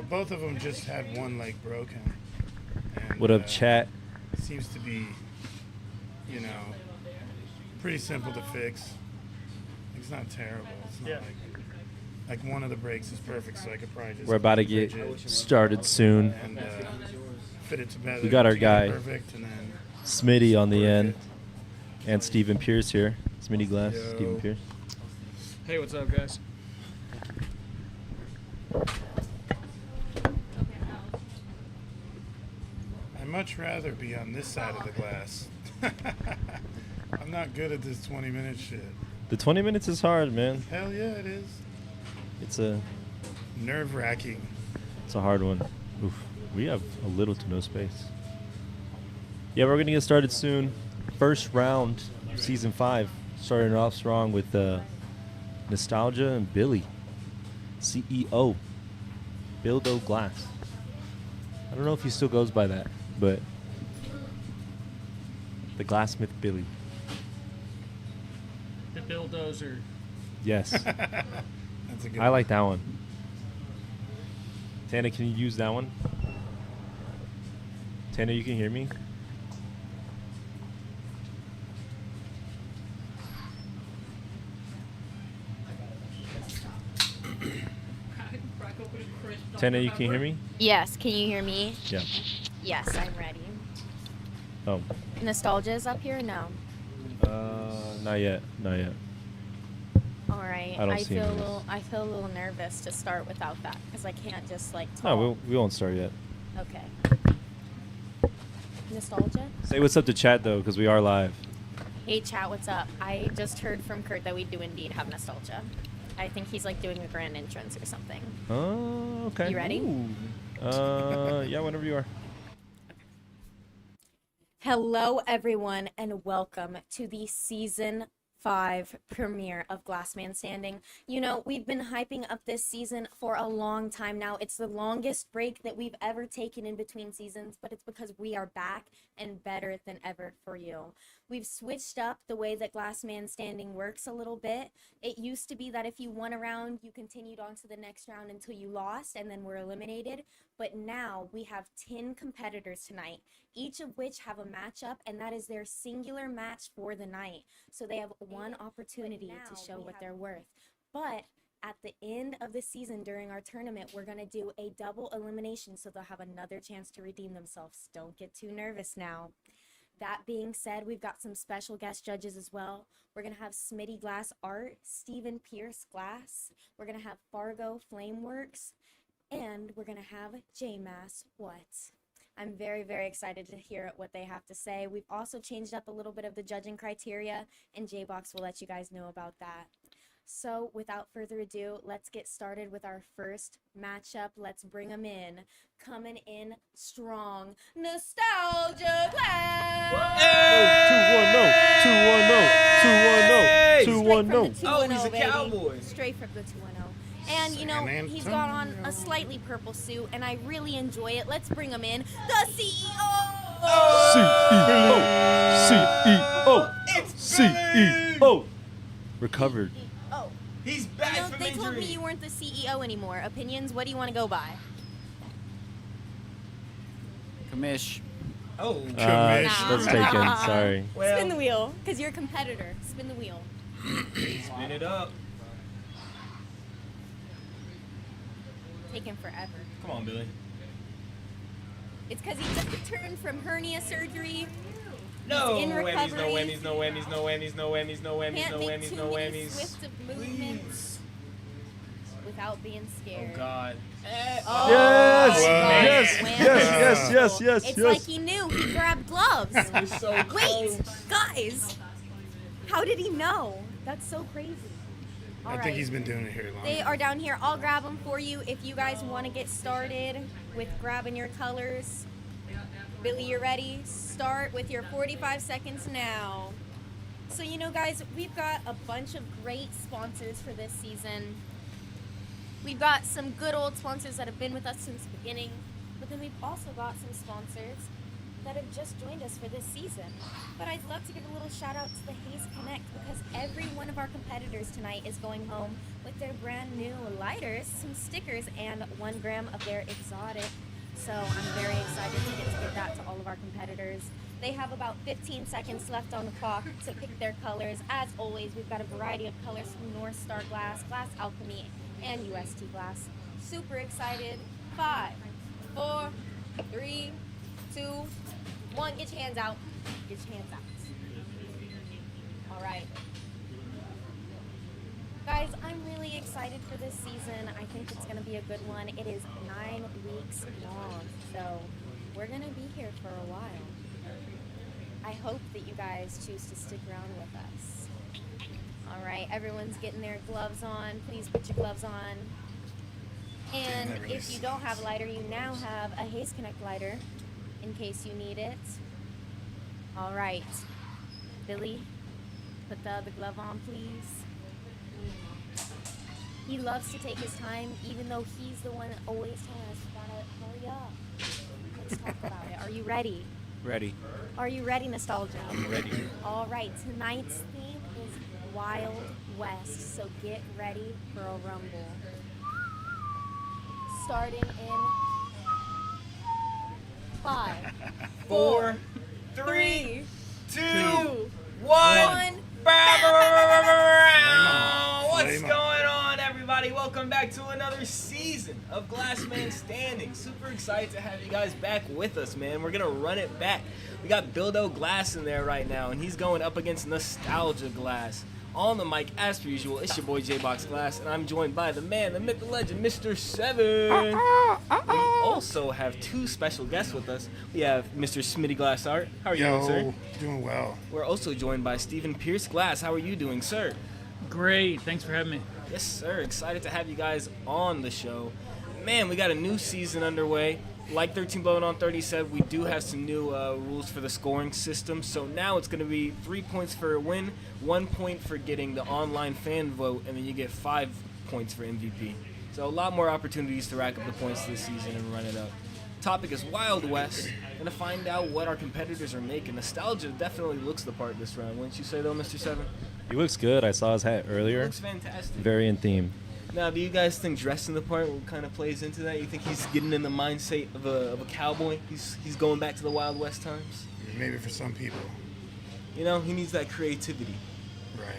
both of them just had one leg broken. And, What up, chat? Seems to be, pretty simple to fix. It's not terrible. It's not like one of the brakes is perfect, so I could probably just. We're about to get started soon. And fit it together. We got our guy, perfect, and then Smitty, on the end, and Stephen Pierce here. Smitty Glass, Yo. Stephen Pierce. Hey, what's up, guys? I'd much rather be on this side of the glass. I'm not good at this 20-minute shit. The 20 minutes is hard, man. Hell yeah, it is. It's a Nerve-wracking. hard one. Oof. We have a little to no space. Yeah, we're gonna get started soon. First round, season 5. Starting off strong with Nostalgia and Billy, CEO, Bildo Glass. I don't know if he still goes by that, but the Glassmith Billy. The Bulldozer. Yes, That's a good I like that one. Tana, can you use that one? Tana, you can hear me? Tana, you can hear me? Yes, can you hear me? Yeah. Yes, I'm ready. Oh. Nostalgia is up here? No. Not yet. Not yet. All right. I don't see feel a him. little. I feel a little nervous to start without that because I can't just like talk. No, we won't start yet. Okay. Nostalgia. Say what's up to chat though, because we are live. Hey chat, what's up? I just heard from Kurt that we do indeed have nostalgia. I think he's like doing a grand entrance or something. Oh, okay. You ready? Ooh. Yeah, whenever you are. Hello, everyone, and welcome to the season 5 premiere of Glass Man Standing. You know, we've been hyping up this season for a long time now. It's the longest break that we've ever taken in between seasons, but it's because we are back and better than ever for you. We've switched up the way that Glass Man Standing works a little bit. It used to be that if you won a round, you continued on to the next round until you lost and then were eliminated. But now we have 10 competitors tonight, each of which have a matchup, and that is their singular match for the night. So they have one opportunity to show what they're worth. But at the end of the season during our tournament, we're going to do a double elimination, so they'll have another chance to redeem themselves. Don't get too nervous now. That being said, we've got some special guest judges as well. We're going to have Smitty Glass Art, Stephen Pierce Glass. We're going to have Fargo Flameworks. And we're going to have J-Mass What. I'm very, very excited to hear what they have to say. We've also changed up a little bit of the judging criteria, and J-Box will let you guys know about that. So without further ado, let's get started with our first matchup. Let's bring them in. Coming in strong, Nostalgia Glass! Hey! 2-1-0. Oh, he's a Cowboy. Straight from the 2-1-0. And, you know, he's got on a slightly purple suit, and I really enjoy it. Let's bring him in, the CEO! CEO! Recovered. Oh. He's back You know, from they injury. told me you weren't the CEO anymore. Opinions, what do you want to go by? Commish. Oh, That's taken. Sorry. well, Spin the wheel, because you're a competitor. Spin the wheel. spin it up. Taking forever. Come on, Billy. It's because he just returned from hernia surgery. No in whammies, recovery. no whammies, no whammies, no whammies, no whammies, no whammies, Can't no make whammies, too no many whammies. swift of movements without being Oh scared. God. Oh, Yes, my yes, goodness. yes. It's like he knew. He grabbed gloves. It was so Wait, close. guys. How did he know? That's so crazy. All I right. think he's been doing it here long. They are down here. I'll grab them for you if you guys want to get started with grabbing your colors. Billy, you're ready? Start with your 45 seconds now. So, you know, guys, we've got a bunch of great sponsors for this season. We've got some good old sponsors that have been with us since the beginning, but then we've also got some sponsors that have just joined us for this season. But I'd love to give a little shout out to the Haze Connect because every one of our competitors tonight is going home with their brand new lighters, some stickers, and 1 gram of their exotic. So I'm very excited to give that to all of our competitors. They have about 15 seconds left on the clock to pick their colors. As always, we've got a variety of colors from North Star Glass, Glass Alchemy, and UST Glass. Super excited. 5, 4, 3, 2, 1. Get your hands out. Get your hands out. All right. Guys, I'm really excited for this season. I think it's going to be a good one. It is 9 weeks long, so we're going to be here for a while. I hope that you guys choose to stick around with us. All right, everyone's getting their gloves on. Please put your gloves on. And if you don't have a lighter, you now have a Haze Connect lighter in case you need it. All right, Billy, put the other glove on, please. He loves to take his time, even though he's the one that always tells us, gotta hurry up. Let's talk about it. Are you ready? Ready. Are you ready, Nostalgia? I'm ready. All right, tonight's theme is Wild West, so get ready for a rumble. Starting in 5, 4, 3, 2, 1. One. What's Flame going on, everybody? Welcome back to another season of Glassman Standing. Super excited to have you guys back with us, man. We're gonna run it back. We got Bildo Glass in there right now, and he's going up against Nostalgia Glass. On the mic, as per usual, it's your boy J-Box Glass, and I'm joined by the man, the myth, the legend, Mr. 7. We also have 2 special guests with us. We have Mr. Smitty Glass Art. How are you doing, sir? Doing well. We're also joined by Stephen Pierce Glass. How are you doing, sir? Great. Thanks for having me. Yes, sir. Excited to have you guys on the show. Man, we got a new season underway. Like 13 Blowing on 30 said, we do have some new rules for the scoring system. So now it's going to be 3 points for a win, 1 point for getting the online fan vote, and then you get 5 points for MVP. So a lot more opportunities to rack up the points this season and run it up. Topic is Wild West. Gonna find out what our competitors are making. Nostalgia definitely looks the part this round, wouldn't you say though, Mr. 7? He looks good. I saw his hat earlier. Looks fantastic. Very in theme. Now, do you guys think dressing the part kind of plays into that? You think he's getting in the mindset of a cowboy? He's going back to the Wild West times? Maybe for some people. You know, he needs that creativity. Right.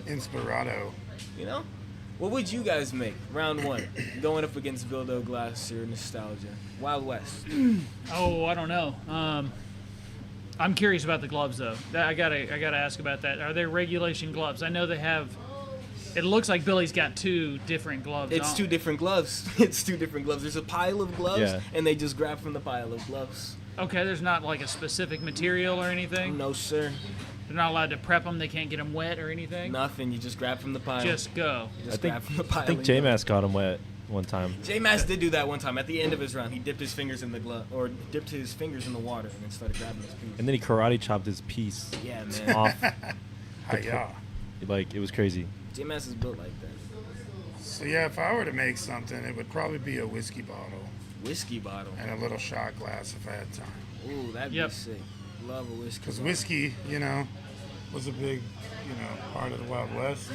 Inspirado. You know? What would you guys make round 1 going up against Bildo Glass or Nostalgia? Wild West. Oh, I don't know. I'm curious about the gloves though. I gotta ask about that. Are they regulation gloves? I know they have. It looks like Billy's got 2 different gloves. It's on. 2 different gloves. It's 2 different gloves. There's a pile of gloves, Yeah. and they just grab from the pile of gloves. Okay, there's not like a specific material or anything. No, sir. They're not allowed to prep them. They can't get them wet or anything. Nothing. You just grab from the pile. Just go. Just I think grab from the pile. I think and go. J-Mass caught him wet one time. J-Mass did do that one time. At the end of his round, he dipped his fingers in the glove, or dipped his fingers in the water, and then started grabbing his piece. And then he karate chopped his piece Yeah, man. off. Hi-ya. Like, it was crazy. J-Mass is built like that. So yeah, if I were to make something, it would probably be a whiskey bottle Whiskey bottle. and a little shot glass if I had time. Ooh, that'd Yep. be sick. Love a whiskey Because bottle. whiskey, was a big, part of the Wild West.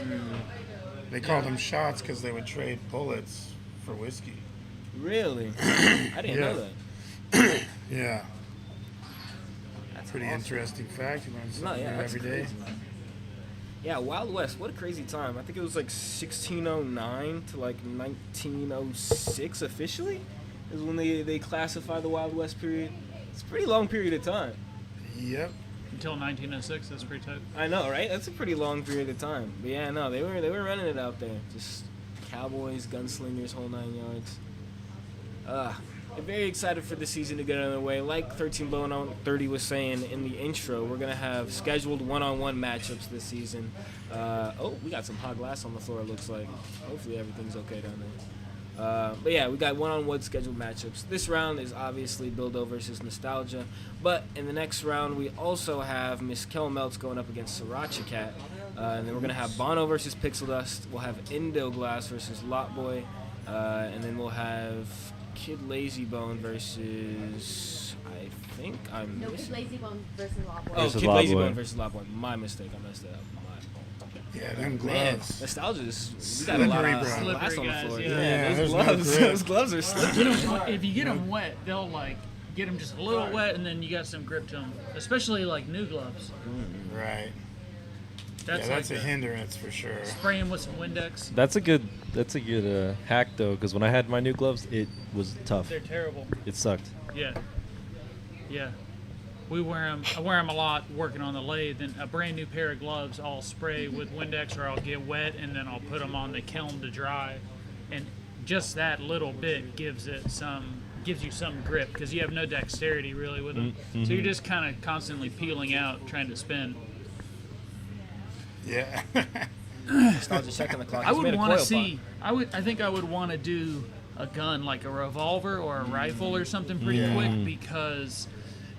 They called them shots because they would trade bullets for whiskey. Really? I didn't know that. Yeah. That's Pretty awesome. interesting fact. You learn No, something yeah, new that's every day. crazy. Yeah, Wild West. What a crazy time. I think it was like 1609 to like 1906 officially is when they classify the Wild West period. It's a pretty long period of time. Yep. Until 1906, that's pretty tight. I know, right? That's a pretty long period of time. But yeah, no, they were running it out there. Just cowboys, gunslingers, whole 9 yards. I'm very excited for the season to get underway. Like 13 Blowing on 30 was saying in the intro, we're going to have scheduled one-on-one matchups this season. We got some hot glass on the floor, it looks like. Hopefully everything's okay down there. But yeah, we got one-on-one scheduled matchups. This round is obviously Bildo versus Nostalgia. But in the next round, we also have Miss Kelmelts going up against Sriracha Cat. And then we're going to have Bono versus Pixel Dust. We'll have Indo Glass versus Lot Boy. And then we'll have Kid Lazy Bone versus, I I think I'm. No, it's Lazy Bone versus Lobboy. Oh, Versus Kid Lazy Lobboy. Bone versus Lobboy. My mistake. I messed it up. Yeah, them Man, gloves. nostalgia is. We got a lot Slippery, of bro. glass on the Slippery floor. guys, Yeah, yeah. there's those no gloves. grip. Those gloves are slippery. If you get them wet, they'll like get them just a little wet, and then you got some grip to them. Especially like new gloves. Right. That's Yeah, that's like a hindrance for sure. Spray them with some Windex. That's a good hack though, because when I had my new gloves, it was tough. They're terrible. It sucked. Yeah. Yeah. We wear them. I wear them a lot working on the lathe. And a brand new pair of gloves, I'll spray with Windex, or I'll get wet, and then I'll put them on the kiln to dry. And just that little bit gives you some grip, because you have no dexterity really with them. Mm-hmm. So you're just kind of constantly peeling out, trying to spin. Yeah. Nostalgia checking the clock. I He's would made a want to coil see. I think I would want to do a gun like a revolver or a rifle or something pretty Yeah. quick, because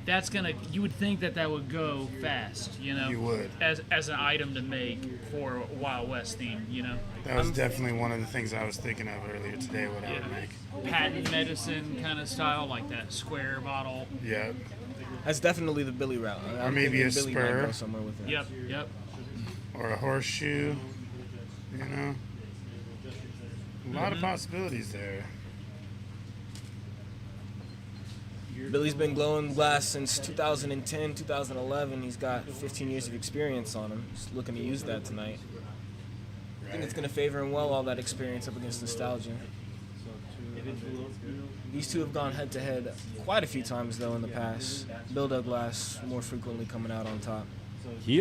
that's gonna. You would think that would go fast, you know. You would. As an item to make for a Wild West theme, you know. That was definitely one of the things I was thinking of earlier today. What I would make. Patent medicine kind of style, like that square bottle. Yeah. That's definitely the Billy route. I'm maybe thinking a Billy might spur. go somewhere with that. Yep. Or a horseshoe. You know. A lot of possibilities there. Billy's been glowing glass since 2010, 2011. He's got 15 years of experience on him. Just looking to use that tonight. I think it's going to favor him well, all that experience up against nostalgia. These two have gone head to head quite a few times though in the past. Build-up glass more frequently coming out on top. He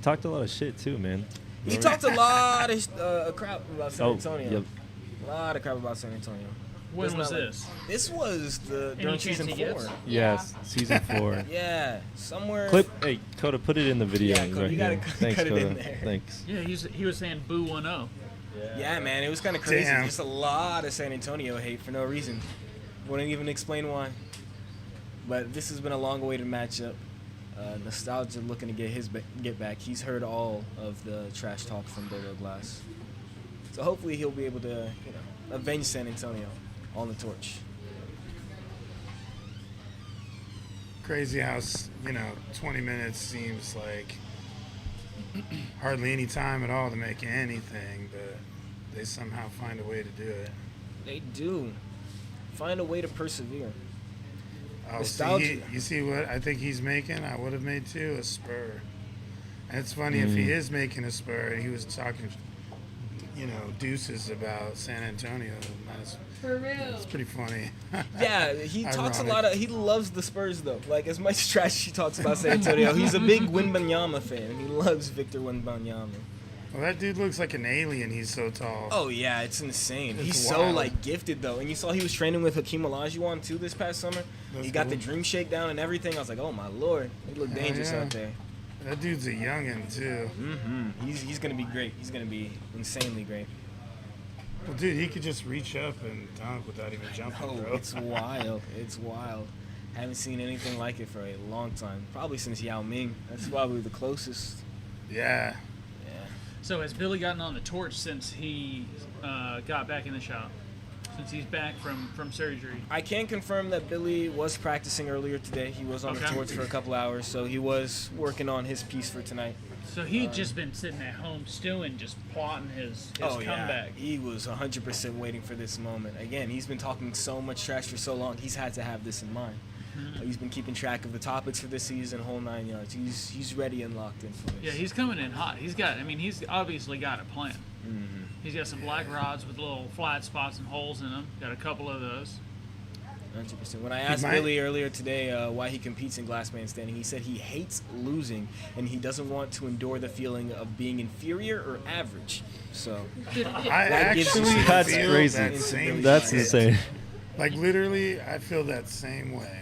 talked a lot of shit too, man. He talked a lot of crap about San Oh, Antonio. yep. A lot of crap about San Antonio. When It's was not like- this? This was Any during chance season he 4. gets? Yes, season 4. Yeah, somewhere. Clip. Hey, Coda, put it in the video. Yeah, Coda, right you gotta here. cut Thanks, it Coda. in there. Thanks. Yeah, he was saying boo 1-0. Yeah, man, it was kind of crazy. Damn. Just a lot of San Antonio hate for no reason. Wouldn't even explain why. But this has been a long-awaited matchup. Nostalgia looking to get back. He's heard all of the trash talk from Dodo Glass, so hopefully he'll be able to, avenge San Antonio on the torch. Crazy how 20 minutes seems like hardly any time at all to make anything, but they somehow find a way to do it. They do find a way to persevere. Oh, Nostalgia. you see what I think he's making? I would have made too, a spur. And it's funny if he is making a spur, he was talking, deuces about San Antonio. For real. It's pretty funny. Yeah, he talks a Ironic. lot of. He loves the Spurs though. Like as much trash as he talks about San Antonio, he's a big Wembanyama fan. He loves Victor Wembanyama. Well, that dude looks like an alien. He's so tall. Oh yeah, it's insane. It's He's wild. so like gifted though, and you saw he was training with Hakeem Olajuwon too this past summer. That's He got cool. the dream shakedown and everything. I was like, oh my lord, he looked Hell dangerous yeah. out there. That dude's a youngin' too. He's gonna be great. He's gonna be insanely great. Well, dude, he could just reach up and dunk without even jumping, Oh, bro. it's wild. It's wild. Haven't seen anything like it for a long time. Probably since Yao Ming. That's probably the closest. Yeah. Yeah. So has Billy gotten on the torch since he got back in the shop? Since he's back from surgery? I can confirm that Billy was practicing earlier today. He was on the Okay. torch for a couple hours, so he was working on his piece for tonight. So he'd just been sitting at home stewing, just plotting his comeback. Yeah. He was 100% waiting for this moment. Again, he's been talking so much trash for so long. He's had to have this in mind. He's been keeping track of the topics for this season, whole 9 yards. He's ready and locked in for this. Yeah, he's coming in hot. He's obviously got a plan. He's got some black rods with little flat spots and holes in them. Got a couple of those. 100%. When I asked might- Billy earlier today why he competes in glassman standing, he said he hates losing and he doesn't want to endure the feeling of being inferior or average. So I That gives you actually some That's feel crazy. that same That's shit. insane. Like, literally, I feel that same way.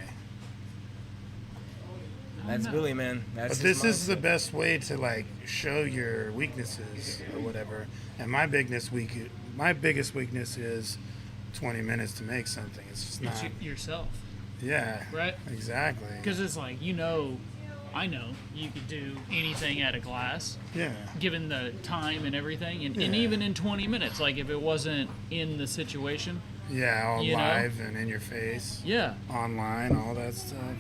that's Billy, man. That's But his this is the mindset. best way to, like, show your weaknesses or whatever. And my biggest weakness is 20 minutes to make something. It's just It's not. yourself, Yeah. right? Exactly. Because it's like, I know you could do anything at a glass, Yeah. given the time and everything, and Yeah. even in 20 minutes, like if it wasn't in the situation. Yeah, all You know? live and in your face, Yeah. online, all that stuff.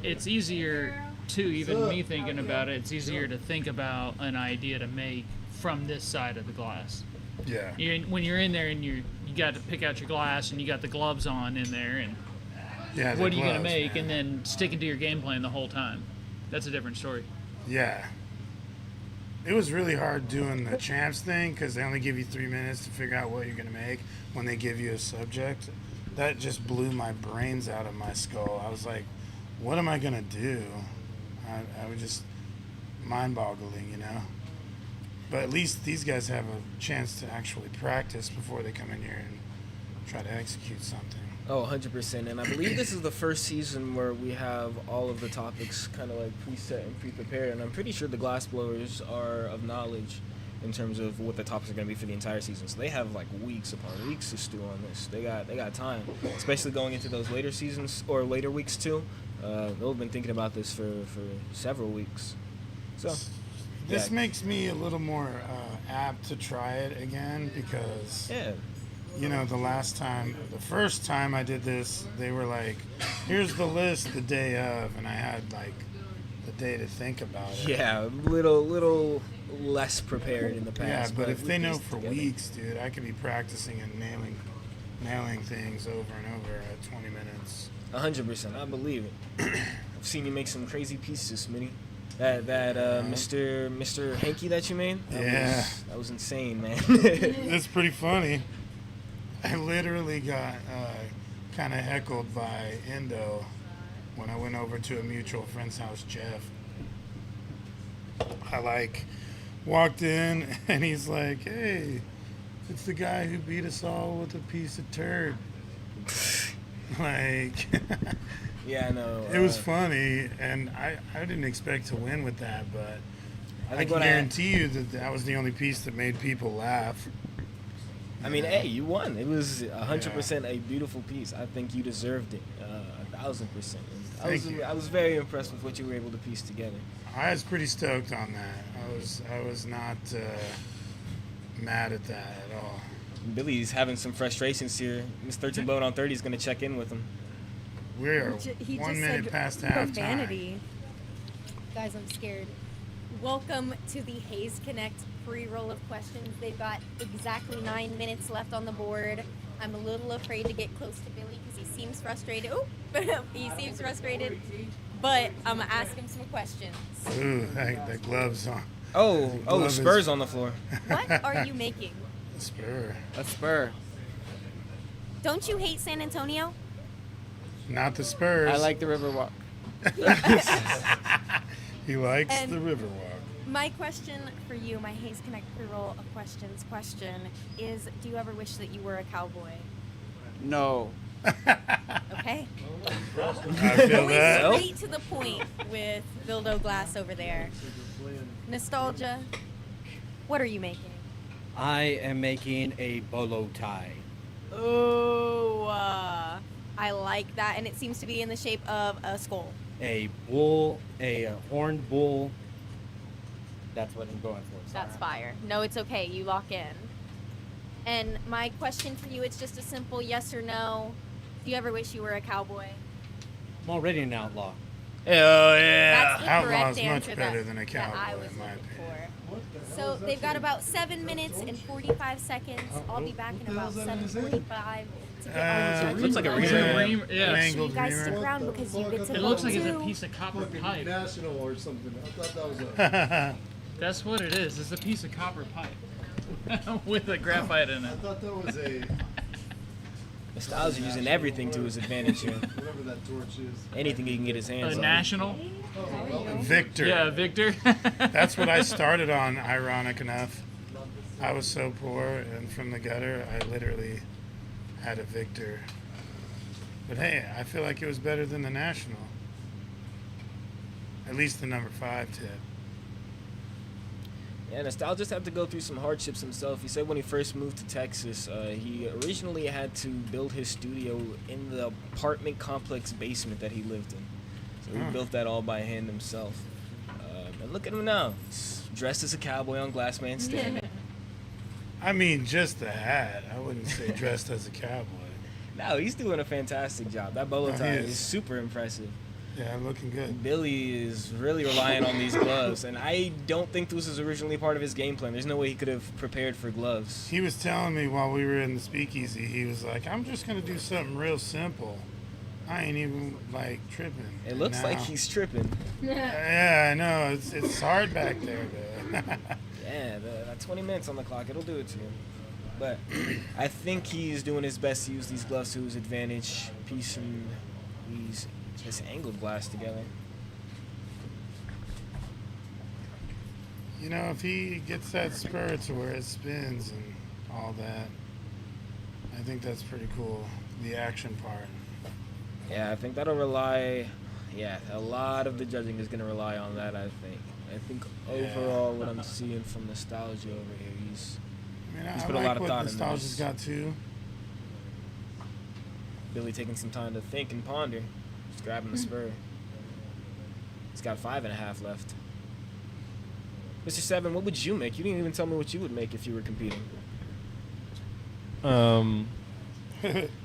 it's easier too. Even me thinking about it, it's easier to think about an idea to make from this side of the glass. Yeah. When you're in there and you got to pick out your glass and you got the gloves on in there, and Yeah. the what are you gonna gloves, make, man. and then sticking to your game plan the whole time. That's a different story. Yeah. It was really hard doing the champs thing because they only give you 3 minutes to figure out what you're going to make when they give you a subject. That just blew my brains out of my skull. I was like, what am I going to do? I was just mind-boggling, you know? But at least these guys have a chance to actually practice before they come in here and try to execute something. Oh, 100%. And I believe this is the first season where we have all of the topics kind of like preset and pre-prepared. And I'm pretty sure the glassblowers are of knowledge in terms of what the topics are going to be for the entire season. So they have like weeks upon weeks to stew on this. They got time, especially going into those later seasons or later weeks too. They've been thinking about this for several weeks. So This yeah. makes me a little more apt to try it again because... Yeah. You know, the first time I did this, they were like, here's the list the day of, and I had like the day to think about it. Yeah, little less prepared in the Yeah, past. but if we they know pieced for together. weeks, dude, I could be practicing and nailing things over and over at 20 minutes. 100%, I believe it. I've seen you make some crazy pieces, Smitty. That Mr. Hanky that you made? That was insane, man. It's pretty funny. I literally got kind of heckled by Indo when I went over to a mutual friend's house, Jeff. I like walked in and he's like, "Hey, it's the guy who beat us all with a piece of turd." Like, Yeah, I know. it was funny, and I didn't expect to win with that, but I think can what guarantee you that was the only piece that made people laugh. I mean, hey, you won. It was 100% a beautiful piece. I think you deserved it, 1,000%. Thank you. I was very impressed with what you were able to piece together. I was pretty stoked on that. I was not mad at that at all. Billy's having some frustrations here. Miss 13 Boat on 30 is going to check in with him. We are He 1 just minute said past halftime. profanity. Guys, I'm scared. Welcome to the Hayes Connect free roll of questions. They've got exactly 9 minutes left on the board. I'm a little afraid to get close to Billy because he seems frustrated. Oh, he seems frustrated. But I'm gonna ask him some questions. Ooh, the gloves on. Oh, Glove is- Spurs on the floor. What are you making? Spur. A spur. Don't you hate San Antonio? Not the Spurs. I like the Riverwalk. He likes And- the Riverwalk. My question for you, my Hayes Connect free roll of questions question is: do you ever wish that you were a cowboy? No. Okay. I feel Always that. straight to the point with Vildo Glass over there. Nostalgia. What are you making? I am making a bolo tie. Oh, I like that, and it seems to be in the shape of a skull. A bull, a horned bull. That's what I'm going for. That's fire. No, it's okay. You lock in. And my question for you, it's just a simple yes or no. Do you ever wish you were a cowboy? I'm already an outlaw. Hell yeah. That's the Outlaw correct is much answer better that, than a that I cowboy, was in my looking opinion. for. So they've got about 7 minutes and 45 seconds. I'll be back in about 7:45 to get all of your looks like a emails. reamer. It's a reamer, An yeah. So you angled guys reamer. stick around because you get to It looks like it's a too. piece of copper pipe. National or something. I thought that was a. That's what it is. It's a piece of copper pipe with a graphite in I it. thought that was a. Nostalgia using everything to his advantage here. Whatever that torch is. Anything he can get his hands A on. national. Victor. Yeah, Victor. That's what I started on, ironic enough. I was so poor and from the gutter, I literally had a Victor. But hey, I feel like it was better than the National. At least the number 5 tip. Yeah, Nostalgia's had to go through some hardships himself. He said when he first moved to Texas, he originally had to build his studio in the apartment complex basement that he lived in. So he built that all by hand himself. And look at him now. He's dressed as a cowboy on Glassman Standing. I mean, just the hat. I wouldn't say dressed as a cowboy. No, he's doing a fantastic job. That bolo No, he tie is. is super impressive. Yeah, looking good. Billy is really relying on these gloves, and I don't think this was originally part of his game plan. There's no way he could have prepared for gloves. He was telling me while we were in the speakeasy, he was like, I'm just going to do something real simple. I ain't even, like, tripping. It looks like he's tripping. Yeah, I know. It's hard back there, though. Yeah, that 20 minutes on the clock, it'll do it to you. But I think he's doing his best to use these gloves to his advantage, piecing this angled glass together. You know, if he gets that spur to where it spins and all that, I think that's pretty cool. The action part. Yeah, I think that'll rely. Yeah, a lot of the judging is going to rely on that, I think. I think overall, what I'm seeing from Nostalgia over here, he's put a lot of thought in Nostalgia's this. got too. Billy taking some time to think and ponder. Just grabbing the spur. He's got 5.5 left. Mr. Seven, what would you make? You didn't even tell me what you would make if you were competing.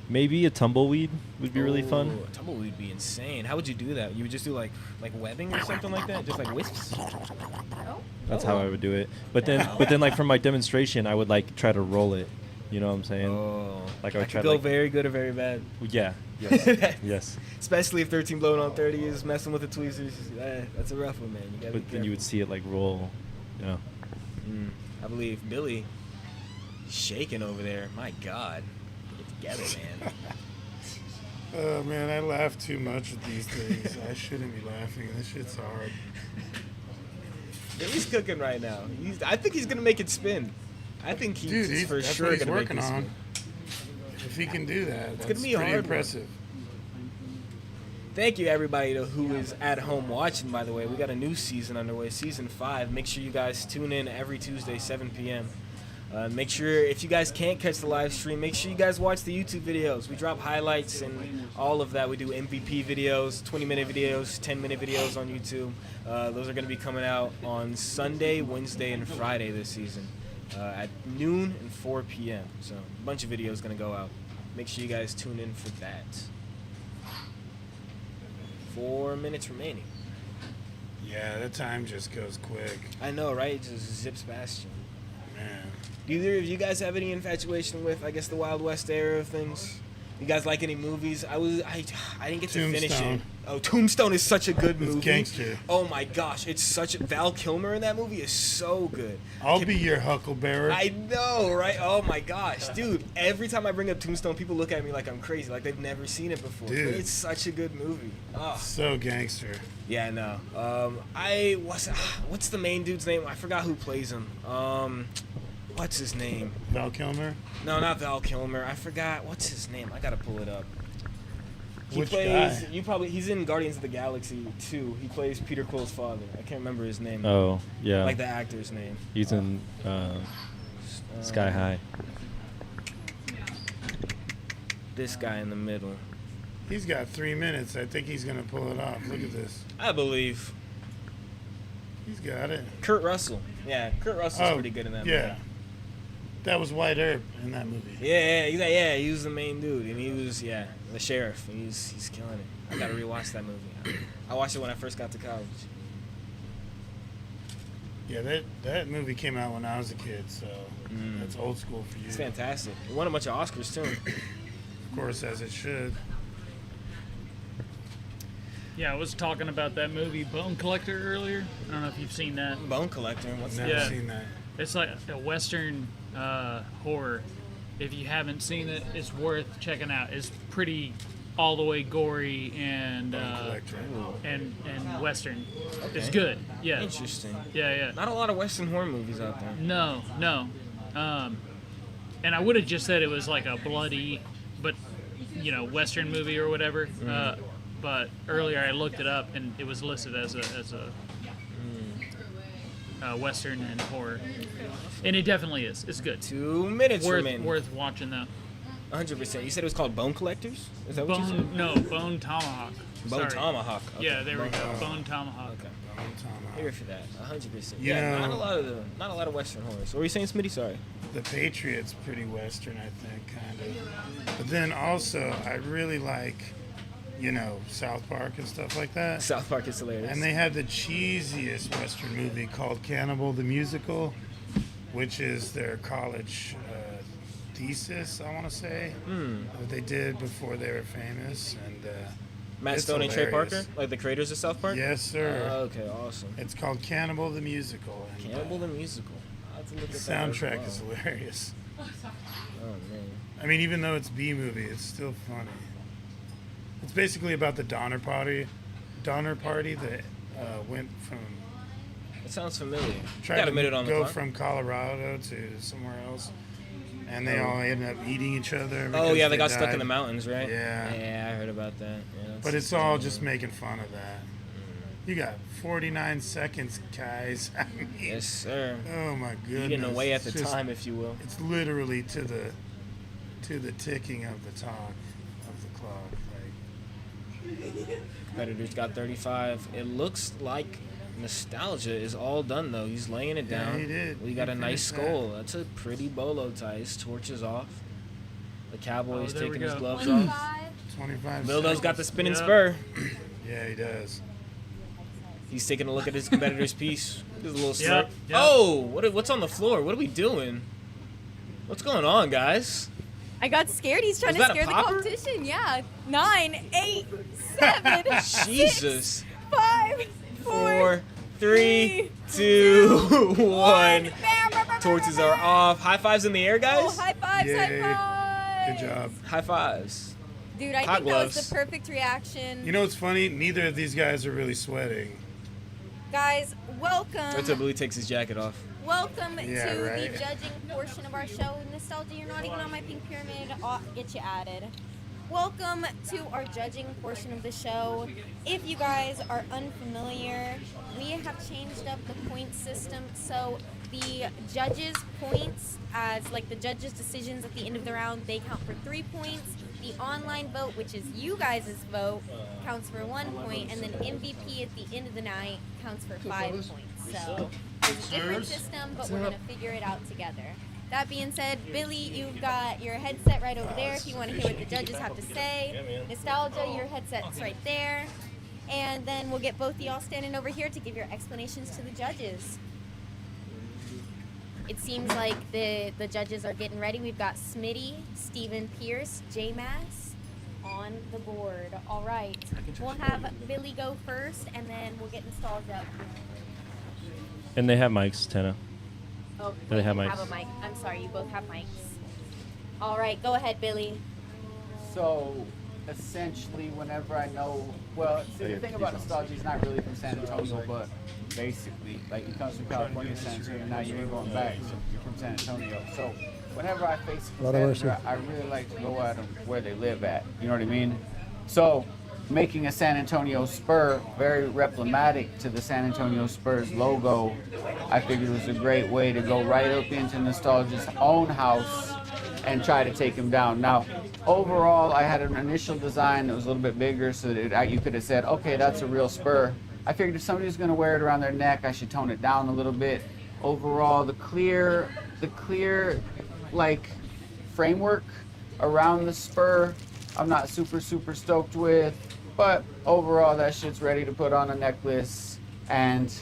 Maybe a tumbleweed would be really fun. A tumbleweed would be insane. How would you do that? You would just do like webbing or something like that? Just like wisps? That's how I would do it. But then like for my demonstration, I would like try to roll it. You know what I'm saying? Oh. Like I would That try could to go very good or very bad. Yeah. Yes. Yes. Especially if 13 blowing on 30 is messing with the tweezers. That's a rough one, man. You gotta But be then you would careful. see it like roll. Yeah. I believe Billy shaking over there. My God. Get together, man. Oh, man, I laugh too much at these things. I shouldn't be laughing. This shit's hard. Billy's cooking right now. I think he's going to make it spin. I think he's for that's sure what going he's to make working it on. spin. If he can do that, It's that's gonna be a pretty hard one. impressive. Thank you, everybody who is at home watching, by the way. We got a new season underway, Season 5. Make sure you guys tune in every Tuesday, 7 p.m. Make sure, if you guys can't catch the live stream, make sure you guys watch the YouTube videos. We drop highlights and all of that. We do MVP videos, 20-minute videos, 10-minute videos on YouTube. Those are going to be coming out on Sunday, Wednesday, and Friday this season at noon and 4 p.m. So a bunch of videos going to go out. Make sure you guys tune in for that. 4 minutes remaining. Yeah, the time just goes quick. I know, right? It just zips past you. Man. Do either of you guys have any infatuation with, I guess, the Wild West era of things? You guys like any movies? I didn't get to finish it. Tombstone. Oh, Tombstone is such a good movie. It's gangster. Oh my gosh, it's such Val Kilmer in that movie is so good. I'll be your huckleberry. I know, right? Oh my gosh, dude! Every time I bring up Tombstone, people look at me like I'm crazy, like they've never seen it before. Dude. But it's such a good movie. Oh. So gangster. Yeah, no. What's the main dude's name? I forgot who plays him. What's his name? Val Kilmer? No, not Val Kilmer. I forgot. What's his name? I gotta pull it up. He Which plays. guy? He's in Guardians of the Galaxy 2. He plays Peter Quill's father. I can't remember his name. Oh, yeah. Like the actor's name. He's in Sky High. This guy in the middle. He's got 3 minutes. I think he's going to pull it off. Look at this. I believe. He's got it. Kurt Russell. Yeah, Kurt Russell's pretty good in that yeah. movie. That was White Earp in that movie. Yeah, he was the main dude, and he was, the sheriff, and he's killing it. I gotta rewatch that movie. I watched it when I first got to college. Yeah, that movie came out when I was a kid, so that's old school for you. It's fantastic. It won a bunch of Oscars, too. Of course, as it should. Yeah, I was talking about that movie Bone Collector earlier. I don't know if you've seen that. Bone Collector, what's Never that? seen that. It's like a Western horror. If you haven't seen it, it's worth checking out. It's pretty all the way gory and Collector. and Western. It's good. Yeah. Interesting. Yeah. Not a lot of Western horror movies out there. No. And I would have just said it was like a bloody, but Western movie or whatever. But earlier I looked it up and it was listed as a Western and horror, and it definitely is. It's good. 2 minutes remaining. Worth watching though. 100%. You said it was called Bone Collectors? Is that what you said? Bone Tomahawk. Bone Sorry. Tomahawk. Okay. Yeah, there we go. Bone Tomahawk. Okay. Here for that. 100%. You Yeah, know- not a lot of Western horrors. What were you saying, Smitty? Sorry. The Patriot's pretty Western, I think, kind of. But then also, I really like you know, South Park and stuff like that. South Park is hilarious. And they had the cheesiest Western movie called Cannibal the Musical, which is their college thesis, I want to say, that they did before they were famous. And Matt it's Stone and Trey hilarious. Parker, like the creators of South Park. Yes, sir. Okay, awesome. It's called Cannibal the Musical. And, Cannibal the Musical. I'll have to look the at that as soundtrack well. is hilarious. Oh man. I mean, even though it's B movie, it's still funny. It's basically about the Donner Party that went from It sounds familiar. tried Got a to minute on the go clock. from Colorado to somewhere else, and they all ended up eating each other. Oh because yeah, they got stuck died. in the mountains, right? Yeah. Yeah, I heard about that. Yeah, But it's all just making fun of that. You got 49 seconds, guys. I mean, Yes, sir. oh my goodness. Eating away at the It's just- time, if you will. It's literally to the ticking of the clock. Competitors got 35. It looks like Nostalgia is all done though. He's laying it Yeah, down. he did. We He got a nice finished that. skull. That's a pretty bolo tie. His torch is off. The Cowboy's Oh, there we taking his go. gloves off. 25. 25 Bildo's seconds. got the spinning Yeah. spur. Yeah, he does. He's taking a look at his competitor's piece. There's a little Yep, smirk. yep. Oh, what's on the floor? What are we doing? What's going on, guys? I got scared. He's trying Was to that a scare the popper? competition. Yeah. 9, 8, 7, Jesus. 5, 4, 3, 2, 1. Torches are off. High fives in the air, Oh, guys. high fives, Yay. high fives. Good job. High fives. Dude, I Hot think that was gloves. the perfect reaction. You know what's funny? Neither of these guys are really sweating. Guys, Wait till welcome. Billy takes his jacket off. Welcome Yeah, to right. the judging portion of our show. Nostalgia, you're not even on my pink pyramid. I'll get you added. Welcome to our judging portion of the show. If you guys are unfamiliar, we have changed up the point system. So the judges' points, as like the judges' decisions at the end of the round, they count for 3 points. The online vote, which is you guys' vote, counts for 1 point, and then MVP at the end of the night counts for 5 points. So it's a different system, but we're gonna figure it out together. That being said, Billy, you've got your headset right over there if you want to hear what the judges have to say. Nostalgia, your headset's right there. And then we'll get both of y'all standing over here to give your explanations to the judges. It seems like the judges are getting ready. We've got Smitty, Steven Pierce, J-Mass on the board. All right. We'll have Billy go first, and then we'll get Nostalgia up. And they have mics, Tenna. Oh, They have you mics. have a mic. I'm sorry, you both have mics. All right, go ahead, Billy. So, essentially, whenever I know, well, see, the thing about Nostalgia, he's not really from San Antonio, but basically, like, he comes from California, San Antonio, now you ain't going back, so you're from San Antonio. So, whenever I face a competitor, I really like to go at them where they live at, you know what I mean? So, making a San Antonio Spur very emblematic to the San Antonio Spurs logo, I figured it was a great way to go right up into Nostalgia's own house and try to take him down. Now, overall, I had an initial design that was a little bit bigger so that you could have said, okay, that's a real Spur. I figured if somebody's going to wear it around their neck, I should tone it down a little bit. Overall, the clear, like, framework around the Spur, I'm not super stoked with. But overall, that shit's ready to put on a necklace and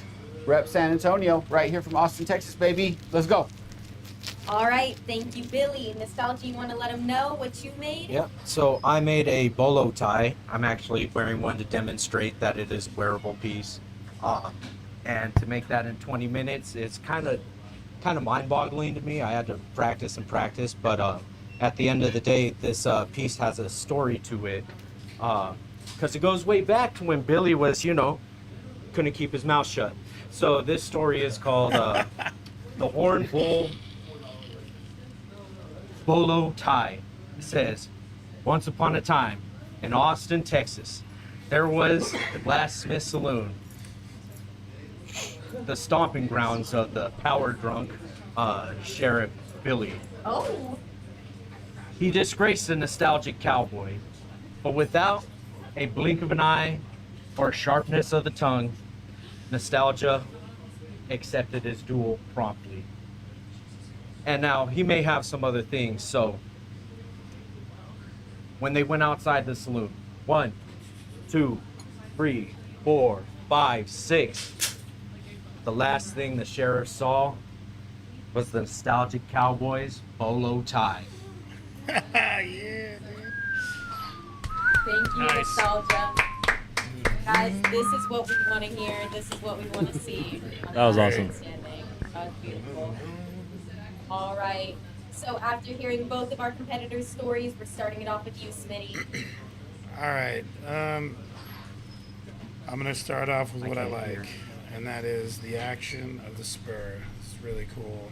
rep San Antonio right here from Austin, Texas, baby. Let's go. All right, thank you, Billy. Nostalgia, you want to let them know what you made? Yep. So I made a bolo tie. I'm actually wearing one to demonstrate that it is a wearable piece. And to make that in 20 minutes, it's kind of mind-boggling to me. I had to practice and practice, but at the end of the day, this piece has a story to it. Because it goes way back to when Billy was, couldn't keep his mouth shut. So this story is called The Horn Bull Bolo Tie. It says, once upon a time in Austin, Texas, there was the Glassmith Saloon, the stomping grounds of the power-drunk Sheriff Billy. Oh, He disgraced the nostalgic cowboy, but without a blink of an eye or sharpness of the tongue, Nostalgia accepted his duel promptly. And now he may have some other things, so when they went outside the saloon, 1, 2, 3, 4, 5, 6. The last thing the sheriff saw was the nostalgic Cowboys bolo tie. Yeah, dude. Thank you, Nice. nostalgia. Guys, this is what we want to hear. This is what we want to see. That was awesome. Standing. That was beautiful. All right. So after hearing both of our competitors' stories, we're starting it off with you, Smitty. All right. I'm gonna start off with what I can't hear. like, and that is the action of the spur. It's really cool.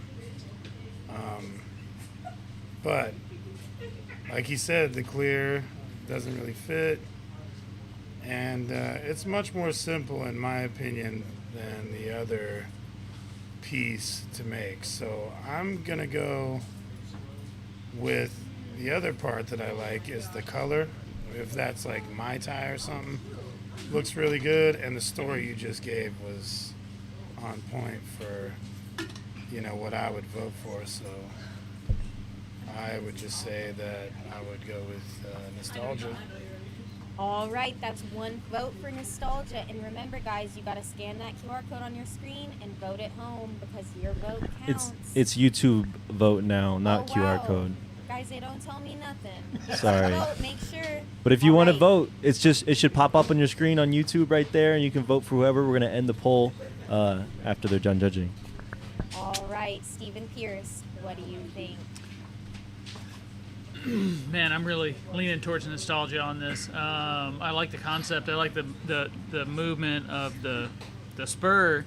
But like he said, the clear doesn't really fit, and it's much more simple, in my opinion, than the other piece to make. So I'm gonna go with the other part that I like is the color. If that's like my tie or something, looks really good, and the story you just gave was on point for what I would vote for. So I would just say that I would go with nostalgia. All right, that's one vote for nostalgia. And remember, guys, you got to scan that QR code on your screen and vote at home because your vote counts. It's YouTube vote now, not Oh, QR wow. code. Guys, they don't tell me nothing. Sorry. Vote, make sure. But if you All want to right. vote, it should pop up on your screen on YouTube right there, and you can vote for whoever. We're gonna end the poll after they're done judging. All right, Stephen Pierce, what do you think? Man, I'm really leaning towards nostalgia on this. I like the concept. I like the movement of the spur.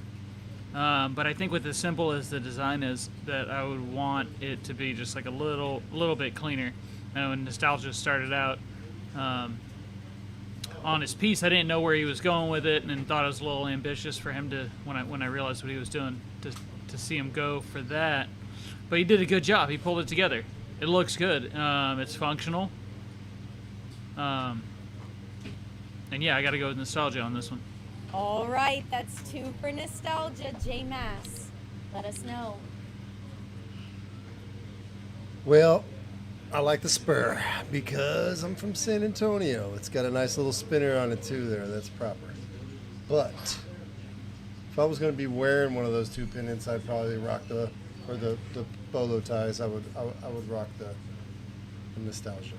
But I think with as simple as the design is, that I would want it to be just like a little bit cleaner. When Nostalgia started out on his piece, I didn't know where he was going with it, and thought it was a little ambitious for him to when I realized what he was doing to see him go for that. But he did a good job. He pulled it together. It looks good. It's functional. And yeah, I got to go with nostalgia on this one. All right, that's 2 for nostalgia. J Mass, let us know. Well, I like the spur because I'm from San Antonio. It's got a nice little spinner on it too there. That's proper. But if I was going to be wearing one of those 2 pendants, I'd probably rock the bolo ties. I would rock the nostalgia.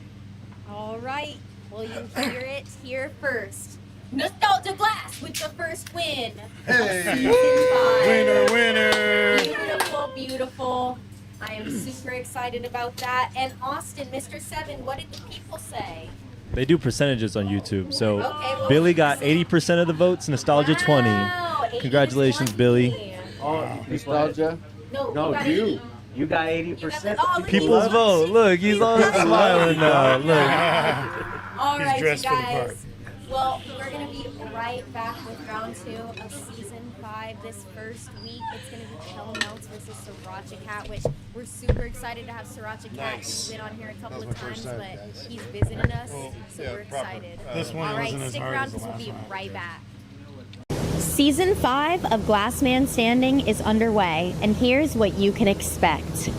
All right, well, you hear it here first. Nostalgia Glass with the first win. Hey! Season 5. Winner! Beautiful, beautiful. I am super excited about that. And Austin, Mr. 7, what did the people say? They do percentages on YouTube. So Okay, well, Billy got 80% of the votes, Nostalgia 20. Wow, 80 Congratulations, to Billy. 20. Oh, nostalgia. No, No, got you. it. You got 80%. Oh, look, People's he's- vote. Look, he's all smiling now. Look. All He's right, you dressed for the part. guys. Well, we're going to be right back with round 2 of season 5 this first week. It's going to be Kel Meltz versus Sriracha Cat, which we're super excited to have Sriracha Cat. Nice. He's been on here a couple That of was my times, first time, but guys. he's visiting us, so yeah, we're proper. excited. This one All right, wasn't as stick hard around as the because we'll last be one. right back. Season 5 of Glass Man Standing is underway, and here's what you can expect.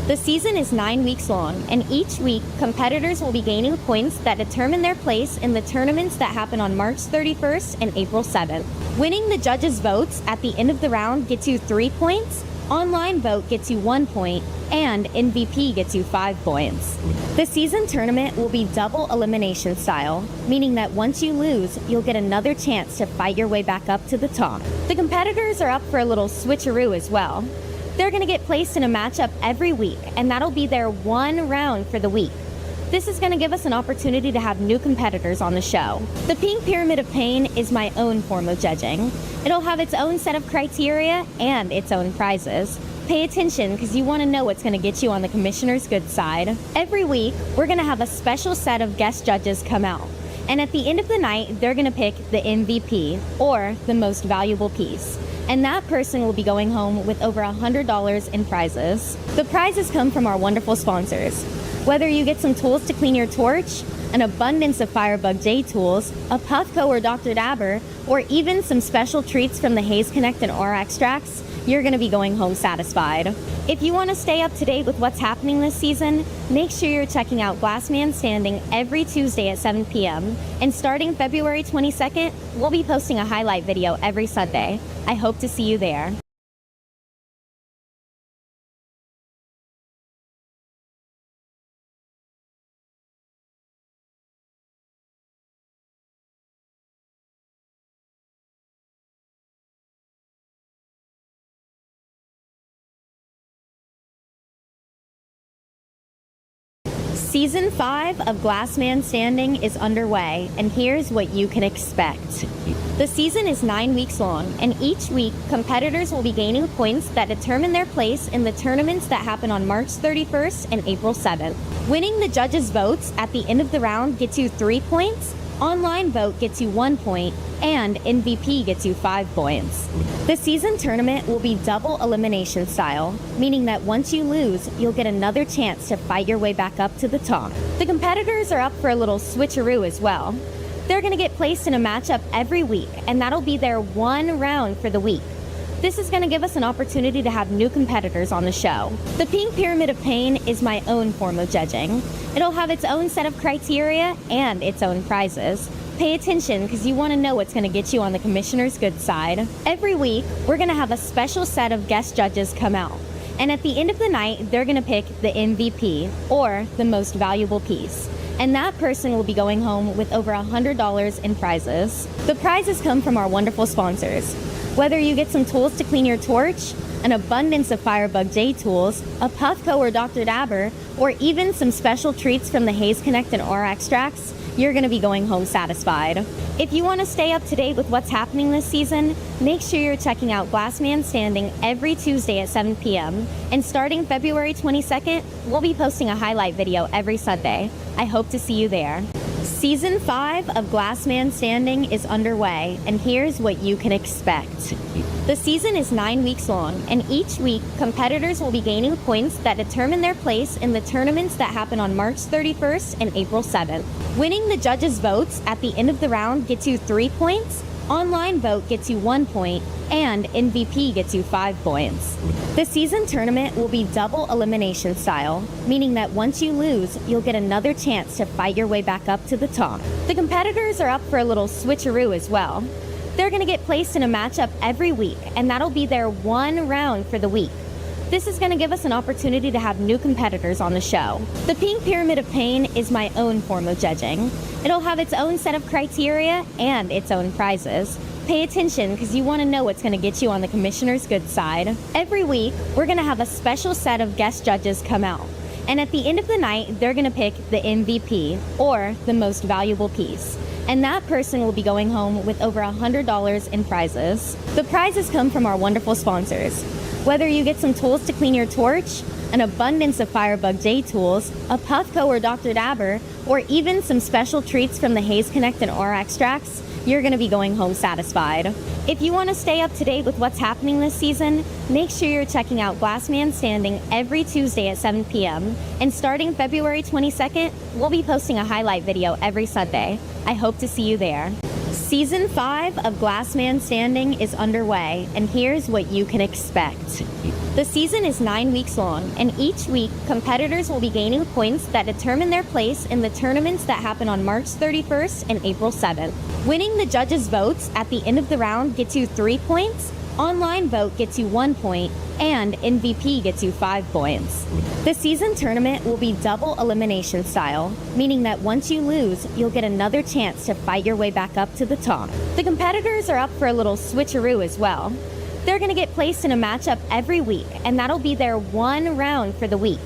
The season is 9 weeks long, and each week, competitors will be gaining points that determine their place in the tournaments that happen on March 31st and April 7th. Winning the judges' votes at the end of the round gets you 3 points, online vote gets you 1 point, and MVP gets you 5 points. The season tournament will be double elimination style, meaning that once you lose, you'll get another chance to fight your way back up to the top. The competitors are up for a little switcheroo as well. They're going to get placed in a matchup every week, and that'll be their one round for the week. This is going to give us an opportunity to have new competitors on the show. The Pink Pyramid of Pain is my own form of judging. It'll have its own set of criteria and its own prizes. Pay attention because you want to know what's going to get you on the commissioner's good side. Every week, we're going to have a special set of guest judges come out. And at the end of the night, they're going to pick the MVP, or the most valuable piece. And that person will be going home with over $100 in prizes. The prizes come from our wonderful sponsors. Whether you get some tools to clean your torch, an abundance of Firebug J tools, a Puffco or Dr. Dabber, or even some special treats from the Haze Connect and R extracts, you're going to be going home satisfied. If you want to stay up to date with what's happening this season, make sure you're checking out Glass Man Standing every Tuesday at 7 p.m. And starting February 22nd, we'll be posting a highlight video every Sunday. I hope to see you there. Season 5 of Glass Man Standing is underway, and here's what you can expect. The season is 9 weeks long, and each week, competitors will be gaining points that determine their place in the tournaments that happen on March 31st and April 7th. Winning the judges' votes at the end of the round gets you 3 points, online vote gets you 1 point, and MVP gets you 5 points. The season tournament will be double elimination style, meaning that once you lose, you'll get another chance to fight your way back up to the top. The competitors are up for a little switcheroo as well. They're going to get placed in a matchup every week, and that'll be their one round for the week. This is going to give us an opportunity to have new competitors on the show. The Pink Pyramid of Pain is my own form of judging. It'll have its own set of criteria and its own prizes. Pay attention because you want to know what's going to get you on the commissioner's good side. Every week, we're going to have a special set of guest judges come out. And at the end of the night, they're going to pick the MVP, or the most valuable piece. And that person will be going home with over $100 in prizes. The prizes come from our wonderful sponsors. Whether you get some tools to clean your torch, an abundance of Firebug J tools, a Puffco or Dr. Dabber, or even some special treats from the Haze Connect and Aura extracts, you're going to be going home satisfied. If you want to stay up to date with what's happening this season, make sure you're checking out Glass Man Standing every Tuesday at 7 p.m. And starting February 22nd, we'll be posting a highlight video every Sunday. I hope to see you there. Season 5 of Glass Man Standing is underway, and here's what you can expect. The season is 9 weeks long, and each week, competitors will be gaining points that determine their place in the tournaments that happen on March 31st and April 7th. Winning the judges' votes at the end of the round gets you 3 points, online vote gets you 1 point, and MVP gets you 5 points. The season tournament will be double elimination style, meaning that once you lose, you'll get another chance to fight your way back up to the top. The competitors are up for a little switcheroo as well. They're going to get placed in a matchup every week, and that'll be their one round for the week. This is going to give us an opportunity to have new competitors on the show. The Pink Pyramid of Pain is my own form of judging. It'll have its own set of criteria and its own prizes. Pay attention because you want to know what's going to get you on the commissioner's good side. Every week, we're going to have a special set of guest judges come out. And at the end of the night, they're going to pick the MVP, or the most valuable piece. And that person will be going home with over $100 in prizes. The prizes come from our wonderful sponsors. Whether you get some tools to clean your torch, an abundance of Firebug J tools, a Puffco or Dr. Dabber, or even some special treats from the Haze Connect and Aura extracts, you're going to be going home satisfied. If you want to stay up to date with what's happening this season, make sure you're checking out Glass Man Standing every Tuesday at 7 p.m. And starting February 22nd, we'll be posting a highlight video every Sunday. I hope to see you there. Season 5 of Glass Man Standing is underway, and here's what you can expect. The season is 9 weeks long, and each week, competitors will be gaining points that determine their place in the tournaments that happen on March 31st and April 7th. Winning the judges' votes at the end of the round gets you 3 points, online vote gets you 1 point, and MVP gets you 5 points. The season tournament will be double elimination style, meaning that once you lose, you'll get another chance to fight your way back up to the top. The competitors are up for a little switcheroo as well. They're going to get placed in a matchup every week, and that'll be their one round for the week.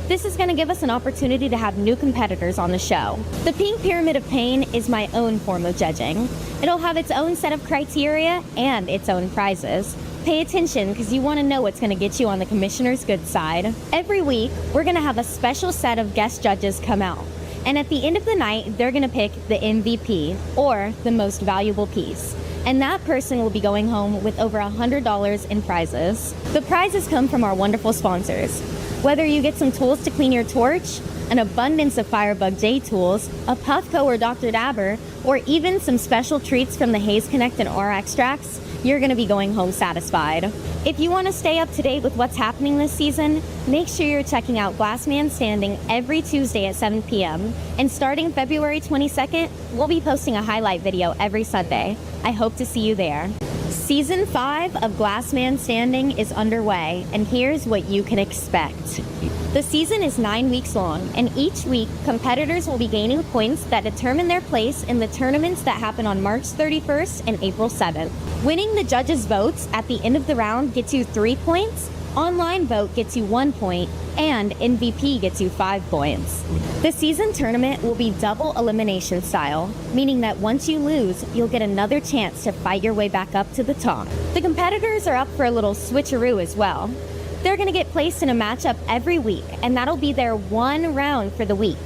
This is going to give us an opportunity to have new competitors on the show. The Pink Pyramid of Pain is my own form of judging. It'll have its own set of criteria and its own prizes. Pay attention because you want to know what's going to get you on the commissioner's good side. Every week, we're going to have a special set of guest judges come out. And at the end of the night, they're going to pick the MVP, or the most valuable piece. And that person will be going home with over $100 in prizes. The prizes come from our wonderful sponsors. Whether you get some tools to clean your torch, an abundance of Firebug J tools, a Puffco or Dr. Dabber, or even some special treats from the Haze Connect and Aura extracts, you're going to be going home satisfied. If you want to stay up to date with what's happening this season, make sure you're checking out Glassman Standing every Tuesday at 7 p.m. And starting February 22nd, we'll be posting a highlight video every Sunday. I hope to see you there. Season 5 of Glassman Standing is underway, and here's what you can expect. The season is 9 weeks long, and each week, competitors will be gaining points that determine their place in the tournaments that happen on March 31st and April 7th. Winning the judges' votes at the end of the round gets you 3 points, online vote gets you 1 point, and MVP gets you 5 points. The season tournament will be double elimination style, meaning that once you lose, you'll get another chance to fight your way back up to the top. The competitors are up for a little switcheroo as well. They're going to get placed in a matchup every week, and that'll be their one round for the week.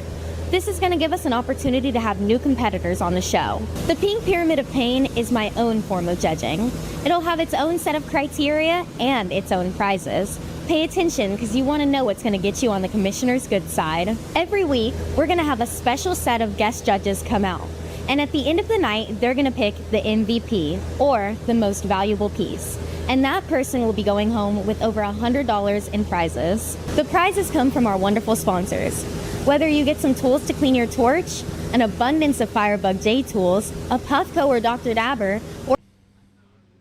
This is going to give us an opportunity to have new competitors on the show. The Pink Pyramid of Pain is my own form of judging. It'll have its own set of criteria and its own prizes. Pay attention because you want to know what's going to get you on the commissioner's good side. Every week, we're going to have a special set of guest judges come out. And at the end of the night, they're going to pick the MVP, or the most valuable piece. And that person will be going home with over $100 in prizes. The prizes come from our wonderful sponsors. Whether you get some tools to clean your torch, an abundance of Firebug J tools, a Puffco or Dr. Dabber, or...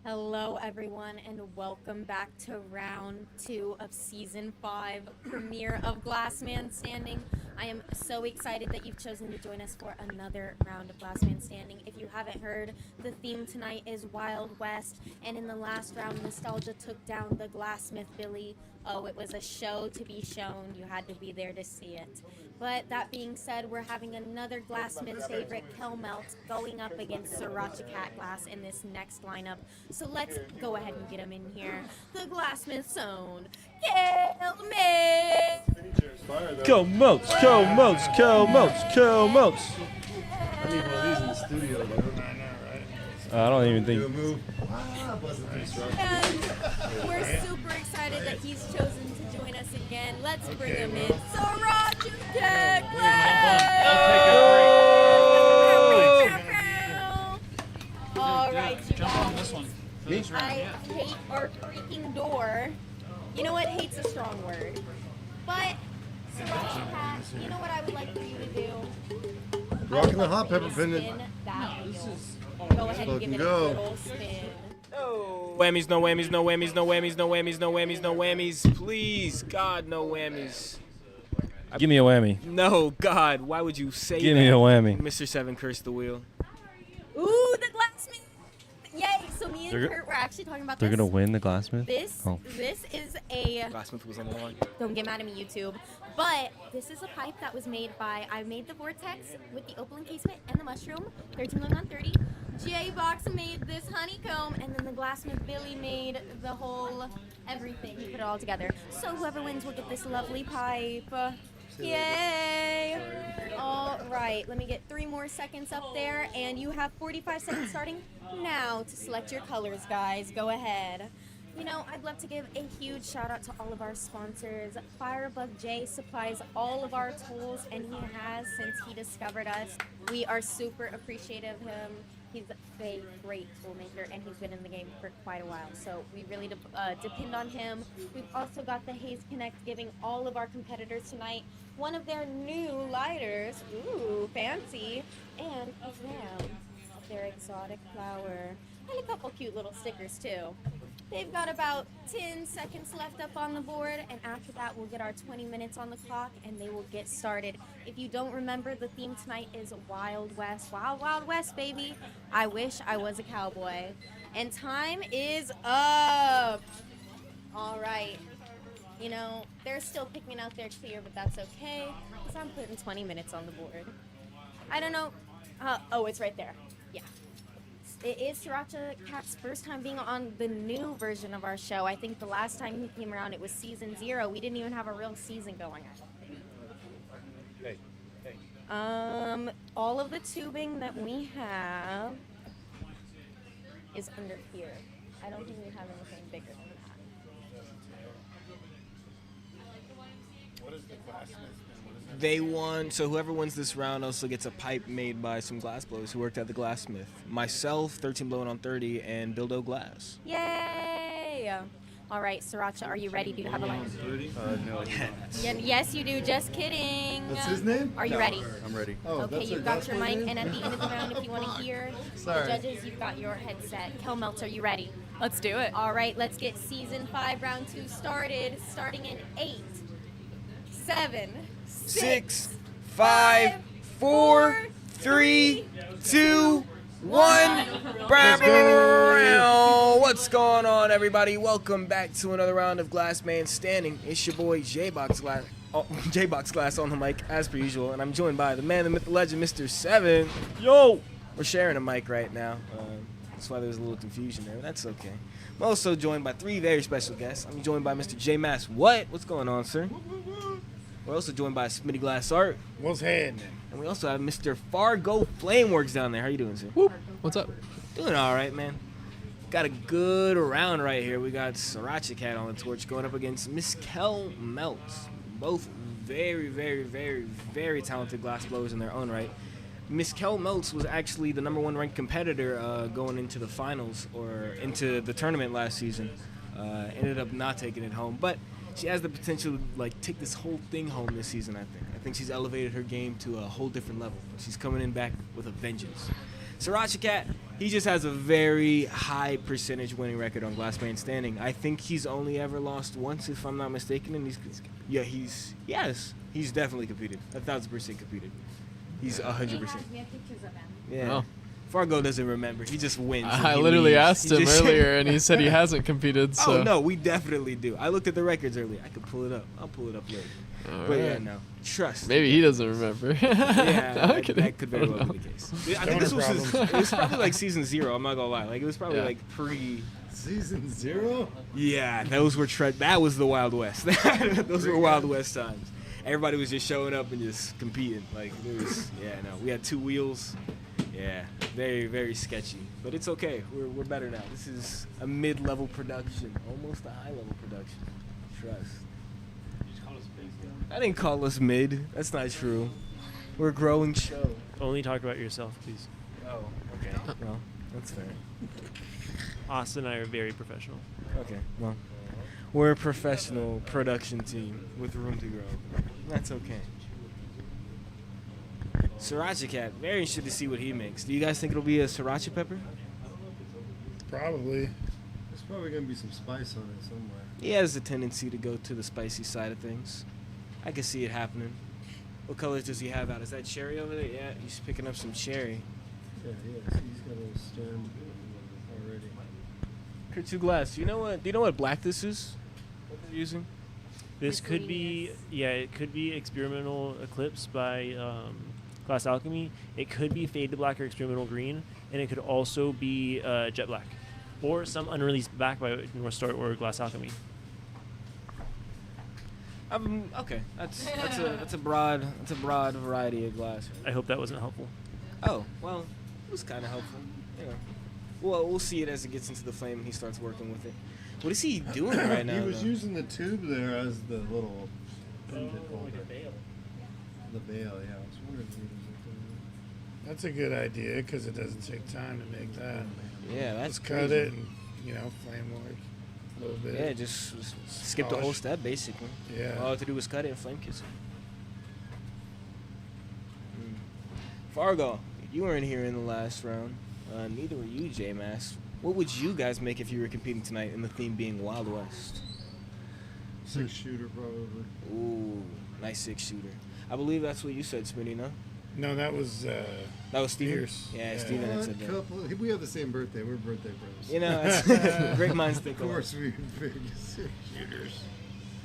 Hello everyone, and welcome back to round 2 of season 5 premiere of Glassman Standing. I am so excited that you've chosen to join us for another round of Glassman Standing. If you haven't heard, the theme tonight is Wild West, and in the last round, Nostalgia took down the Glassmith Billy. Oh, it was a show to be shown. You had to be there to see it. But that being said, we're having another Glassmith favorite, Kelmelt, going up against Sriracha Cat Glass in this next lineup. So let's go ahead and get him in here. The Glassmith Zone, Kelmelt! Go Moats, go Moats, go Moats, go Moats. I need one of these in the studio, though. I know, right? I don't even Do a think. move. And we're super excited that he's chosen to join us again. Let's bring him in. Sriracha Cat Glass! All right, you Jump on guys. this one. For this round, I yeah. hate our freaking door. You know what? Hate's a strong word. But, Sriracha Cat, you know what I would like for you to do? Rocking the I would hot like pepper for you to pendant. spin that wheel. Go ahead and give Fucking it go. a little spin. Whammies, no whammies, no whammies, no whammies, no whammies, no whammies, no whammies. Please, God, no whammies. Give me a whammy. No, God, why would you say Give that? me a whammy. Mr. Seven cursed the wheel. Ooh, the Glassmith! Yay! So me and They're- Kurt were actually talking about They're this. gonna win the Glassmith. This Oh. this is a Glassmith was on the line. don't get mad at me, YouTube. But this is a pipe that was made by I made the vortex with the opal encasement and the mushroom. 13 J Box made this honeycomb, and then the Glassmith Billy made the whole everything. He put it all together. So whoever wins will get this lovely pipe. Yay! All right, let me get 3 more seconds up there, and you have 45 seconds starting now to select your colors, guys. Go ahead. You know, I'd love to give a huge shout out to all of our sponsors. Firebug J supplies all of our tools, and he has since he discovered us. We are super appreciative of him. He's a great tool maker, and he's been in the game for quite a while, so we really depend on him. We've also got the Haze Connect giving all of our competitors tonight one of their new lighters. Ooh, fancy. And a gram of their exotic flower. And a couple cute little stickers, too. They've got about 10 seconds left up on the board, and after that we'll get our 20 minutes on the clock and they will get started. If you don't remember, the theme tonight is Wild West. Wild, Wild West, baby. I wish I was a cowboy. And time is up. All right. You know, they're still picking out their clear, but that's okay, because I'm putting 20 minutes on the board. I don't know. Oh, it's right there. Yeah. It is Sriracha Cat's first time being on the new version of our show. I think the last time he came around, it was season 0. We didn't even have a real season going on. All of the tubing that we have is under here. I don't think we have anything bigger than that. What is the Glassmith? What is They won. So whoever wins this round also gets a pipe made by some glass blowers who worked at the Glassmith. Myself, 13 Blowing on 30, and Bildo Glass. Yay! All right, Sriracha, are you ready? Do you have a line? No. Yes, you do. Just kidding. That's his name? Are you ready? I'm ready. Oh, Okay, that's you've got your mic, and at the end of the round, if you want to hear Sorry. the judges, you've got your headset. Kel Meltz, are you ready? Let's do it. All right, let's get season 5, round 2 started. Starting in 8, 7, 6, 5, 4, 3, 2, 1. What's going on, everybody? Welcome back to another round of Glass Man Standing. It's your boy J-Box Glass. J-Box Glass on the mic, as per usual, and I'm joined by the man, the myth, the legend, Mr. 7. Yo! We're sharing a mic right now. That's why there's a little confusion there, but that's okay. I'm also joined by 3 very special guests. I'm joined by Mr. J Mass. What's going on, sir? We're also joined by Smitty Glass Art. What's happening? And we also have Mr. Fargo Flameworks down there. How you doing, sir? Whoop. What's up? Doing all right, man. Got a good round right here. We got Sriracha Cat on the torch going up against Miss Kel Meltz. Both very, very, very, very talented glass blowers in their own right. Miss Kel Meltz was actually the #1 ranked competitor going into the finals or into the tournament last season. Ended up not taking it home, but she has the potential to like take this whole thing home this season. I think she's elevated her game to a whole different level. She's coming in back with a vengeance. Sriracha Cat, he just has a very high percentage winning record on Glass Man Standing. I think he's only ever lost once, if I'm not mistaken. And he's definitely competed. 1,000% competed. He's 100%. We have pictures of him. Yeah. Oh. Fargo doesn't remember. He just wins. and I he literally leaves. asked He him just- earlier, and he said he hasn't competed. So. Oh, no, we definitely do. I looked at the records earlier. I could pull it up. I'll pull it up later. All But yeah, right. no. Trust. Maybe he doesn't remember. Yeah, I'm that kidding. could very I well don't be the know. case. I think this was it was probably like season 0. I'm not gonna lie. Like it was probably Yeah. like pre. Season 0? Yeah, those were that was the Wild West. Those were Wild West times. Everybody was just showing up and just competing. Like it was. Yeah, no. We had 2 wheels. Yeah, very, very sketchy. But it's okay. We're better now. This is a mid-level production, almost a high-level production. Trust. I didn't call us mid. That's not true. We're a growing show. Only talk about yourself, please. Oh, okay. Well, that's fair. Austin and I are very professional. Okay, well, we're a professional production team with room to grow. That's okay. Sriracha Cat, very interested to see what he makes. Do you guys think it'll be a sriracha pepper? Probably. There's probably going to be some spice on it somewhere. He has a tendency to go to the spicy side of things. I can see it happening. What colors does he have out? Is that cherry over there? Yeah, he's picking up some cherry. Yeah, he is. He's got a little stem already. Kurtu Glass, do you know what black this is? What they're using? This could be, it could be Experimental Eclipse by Glass Alchemy. It could be Faded Black or Experimental Green, and it could also be Jet Black, or some unreleased black by North Star or Glass Alchemy. Okay, that's a broad variety of glass. I hope that wasn't helpful. Oh, well, it was kind of helpful. You know, well, we'll see it as it gets into the flame and he starts working with it. What is he doing right now? He was though? using the tube there as the little pendant holder. The veil, yeah. I was wondering if he was doing That's a good idea because it doesn't take time to make that. Yeah, that's Just cut crazy. it and, flame work a little bit. Yeah, just skip the whole Polish. step basically. Yeah. All I have to do is cut it and flame kiss it. Fargo, you weren't here in the last round. Neither were you, J-Mass. What would you guys make if you were competing tonight and the theme being Wild West? 6-shooter probably. Ooh, nice 6-shooter. I believe that's what you said, Smitty, no? No, that was That was Steven? Pierce. Yeah, Yeah. Steven had said that. We have the same birthday. We're birthday brothers. You know, that's great minds think Of alike. course we can figure 6-shooters.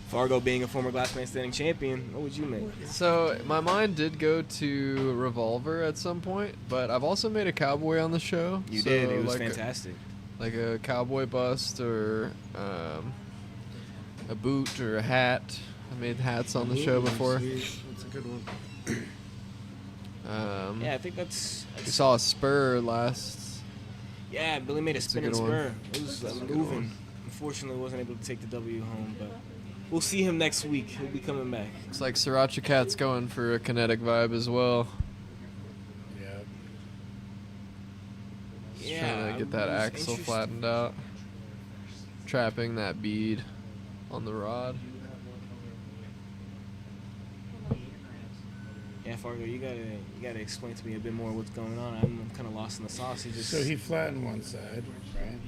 Fargo being a former Glassman Standing champion, what would you make? So my mind did go to Revolver at some point, but I've also made a cowboy on the show. You so did. It was like fantastic. like a cowboy bust or a boot or a hat. I made hats on the show before. Sweet. That's a good one. Yeah, I think that's We saw a spur last. yeah, Billy made a a spinning good one. spur. It was moving. Unfortunately, wasn't able to take the W home, but we'll see him next week. He'll be coming back. Looks like Sriracha Cat's going for a kinetic vibe as well. Yeah. Just trying to get that axle flattened out. Trapping that bead on the rod. Yeah, Fargo, you gotta explain to me a bit more what's going on. I'm kind of lost in the sauce. So he flattened one side, right,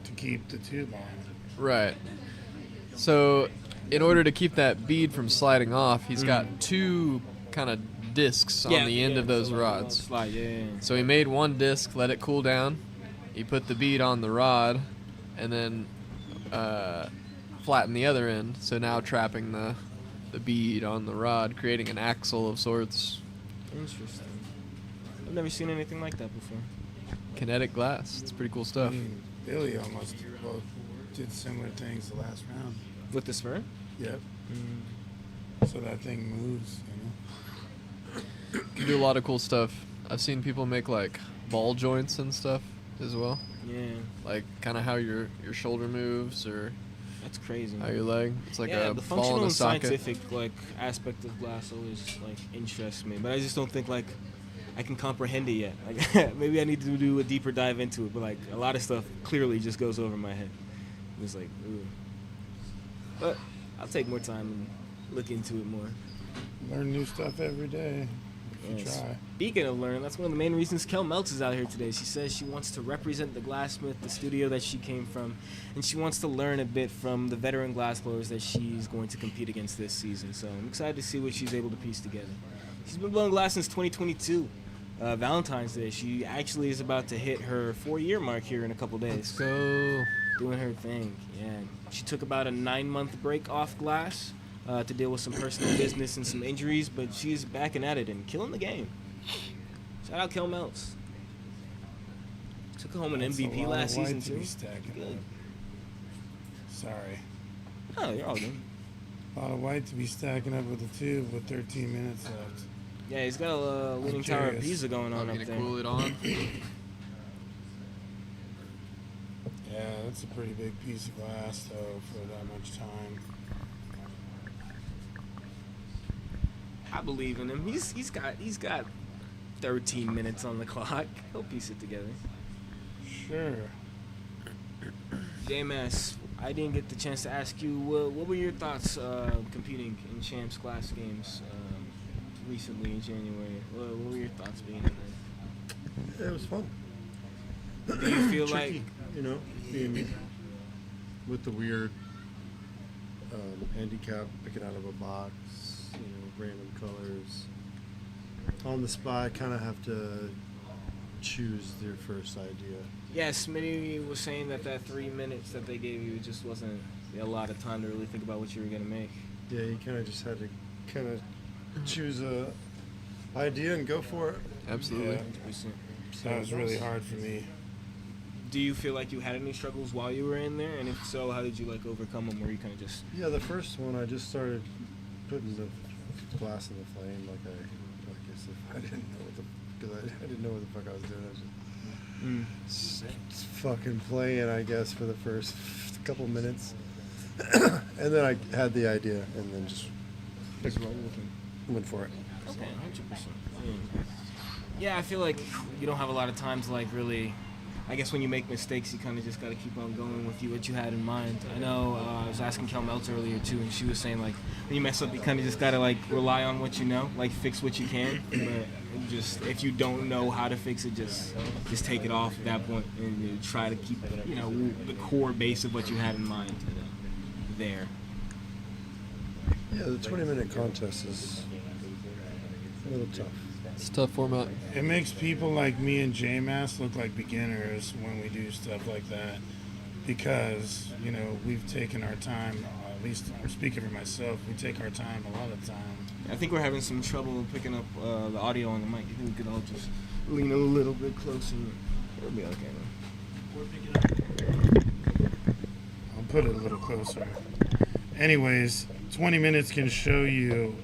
to keep the tube on. Right. So, in order to keep that bead from sliding off, he's got two kind of discs on the end of those so like, rods. Slide, yeah. So he made one disc, let it cool down. He put the bead on the rod, and then flattened the other end. So now trapping the bead on the rod, creating an axle of sorts. Interesting. I've never seen anything like that before. Kinetic glass. It's pretty cool stuff. Billy almost did similar things the last round. With the spur? Yep. So that thing moves, Can do a lot of cool stuff. I've seen people make like ball joints and stuff as well. Yeah. Like kind of how your shoulder moves or That's crazy. how your leg. It's like yeah, a the ball functional in a and socket. scientific like aspect of glass always like interests me, but I just don't think like I can comprehend it yet. Like maybe I need to do a deeper dive into it, but like a lot of stuff clearly just goes over my head. It's like, ooh. But I'll take more time and look into it more. Learn new stuff every day if you try. Speaking of learning, that's one of the main reasons Kel Meltz is out here today. She says she wants to represent the Glassmith, the studio that she came from, and she wants to learn a bit from the veteran glassblowers that she's going to compete against this season. So I'm excited to see what she's able to piece together. She's been blowing glass since 2022. Valentine's Day. She actually is about to hit her 4-year mark here in a couple days. Let's go. Doing her thing, yeah. She took about a 9-month break off glass to deal with some personal business and some injuries, but she's backing at it and killing the game. Shout out Kel Meltz. Took home an That's a MVP lot last of white season to be too. stacking Good. up. Sorry. Oh, you're all good. A lot of white to be stacking up with the tube with 13 minutes left. Yeah, he's got a Leaning Tower of curious. Pisa going on I'm up gonna there. cool it on. Yeah, that's a pretty big piece of glass though for that much time. I believe in him. He's got 13 minutes on the clock. He'll piece it together. Sure. JMS, I didn't get the chance to ask you, what were your thoughts competing in Champs Glass Games recently in January? What were your thoughts being in there? It was fun. Do you feel Tricky, like... you know, being with the weird handicap, picking out of a box, you know, random colors. On the spot, kind of have to choose their first idea. Yeah, Smitty was saying that 3 minutes that they gave you just wasn't a lot of time to really think about what you were going to make. Yeah, you kind of just had to kind of choose a idea and go for it. Absolutely. Yeah. 100%. That was really hard for me. Do you feel like you had any struggles while you were in there? And if so, how did you like overcome them? Where you kind of just... Yeah, the first one I just started putting the glass in the flame like as if I didn't know what the because I didn't know what the fuck I was doing. I was just fucking playing, I guess, for the first couple minutes, and then I had the idea, and then just went for it. Okay, 100%. Yeah, I feel like you don't have a lot of time to like really. I guess when you make mistakes, you kind of just got to keep on going with what you had in mind. I know I was asking Kel Meltz earlier too, and she was saying like when you mess up, you kind of just got to like rely on what you know, like fix what you can. But just if you don't know how to fix it, just take it off at that point and you try to keep the core base of what you had in mind there. Yeah, the 20-minute contest is a little tough. It's a tough format. It makes people like me and JMass look like beginners when we do stuff like that because, we've taken our time, at least I'm speaking for myself, we take our time a lot of time. I think we're having some trouble picking up the audio on the mic. I think we could all just lean a little bit closer. It'll be okay, though. I'll put it a little closer. Anyways, 20 minutes can show you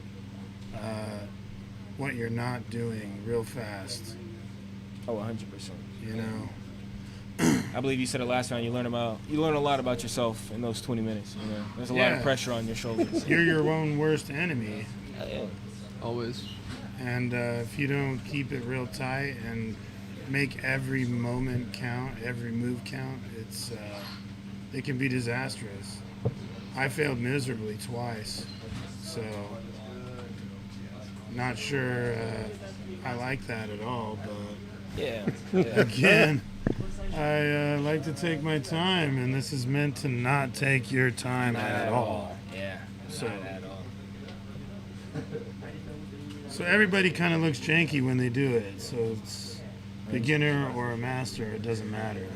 what you're not doing real fast. Oh, 100%. I believe you said it last round. You learn a lot about yourself in those 20 minutes. You know, there's a lot of pressure on your shoulders. You're your own worst enemy. Always. And if you don't keep it real tight and make every moment count, every move count, it can be disastrous. I failed miserably twice, so not sure I like that at all. But again, I like to take my time, and this is meant to not take your time at all. Yeah, So- not at all. So everybody kind of looks janky when they do it. So it's beginner or a master, it doesn't matter.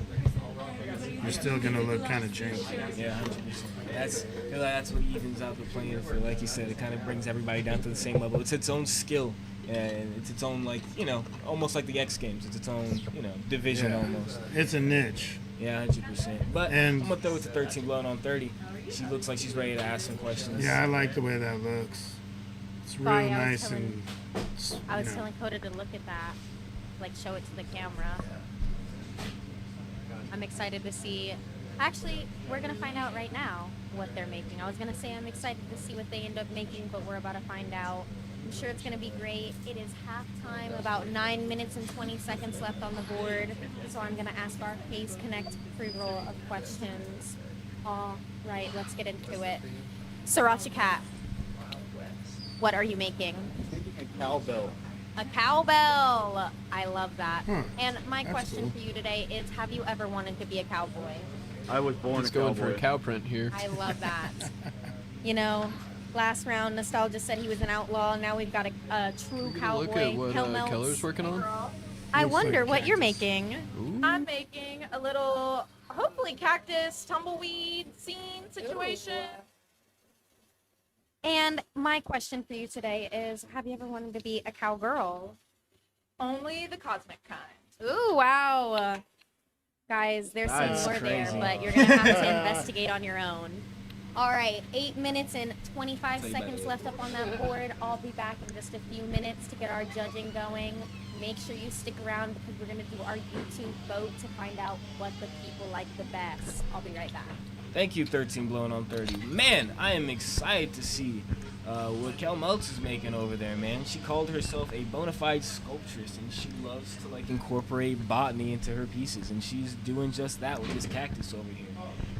You're still gonna look kind of janky. Yeah, 100%. That's what evens out the playing field. Like you said, it kind of brings everybody down to the same level. It's its own skill, and it's its own, like, you know, almost like the X Games. It's its own, you know, division almost. It's a niche. Yeah, 100%. But And- I'm gonna throw it to 13 blowing on 30. She looks like she's ready to ask some questions. Yeah, I like the way that looks. It's real Sorry, I was nice telling- and. I was you know. telling Coda to look at that, like show it to the camera. I'm excited to see. Actually, we're gonna find out right now what they're making. I was gonna say I'm excited to see what they end up making, but we're about to find out. I'm sure it's gonna be great. It is halftime, about 9 minutes and 20 seconds left on the board. So I'm gonna ask our Pace Connect pre-roll of questions. All right, let's get into it. Sriracha Cat, what are you making? A cowbell. A cowbell. I love that. And my That's question cool. for you today is, have you ever wanted to be a cowboy? I was born He's a going cowboy. for a cow print here. I love that. You know, last round, Nostalgia said he was an outlaw. Now we've got a true cowboy. Look at what Helmelts. Keller's working on. I Looks wonder like what you're cactus. making. Ooh. I'm making a little, hopefully, cactus tumbleweed scene situation. And my question for you today is, have you ever wanted to be a cowgirl? Only the cosmic kind. Ooh, wow. Guys, there's some That's more there, crazy. but you're going to have to investigate on your own. All right, 8 minutes and 25 seconds left up on that board. I'll be back in just a few minutes to get our judging going. Make sure you stick around because we're going to do our YouTube vote to find out what the people like the best. I'll be right back. Thank you, 13 blowing on 30. Man, I am excited to see what Kel Meltz is making over there, man. She called herself a bona fide sculptress, and she loves to, like, incorporate botany into her pieces, and she's doing just that with this cactus over here.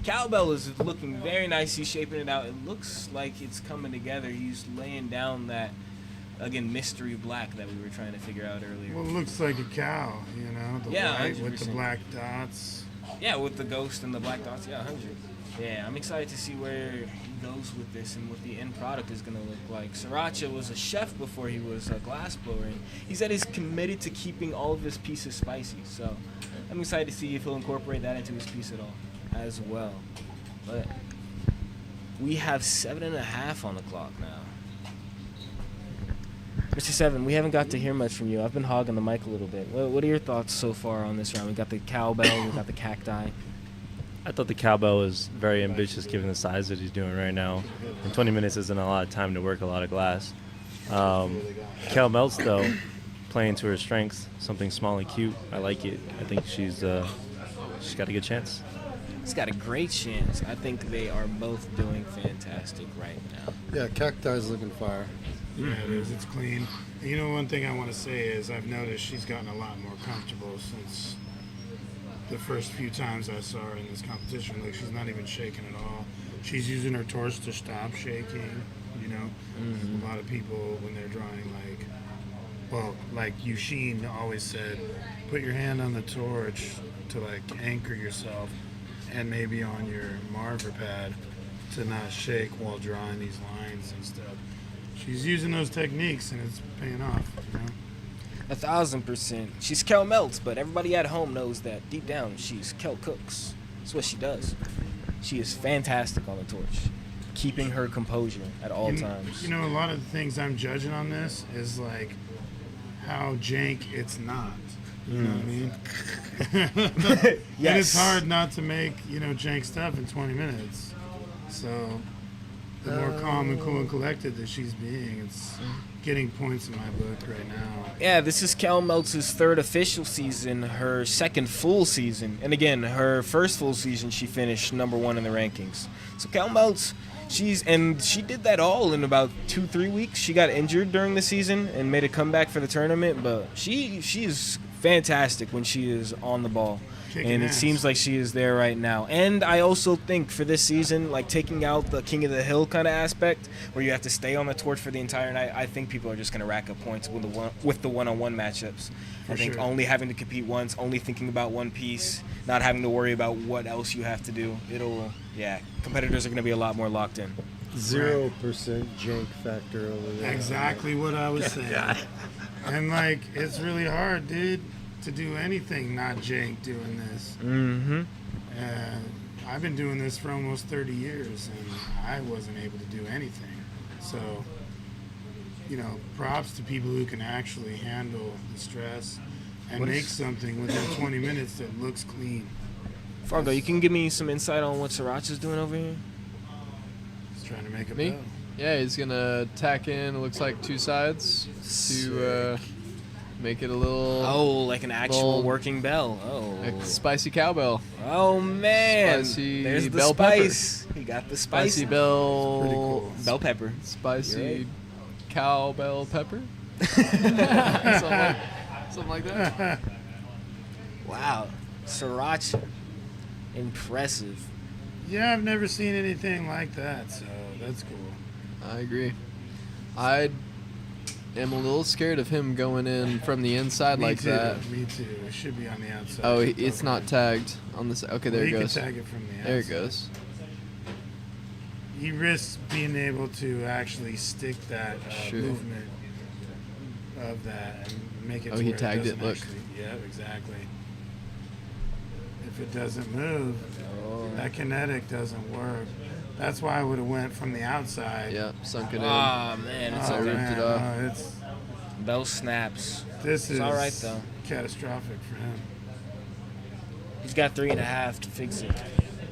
Cowbell is looking very nice. He's shaping it out. It looks like it's coming together. He's laying down that, again, mystery black that we were trying to figure out earlier. Well, it looks like a cow, you know, the Yeah, white with the 100%. black dots. Yeah, with the ghost and the black dots. Yeah, 100. Yeah, I'm excited to see where he goes with this and what the end product is going to look like. Sriracha was a chef before he was a glassblower, and he said he's committed to keeping all of his pieces spicy. So I'm excited to see if he'll incorporate that into his piece at all as well. But we have 7.5 on the clock now. Mr. Seven, we haven't got to hear much from you. I've been hogging the mic a little bit. What are your thoughts so far on this round? We got the cowbell, we got the cacti. I thought the cowbell was very ambitious given the size that he's doing right now. And 20 minutes isn't a lot of time to work a lot of glass. Kel Meltz, though, playing to her strengths, something small and cute. I like it. I think she's got a good chance. He's got a great chance. I think they are both doing fantastic right now. Yeah, cacti's looking fire. Yeah, it is. It's clean. And you know, one thing I want to say is I've noticed she's gotten a lot more comfortable since the first few times I saw her in this competition. Like, she's not even shaking at all. She's using her torch to stop shaking, you know. A lot of people, when they're drawing, like Yushin always said, put your hand on the torch to, like, anchor yourself, and maybe on your marver pad to not shake while drawing these lines and stuff. She's using those techniques, and it's paying off, you know. 1,000%. She's Kel Meltz, but everybody at home knows that deep down she's Kel Cooks. That's what she does. She is fantastic on the torch, keeping her composure at all times. You know, a lot of the things I'm judging on this is like how jank it's not. You know what I mean? And it's hard not to make, you know, jank stuff in 20 minutes. So the more calm and cool and collected that she's being, getting points in my book right now. Yeah, this is Cal Meltz's third official season, her second full season. And again, her first full season, she finished number 1 in the rankings. So Cal Meltz, she did that all in about 2-3 weeks. She got injured during the season and made a comeback for the tournament, but she is fantastic when she is on the ball. And it seems like she is there right now. And I also think for this season, like taking out the King of the Hill kind of aspect, where you have to stay on the torch for the entire night, I think people are just going to rack up points with the one-on-one matchups. I think only having to compete once, only thinking about one piece, not having to worry about what else you have to do. Competitors are going to be a lot more locked in. 0% jank factor over there. Exactly what I was saying. And like, it's really hard, dude, to do anything not jank doing this. Mm-hmm. I've been doing this for almost 30 years, and I wasn't able to do anything. So, props to people who can actually handle the stress and make something within 20 minutes that looks clean. Fargo, you can give me some insight on what Sriracha's doing over here? He's trying to make a Me? bell. Yeah, he's gonna tack in. It looks like 2 sides to make it a little. Like an actual little- working bell. a spicy cowbell. Oh man! Spicy There's the bell pepper. spice. He got the spice. Spicy bell. Pretty cool. Bell pepper. Spicy cowbell pepper. something like that. Wow, Sriracha, impressive. Yeah, I've never seen anything like that, so that's cool. I agree. I am a little scared of him going in from the inside Me like too, that. Me too. It should be on the outside. Oh, it's Okay. not tagged on this. Okay, there it Well, goes. You can tag it from the outside. There it goes. He risks being able to actually stick that Sure. movement of that and make it. Oh, to he where tagged it, doesn't look. Actually, yeah, exactly. If it doesn't move, that kinetic doesn't work. That's why I would have went from the outside. Yeah, sunk it in. Ah man, it's I okay. ripped it off. It's Bell snaps. this It's is all right though. catastrophic for him. He's got 3.5 to fix it.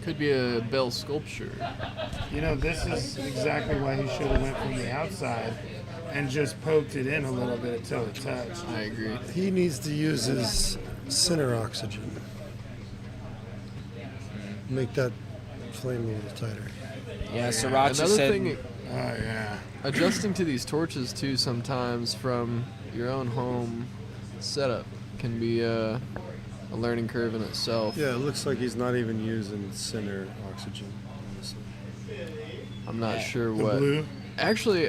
Could be a bell sculpture. This is exactly why he should have went from the outside and just poked it in a little bit until it touched. I agree. He needs to use his center oxygen. Make that flame a little tighter. Yeah, Sriracha Another said. thing, Oh yeah. adjusting to these torches too sometimes from your own home setup can be a learning curve in itself. Yeah, it looks like he's not even using center oxygen, honestly. I'm not sure The what. blue. Actually,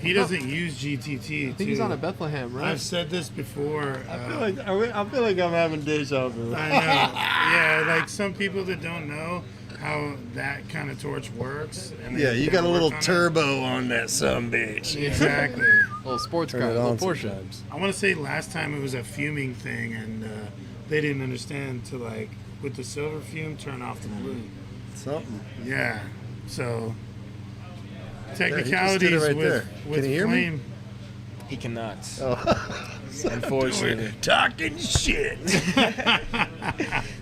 He doesn't use GTT. I think he's on a Bethlehem, right? I've said this before. I feel like I'm having deja vu. I know. Yeah, like some people that don't know how that kind of torch works. And Yeah, you got a little turbo. turbo on that sumbitch. Exactly. Little sports Turn car, it little on Porsche. sometimes. I want to say last time it was a fuming thing, and they didn't understand to with the silver fume turn off the blue. Something. Yeah. So There, he just technicalities did it right with there. with Can you hear me? flame. He cannot. Oh. Unfortunately. Talking shit.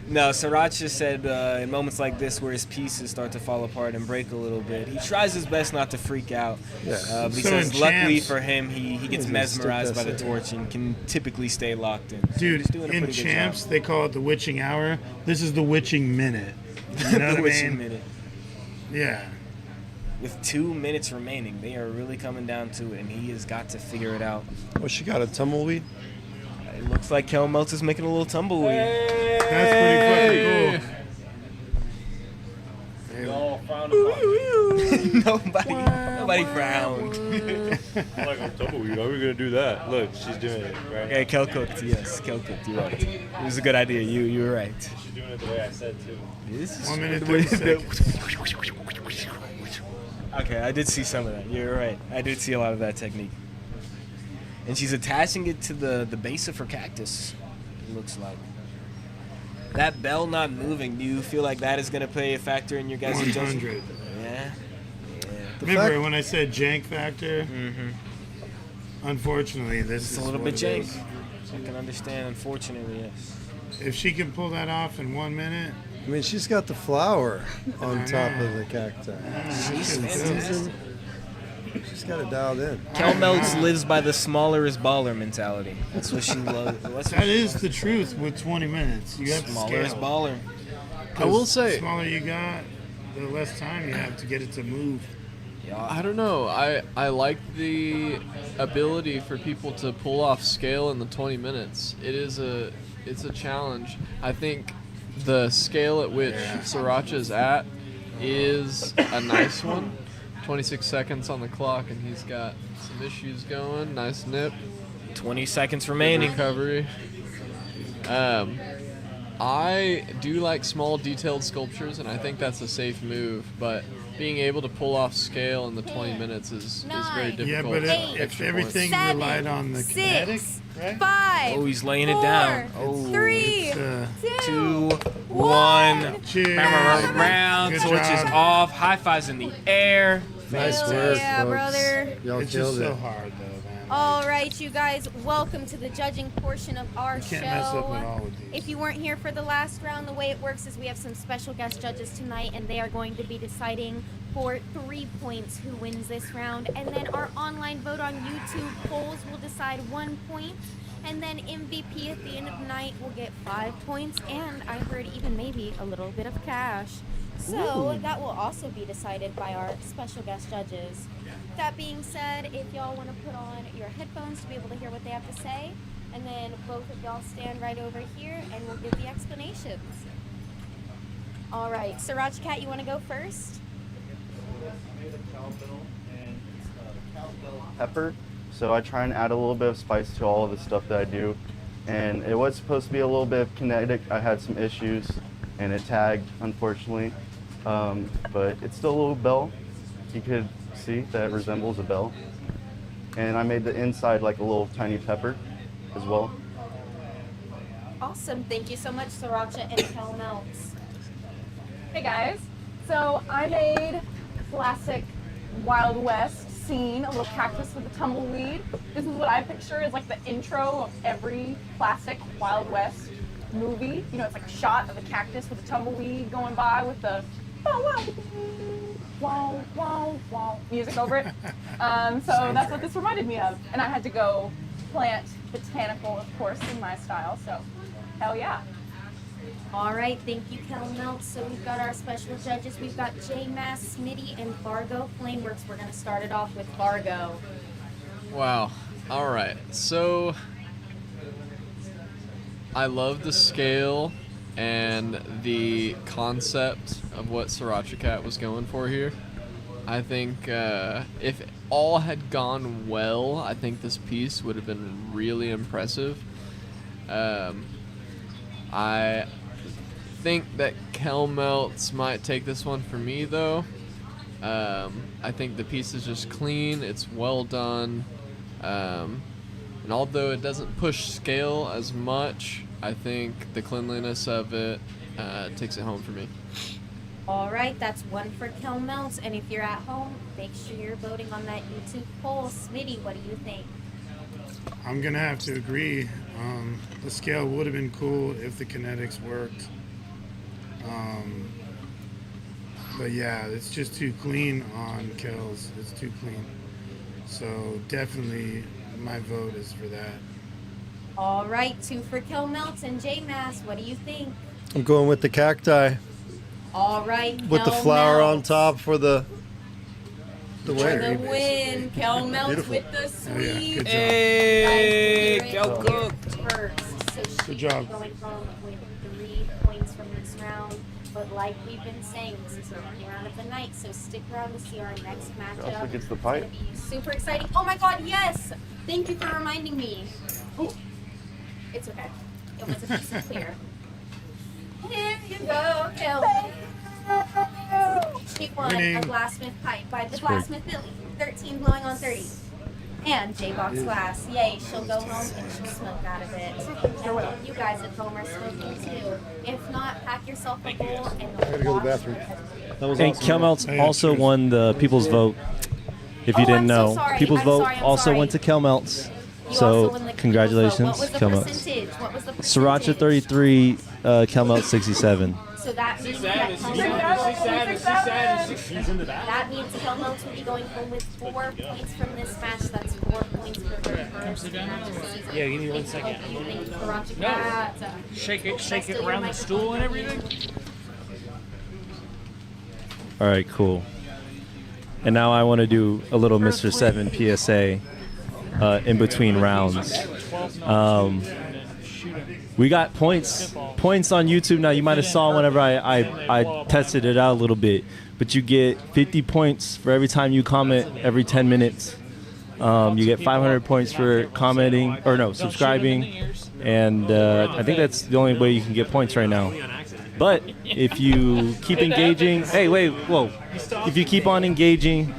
No, Sriracha said in moments like this where his pieces start to fall apart and break a little bit, he tries his best not to freak out. Yeah. But he So says in luckily champs- for him, he gets Yeah, mesmerized by stick the that torch and can typically stay locked in. Dude, He's doing a in pretty good champs, job. they call it the witching hour. This is the witching minute. You know what The I witching mean? minute. Yeah. With 2 minutes remaining, they are really coming down to it, and he has got to figure it out. Oh, she got a tumbleweed? It looks like Kel Meltz is making a little tumbleweed. That's pretty fucking cool. Nobody frowned. I'm like, I'm tumbleweed. How are we gonna do that? Look, she's doing it right. Okay, Kel cooked. Yes, Kel cooked. You're right. It was a good idea. You were right. She's doing it the way I said too. This is 1 minute, 30 seconds. Okay, I did see some of that. You're right. I did see a lot of that technique. And she's attaching it to the base of her cactus, it looks like. That bell not moving, do you feel like that is going to play a factor in your guys' adjustment? 100. Yeah. Remember when I said jank factor? Mm-hmm. Unfortunately, this It's is a little what bit it jank. is. I can understand, unfortunately, yes. If she can pull that off in 1 minute, I mean, she's got the flower on top of the cacti. She's fantastic. She's got it dialed in. Kel Melts lives by the smaller is baller mentality. That's what she loves. That is the truth with 20 minutes. You have to Smaller is scale. baller. I will 'Cause say- the smaller you got, the less time you have to get it to move. I don't know. I like the ability for people to pull off scale in the 20 minutes. It's a challenge. I think the scale at which Sriracha is at is a nice one. 26 seconds on the clock, and he's got some issues going. Nice nip. 20 seconds Good remaining. recovery. I do like small detailed sculptures, and I think that's a safe move, but being able to pull off scale in the 20 minutes is very difficult. Yeah, but Eight, if everything seven, relied on the kinetic, 6, right? 5, Oh, he's laying it 4, down. Oh. 3, It's, 2, 1. cheers. Round. Good Torch is job. off. High fives in the air. Nice Hell work, yeah, folks. brother. Y'all It's killed just so it. hard, though, man. All right, you guys, welcome to the judging portion of our You show. can't mess up at all with these. If you weren't here for the last round, the way it works is we have some special guest judges tonight, and they are going to be deciding for 3 points who wins this round. And then our online vote on YouTube polls will decide 1 point. And then MVP at the end of the night will get 5 points, and I heard even maybe a little bit of cash. So that will also be decided by our special guest judges. That being said, if y'all want to put on your headphones to be able to hear what they have to say, and then both of y'all stand right over here and we'll give the explanations. All right, Sriracha Cat, you want to go first? Pepper, so I try and add a little bit of spice to all of the stuff that I do. And it was supposed to be a little bit of kinetic. I had some issues and it tagged, unfortunately. But it's still a little bell. You could see that it resembles a bell. And I made the inside like a little tiny pepper as well. Awesome. Thank you so much, Sriracha and Kel Melts. Hey guys, so I made classic Wild West scene, a little cactus with a tumbleweed. This is what I picture as like the intro of every classic Wild West movie. You know, it's like a shot of a cactus with a tumbleweed going by with the wow, wow, wow music over it. So that's what this reminded me of. And I had to go plant botanical, of course, in my style. So, hell yeah. All right, thank you, Kel Melts. So we've got our special judges. We've got J Mass, Smitty, and Fargo Flameworks. We're going to start it off with Fargo. Wow. All right. So I love the scale and the concept of what Sriracha Cat was going for here. I think if all had gone well, I think this piece would have been really impressive. I think that Kel Melts might take this one for me, though. I think the piece is just clean. It's well done. And although it doesn't push scale as much, I think the cleanliness of it takes it home for me. All right, that's one for Kel Melts. And if you're at home, make sure you're voting on that YouTube poll. Smitty, what do you think? I'm going to have to agree. The scale would have been cool if the kinetics worked. But yeah, it's just too clean on Kel's. It's too clean. So definitely my vote is for that. All right, 2 for Kel Melts. And J Mass, what do you think? I'm going with the cacti All right, with the Kel flower on Melts. top for the For win. the win, Kel Melts Beautiful. with the Oh, yeah. sweep. Good job. Hey, Guys, Kel we're cooked. first, so she Good job. is going home with 3 points from this round. But like we've been saying, this is the only round of the night, so stick around to see our next matchup. also gets the It's pipe. gonna be super exciting. Oh my God, yes! Thank you for reminding me. Ooh. It's okay. It wasn't nice and clear. Here you go, Kel. She won a Winning. Glassmith pipe by the Glassmith Billy. 13 blowing on 30. And J-Box Glass. Yay, she'll go home and she'll smoke out of it. And then you guys at home are smoking too. If not, pack yourself a bowl and I gotta go to the bathroom. That was And awesome. Kel Melts Hey, also cheers. won the People's Vote. If you Oh, didn't I'm so know, sorry. People's I'm Vote sorry, I'm also sorry. went to Kel Melts. You also So won the congratulations, What was the Kel Melts. percentage? What was the percentage? Sriracha 33, Kel Melts 67. So that means Seven, that means Kilmotes will be going home with 4 points from this match. That's 4 points for their first match of the season. Yeah, give me 1 second. Thank you for watching No. that. Shake it around the stool and everything. All right, cool. And now I want to do a little Mr. 7 PSA in between rounds. We got points on YouTube now. You might have saw whenever I tested it out a little bit, but you get 50 points for every time you comment every 10 minutes. You get 500 points for commenting, or no, subscribing, and I think that's the only way you can get points right now. But if you keep engaging, if you keep on engaging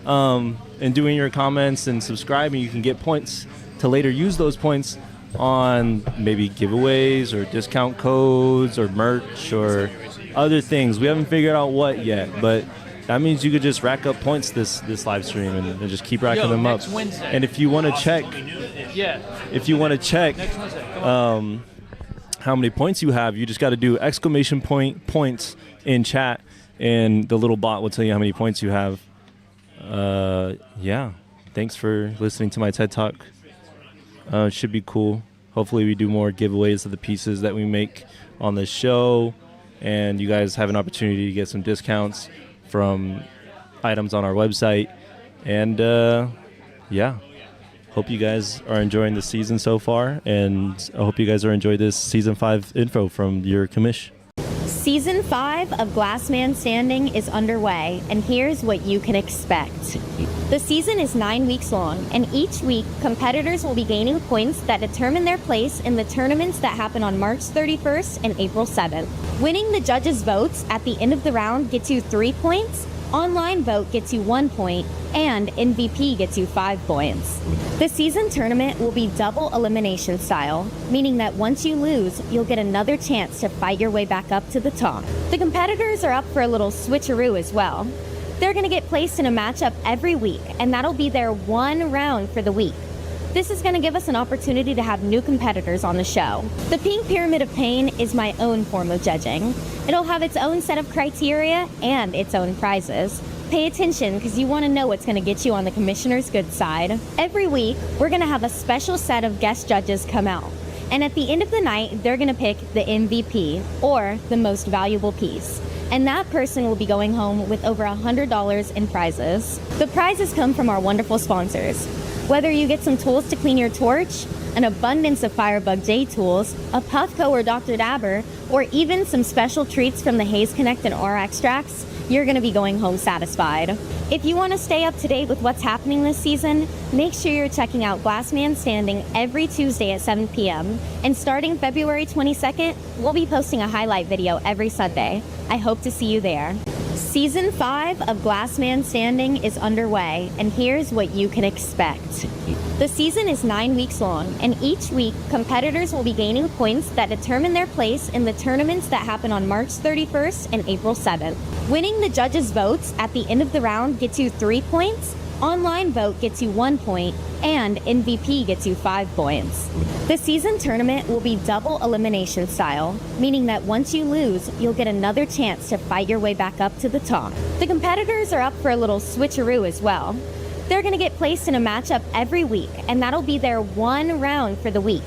and doing your comments and subscribing, you can get points to later use those points on maybe giveaways or discount codes or merch or other things. We haven't figured out what yet, but that means you could just rack up points this live stream and just keep racking them up. Wednesday. And if you want to check, Next Wednesday. how many points you have, you just got to do exclamation point points in chat, and the little bot will tell you how many points you have. Yeah, thanks for listening to my TED Talk. Should be cool. Hopefully we do more giveaways of the pieces that we make on the show, and you guys have an opportunity to get some discounts from items on our website. And yeah, hope you guys are enjoying the season so far, and I hope you guys are enjoying this season 5 info from your commish. Season 5 of Glass Man Standing is underway, and here's what you can expect. The season is 9 weeks long, and each week, competitors will be gaining points that determine their place in the tournaments that happen on March 31st and April 7th. Winning the judges' votes at the end of the round gets you 3 points, online vote gets you 1 point, and MVP gets you 5 points. The season tournament will be double elimination style, meaning that once you lose, you'll get another chance to fight your way back up to the top. The competitors are up for a little switcheroo as well. They're going to get placed in a matchup every week, and that'll be their 1 round for the week. This is going to give us an opportunity to have new competitors on the show. The Pink Pyramid of Pain is my own form of judging. It'll have its own set of criteria and its own prizes. Pay attention, because you want to know what's going to get you on the commissioner's good side. Every week, we're going to have a special set of guest judges come out. And at the end of the night, they're going to pick the MVP, or the most valuable piece. And that person will be going home with over $100 in prizes. The prizes come from our wonderful sponsors. Whether you get some tools to clean your torch, an abundance of Firebug J tools, a Puffco or Dr. Dabber, or even some special treats from the Haze Connect and R extracts, you're going to be going home satisfied. If you want to stay up to date with what's happening this season, make sure you're checking out Glass Man Standing every Tuesday at 7 p.m. And starting February 22nd, we'll be posting a highlight video every Sunday. I hope to see you there. Season 5 of Glass Man Standing is underway, and here's what you can expect. The season is 9 weeks long, and each week, competitors will be gaining points that determine their place in the tournaments that happen on March 31st and April 7th. Winning the judges' votes at the end of the round gets you 3 points, online vote gets you 1 point, and MVP gets you 5 points. The season tournament will be double elimination style, meaning that once you lose, you'll get another chance to fight your way back up to the top. The competitors are up for a little switcheroo as well. They're going to get placed in a matchup every week, and that'll be their 1 round for the week.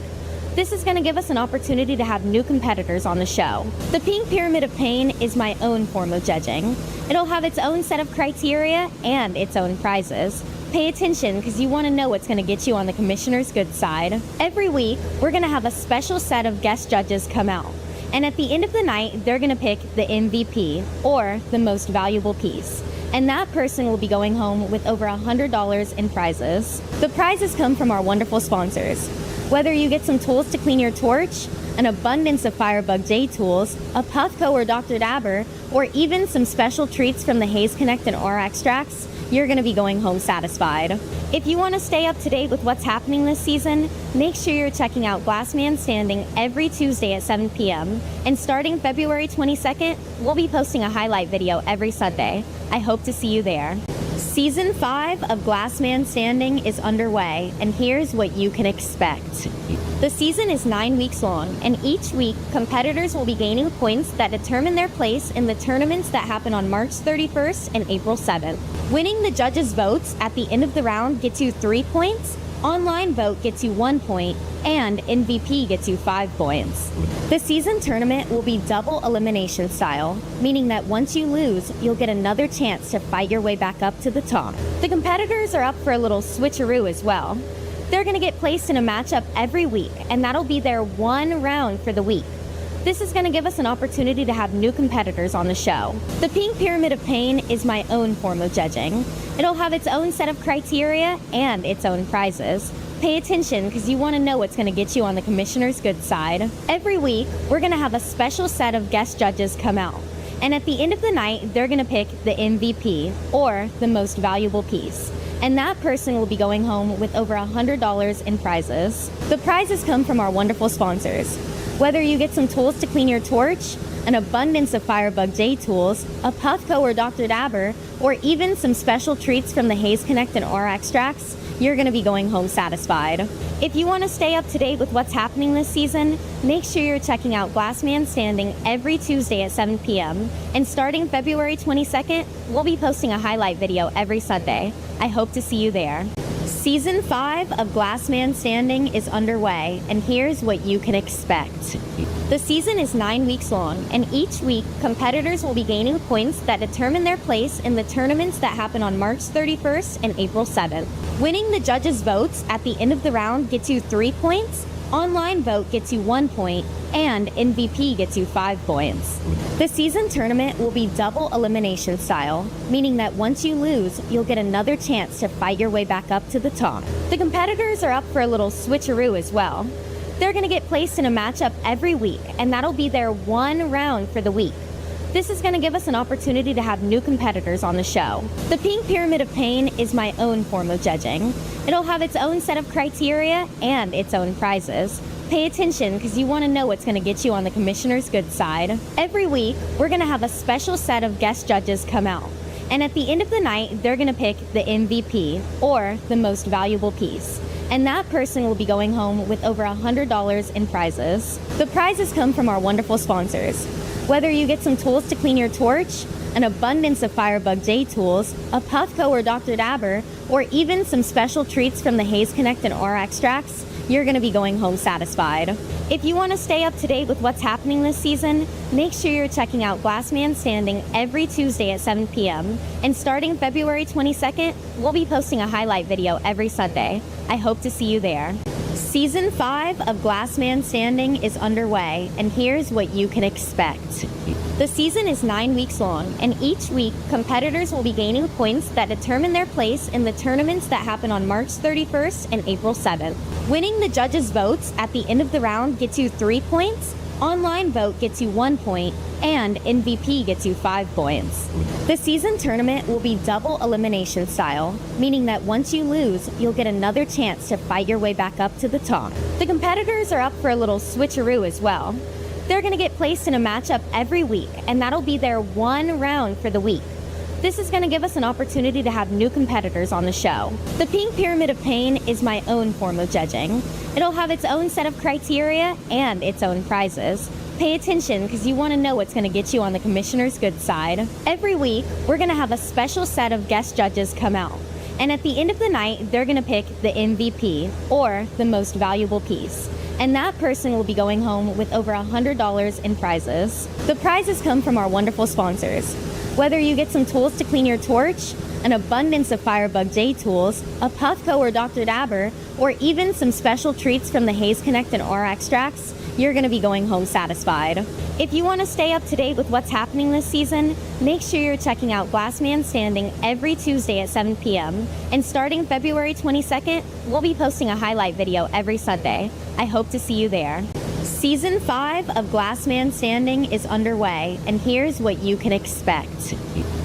This is going to give us an opportunity to have new competitors on the show. The Pink Pyramid of Pain is my own form of judging. It'll have its own set of criteria and its own prizes. Pay attention, because you want to know what's going to get you on the commissioner's good side. Every week, we're going to have a special set of guest judges come out. And at the end of the night, they're going to pick the MVP, or the most valuable piece. And that person will be going home with over $100 in prizes. The prizes come from our wonderful sponsors. Whether you get some tools to clean your torch, an abundance of Firebug J tools, a Puffco or Dr. Dabber, or even some special treats from the Haze Connect and R extracts, you're going to be going home satisfied. If you want to stay up to date with what's happening this season, make sure you're checking out Glass Man Standing every Tuesday at 7 p.m. And starting February 22nd, we'll be posting a highlight video every Sunday. I hope to see you there. Season 5 of Glass Man Standing is underway, and here's what you can expect. The season is 9 weeks long, and each week, competitors will be gaining points that determine their place in the tournaments that happen on March 31st and April 7th. Winning the judges' votes at the end of the round gets you 3 points, online vote gets you 1 point, and MVP gets you 5 points. The season tournament will be double elimination style, meaning that once you lose, you'll get another chance to fight your way back up to the top. The competitors are up for a little switcheroo as well. They're going to get placed in a matchup every week, and that'll be their one round for the week. This is going to give us an opportunity to have new competitors on the show. The Pink Pyramid of Pain is my own form of judging. It'll have its own set of criteria and its own prizes. Pay attention because you want to know what's going to get you on the commissioner's good side. Every week, we're going to have a special set of guest judges come out. And at the end of the night, they're going to pick the MVP, or the most valuable piece. And that person will be going home with over $100 in prizes. The prizes come from our wonderful sponsors. Whether you get some tools to clean your torch, an abundance of Firebug J tools, a Puffco or Dr. Dabber, or even some special treats from the Haze Connect and Aura Extracts, you're going to be going home satisfied. If you want to stay up to date with what's happening this season, make sure you're checking out Glass Man Standing every Tuesday at 7 p.m. And starting February 22nd, we'll be posting a highlight video every Sunday. I hope to see you there. Season 5 of Glass Man Standing is underway, and here's what you can expect. The season is 9 weeks long, and each week, competitors will be gaining points that determine their place in the tournaments that happen on March 31st and April 7th. Winning the judges' votes at the end of the round gets you 3 points, online vote gets you 1 point, and MVP gets you 5 points. The season tournament will be double elimination style, meaning that once you lose, you'll get another chance to fight your way back up to the top. The competitors are up for a little switcheroo as well. They're going to get placed in a matchup every week, and that'll be their one round for the week. This is going to give us an opportunity to have new competitors on the show. The Pink Pyramid of Pain is my own form of judging. It'll have its own set of criteria and its own prizes. Pay attention because you want to know what's going to get you on the commissioner's good side. Every week, we're going to have a special set of guest judges come out. And at the end of the night, they're going to pick the MVP, or the most valuable piece. And that person will be going home with over $100 in prizes. The prizes come from our wonderful sponsors. Whether you get some tools to clean your torch, an abundance of Firebug J tools, a Puffco or Dr. Dabber, or even some special treats from the Haze Connect and Aura Extracts, you're going to be going home satisfied. If you want to stay up to date with what's happening this season, make sure you're checking out Glass Man Standing every Tuesday at 7 p.m. And starting February 22nd, we'll be posting a highlight video every Sunday. I hope to see you there. Season 5 of Glass Man Standing is underway, and here's what you can expect. The season is 9 weeks long, and each week, competitors will be gaining points that determine their place in the tournaments that happen on March 31st and April 7th. Winning the judges' votes at the end of the round gets you 3 points, online vote gets you 1 point, and MVP gets you 5 points. The season tournament will be double elimination style, meaning that once you lose, you'll get another chance to fight your way back up to the top. The competitors are up for a little switcheroo as well. They're going to get placed in a matchup every week, and that'll be their one round for the week. This is going to give us an opportunity to have new competitors on the show. The Pink Pyramid of Pain is my own form of judging. It'll have its own set of criteria and its own prizes. Pay attention because you want to know what's going to get you on the commissioner's good side. Every week, we're going to have a special set of guest judges come out. And at the end of the night, they're going to pick the MVP, or the most valuable piece. And that person will be going home with over $100 in prizes. The prizes come from our wonderful sponsors. Whether you get some tools to clean your torch, an abundance of Firebug J tools, a Puffco or Dr. Dabber, or even some special treats from the Haze Connect and Aura Extracts, you're going to be going home satisfied. If you want to stay up to date with what's happening this season, make sure you're checking out Glass Man Standing every Tuesday at 7 p.m. And starting February 22nd, we'll be posting a highlight video every Sunday. I hope to see you there. Season 5 of Glass Man Standing is underway, and here's what you can expect.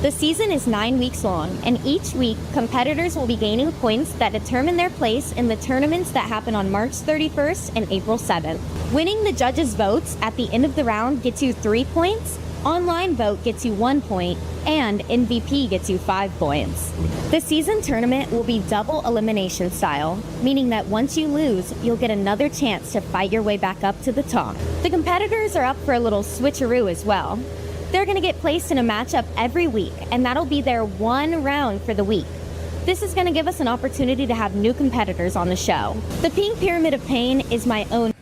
The season is 9 weeks long, and each week, competitors will be gaining points that determine their place in the tournaments that happen on March 31st and April 7th. Winning the judges' votes at the end of the round gets you 3 points, Online vote gets you 1 point, and MVP gets you 5 points. The season tournament will be double elimination style, meaning that once you lose, you'll get another chance to fight your way back up to the top. The competitors are up for a little switcheroo as well. They're going to get placed in a matchup every week, and that'll be their one round for the week. This is going to give us an opportunity to have new competitors on the show. The Pink Pyramid of Pain is my own.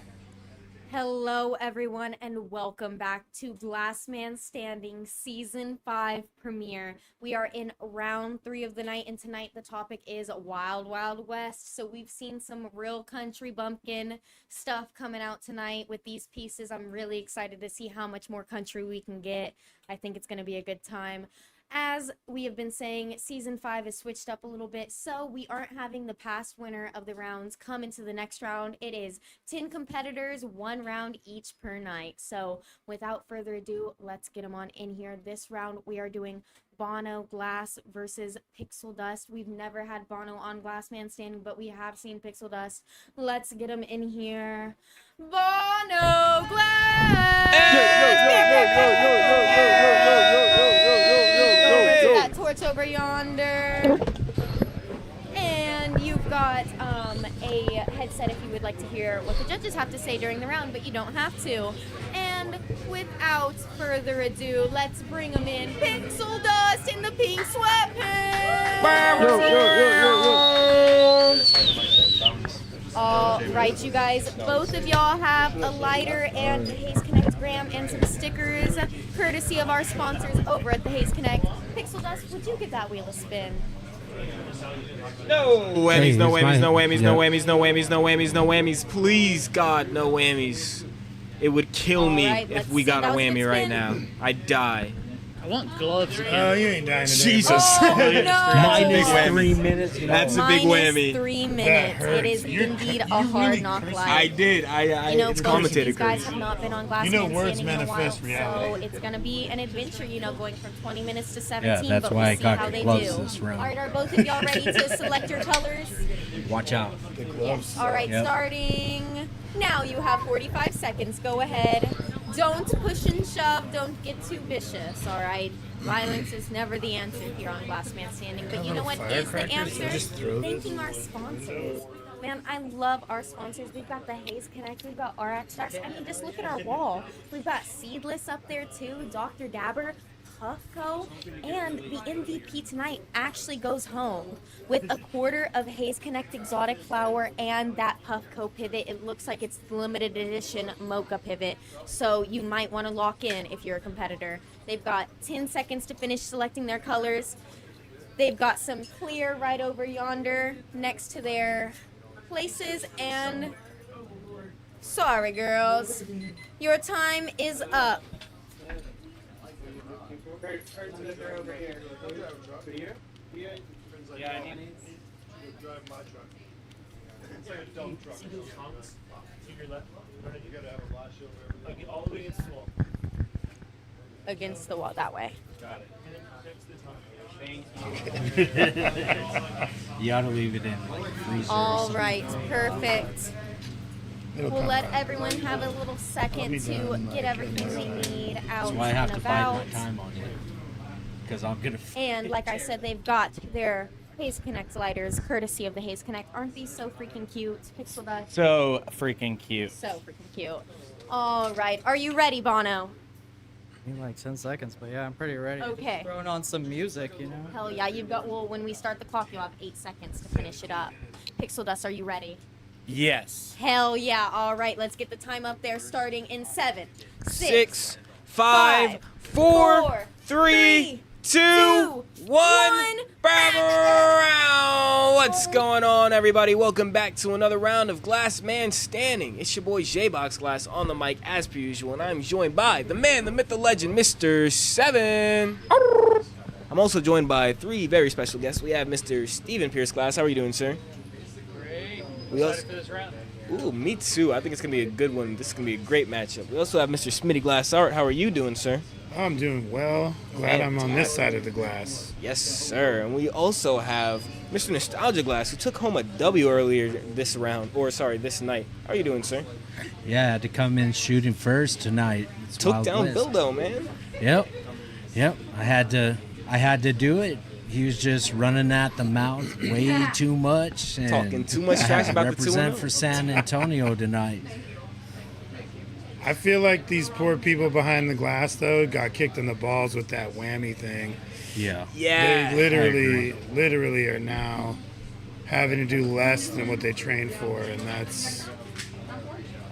Hello, everyone, and welcome back to Last Man Standing Season 5 premiere. We are in round 3 of the night, and tonight the topic is Wild Wild West. So we've seen some real country bumpkin stuff coming out tonight with these pieces. I'm really excited to see how much more country we can get. I think it's going to be a good time. As we have been saying, Season 5 is switched up a little bit, so we aren't having the past winner of the rounds come into the next round. It is 10 competitors, 1 round each per night. So without further ado, let's get them on in here. This round, we are doing Bono Glass versus Pixel Dust. We've never had Bono on Glass Man Standing, but we have seen Pixel Dust. Let's get them in here. Bono Glass! That torch over yonder. And you've got a headset if you would like to hear what the judges have to say during the round, but you don't have to. And without further ado, let's bring them in. Pixel Dust in the pink sweatpants. All right, you guys, both of y'all have a lighter and the Haze Connect gram and some stickers, courtesy of our sponsors over at the Haze Connect. Pixel Dust, would you give that wheel a spin? No whammies, no whammies, no whammies, no whammies, no whammies, no whammies, no whammies. Please, God, no whammies. It would kill me if we got a whammy right now. I'd die. I want gloves again. Oh, you ain't dying today. Jesus. Oh, no. Minus 3 minutes. That's a big whammy. Minus 3 minutes. It is indeed a hard knock life. I did. You know, it's both of commentated these guys crazy. have not been on Glass You know, Man words Standing in a while, manifest reality. so it's going to be an adventure, you know, going from 20 minutes to 17, that's but why we'll I see got how the they gloves do. this round. All right, are both of y'all ready to select your colors? Watch out. Yes. All right, starting now. You have 45 seconds. Go ahead. Don't push and shove. Don't get too vicious, all right? Violence is never the answer here on Glass Man Standing. But you know what is the answer? Thanking our sponsors. Man, I love our sponsors. We've got the Haze Connect. We've got RX Stars. I mean, just look at our wall. We've got Seedless up there, too. Dr. Dabber. Puffco, and the MVP tonight actually goes home with a quarter of Haze Connect exotic flower and that Puffco pivot. It looks like it's the limited edition mocha pivot, so you might want to lock in if you're a competitor. They've got 10 seconds to finish selecting their colors. They've got some clear right over yonder next to their places, and sorry girls, your time is up. Against the wall, that way. You ought to leave it in like freezer. All right, perfect. We'll let everyone have a little second to get everything they need out That's why I have and to bide about. my time on it. Because I'm gonna. And like I said, they've got their Haze Connect lighters, courtesy of the Haze Connect. Aren't these so freaking cute? Pixel Dust. So freaking cute. So freaking cute. All right, are you ready, Bono? In like 10 seconds, but yeah, I'm pretty ready. Okay. Just throwing on some music, you know? Hell yeah, you've got, well, when we start the clock, you'll have 8 seconds to finish it up. Pixel Dust, are you ready? Yes. Hell yeah, all right, let's get the time up there starting in 7, 6, 5, 4, 3, 2, 1. What's going on, everybody? Welcome back to another round of Glass Man Standing. It's your boy J-Box Glass on the mic as per usual, and I'm joined by the man, the myth, the legend, Mr. 7. I'm also joined by 3 very special guests. We have Mr. Steven Pierce Glass. How are you doing, sir? Great. We also, Excited for this round. ooh, me too. I think it's going to be a good one. This is going to be a great matchup. We also have Mr. Smitty Glass Art. How are you doing, sir? I'm doing well. Glad I'm on this side of the glass. Yes, sir. And we also have Mr. Nostalgia Glass, who took home a W earlier this night. How are you doing, sir? Yeah, I had to come in shooting first tonight. Took Wild down West. Bildo, man. Yep. I had to do it. He was just running at the mouth way too much. And Talking too much trash about the 2-0. represent for San Antonio tonight. I feel like these poor people behind the glass, though, got kicked in the balls with that whammy thing. Yeah. Yeah. They literally are now having to do less than what they trained for, and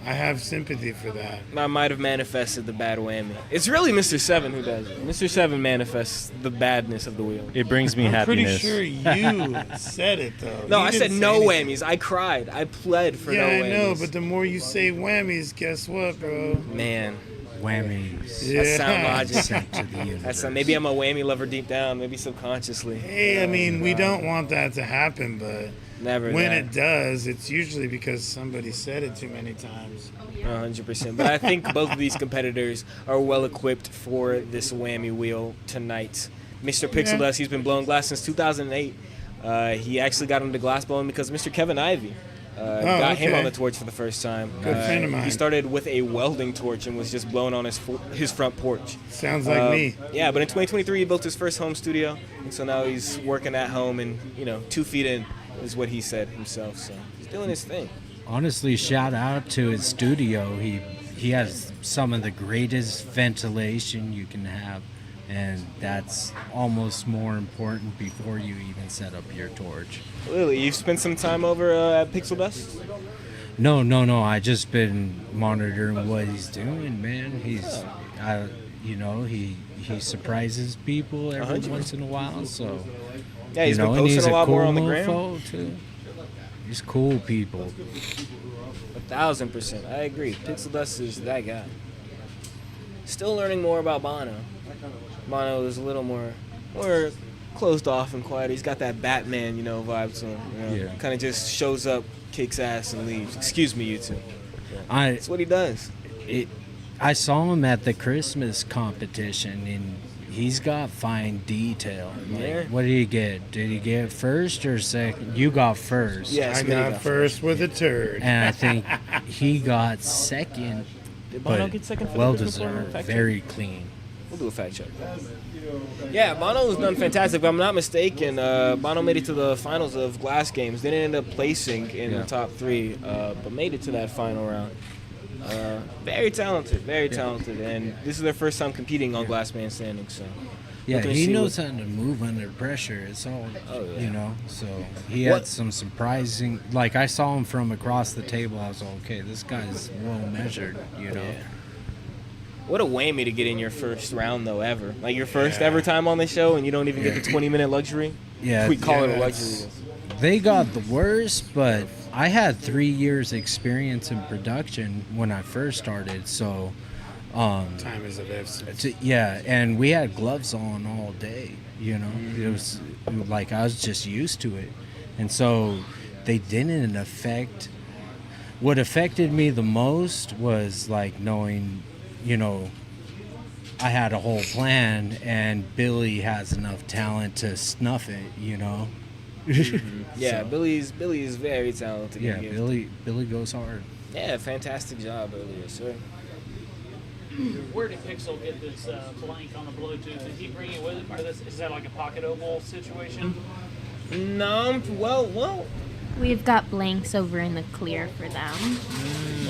I have sympathy for that. I might have manifested the bad whammy. It's really Mr. Seven who does it. Mr. Seven manifests the badness of the wheel. It brings me I'm happiness. pretty sure you said it, though. No, You I didn't said say no anything. whammies. I cried. I pled for Yeah, no I whammies. know, but the more you say whammies, guess what, bro? Man, Whammies. Yeah. that's sound logic. Sent to the universe. That's maybe I'm a whammy lover deep down, maybe subconsciously. Hey, I mean, we don't want that to happen, but Never when that. it does, it's usually because somebody said it too many times. 100%. But I think both of these competitors are well equipped for this whammy wheel tonight. Mr. Pixel Dust, he's been blowing glass since 2008. He actually got into glass blowing because Mr. Kevin Ivey got him okay. on the torch for the first time. Good friend of mine. He started with a welding torch and was just blowing on his front porch. Sounds like me. Yeah, but in 2023 he built his first home studio, and so now he's working at home and 2 feet in is what he said himself. So he's doing his thing. Honestly, shout out to his studio. He has some of the greatest ventilation you can have, and that's almost more important before you even set up your torch. Lily, you've spent some time over at Pixel Dust? No. I just been monitoring what he's doing, man. He surprises people every 100%. once in a while. So Yeah, he's been and posting he's a lot cool more on the mofo, gram. too. He's cool people. 1,000%. I agree. Pixel Dust is that guy. Still learning more about Bono. Bono is a little more closed off and quiet. He's got that Batman, vibe to him. Yeah. Kind of just shows up, kicks ass, and leaves. Excuse me, you two. That's what he does. I saw him at the Christmas competition, and he's got fine detail. Like, Yeah. What did he get? Did he get first or second? You got first. Yes, I got first with a turd. And I think he got second. Did Bono but get second for the well Christmas one? deserved. Fact check? Very clean. We'll do a fact check. Yeah, Bono has done fantastic. If I'm not mistaken, Bono made it to the finals of Glass Games. Didn't end up placing in the top 3, but made it to that final round. Very talented, and this is their first time competing on Glass Man Standing. So Yeah, looking to he see knows what- how to move under pressure. It's all, so he What- had some surprising, like I saw him from across the table. I was like, okay, this guy's well measured, What a whammy to get in your first round though ever, like your first ever time on the show, and you don't even get the 20-minute luxury. Yeah, we call it a luxury. They got the worst, but I had 3 years experience in production when I first started, so Time is of essence. and we had gloves on all day, It was like I was just used to it. And so they didn't affect. What affected me the most was like knowing, I had a whole plan and Billy has enough talent to snuff it, Yeah, So, Billy is very talented. yeah, He is. Billy goes hard. Yeah, fantastic job earlier, sir. Where did Pixel get this blank on the Bluetooth? Did he bring it with him, or is that like a pocket oval situation? No, well. We've got blanks over in the clear for them,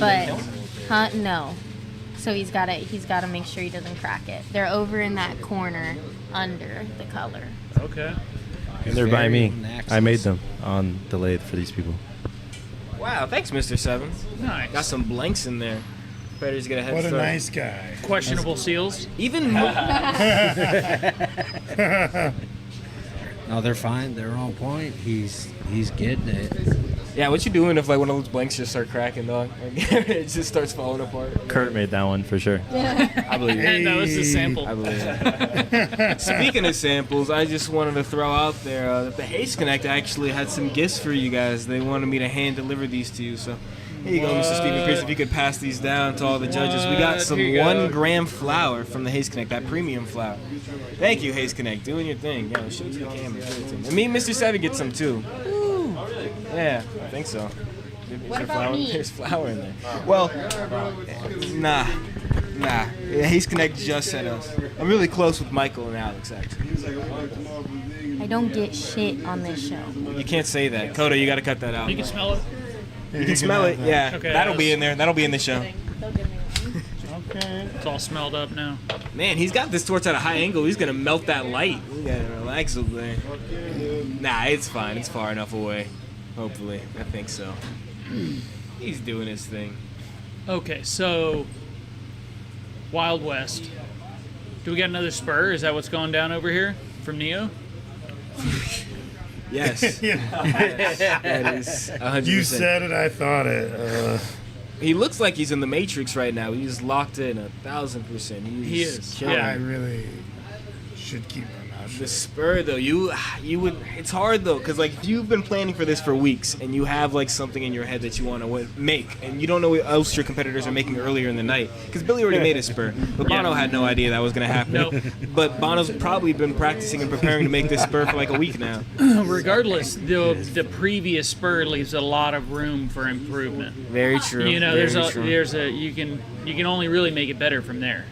but no. So he's got to make sure he doesn't crack it. They're over in that corner under the color. Okay. And they're by me. Naxos. I made them on the lathe for these people. Wow, thanks, Mr. Seven. Nice. Got some blanks in there. Predators get a head What a start. nice guy. Questionable seals. Even more. No, they're fine. They're on point. He's getting it. Yeah, what you doing if like one of those blanks just start cracking, dog? It just starts falling apart. Kurt made that one for sure. I believe it. That was the sample. I believe it. Speaking of samples, I just wanted to throw out there that the Haze Connect actually had some gifts for you guys. They wanted me to hand deliver these to you, so here you go, Mr. Stephen Pierce. If you could pass these down to all the judges. We got some Here you go. 1 gram flour from the Haze Connect, that premium flour. Thank you, Haze Connect, doing your thing. Yo, show it to the camera. Show it to me. And me and Mr. Seven get some too. Yeah, I think so. What about me? There's flour in there. Well, nah. Nah, yeah, he's connected just at us. I'm really close with Michael and Alex, actually. I don't get shit on this show. You can't say that. Coda, you got to cut that out. You can smell it. You can smell it, yeah. Okay, That'll be in there. That'll be in the show. Okay. It's all smelled up now. Man, he's got this torch at a high angle. He's going to melt that light. We got to relax over there. Nah, it's fine. It's far enough away. Hopefully. I think so. He's doing his thing. Okay, so Wild West. Do we got another spur? Is that what's going down over here from Neo? Yes. That is 100%. You said it, I thought it. He looks like he's in the Matrix right now. He's locked in 1,000%. He is. killing Yeah. it. I really should keep my mouth shut. The spur though, you would. It's hard though, cause like if you've been planning for this for weeks and you have like something in your head that you want to make, and you don't know what else your competitors are making earlier in the night, cause Billy already made a spur, but Bono had no idea that was gonna happen. Nope. But Bono's probably been practicing and preparing to make this spur for like a week now. Regardless, the previous spur leaves a lot of room for improvement. Very true. You know, Very true. you can only really make it better from there.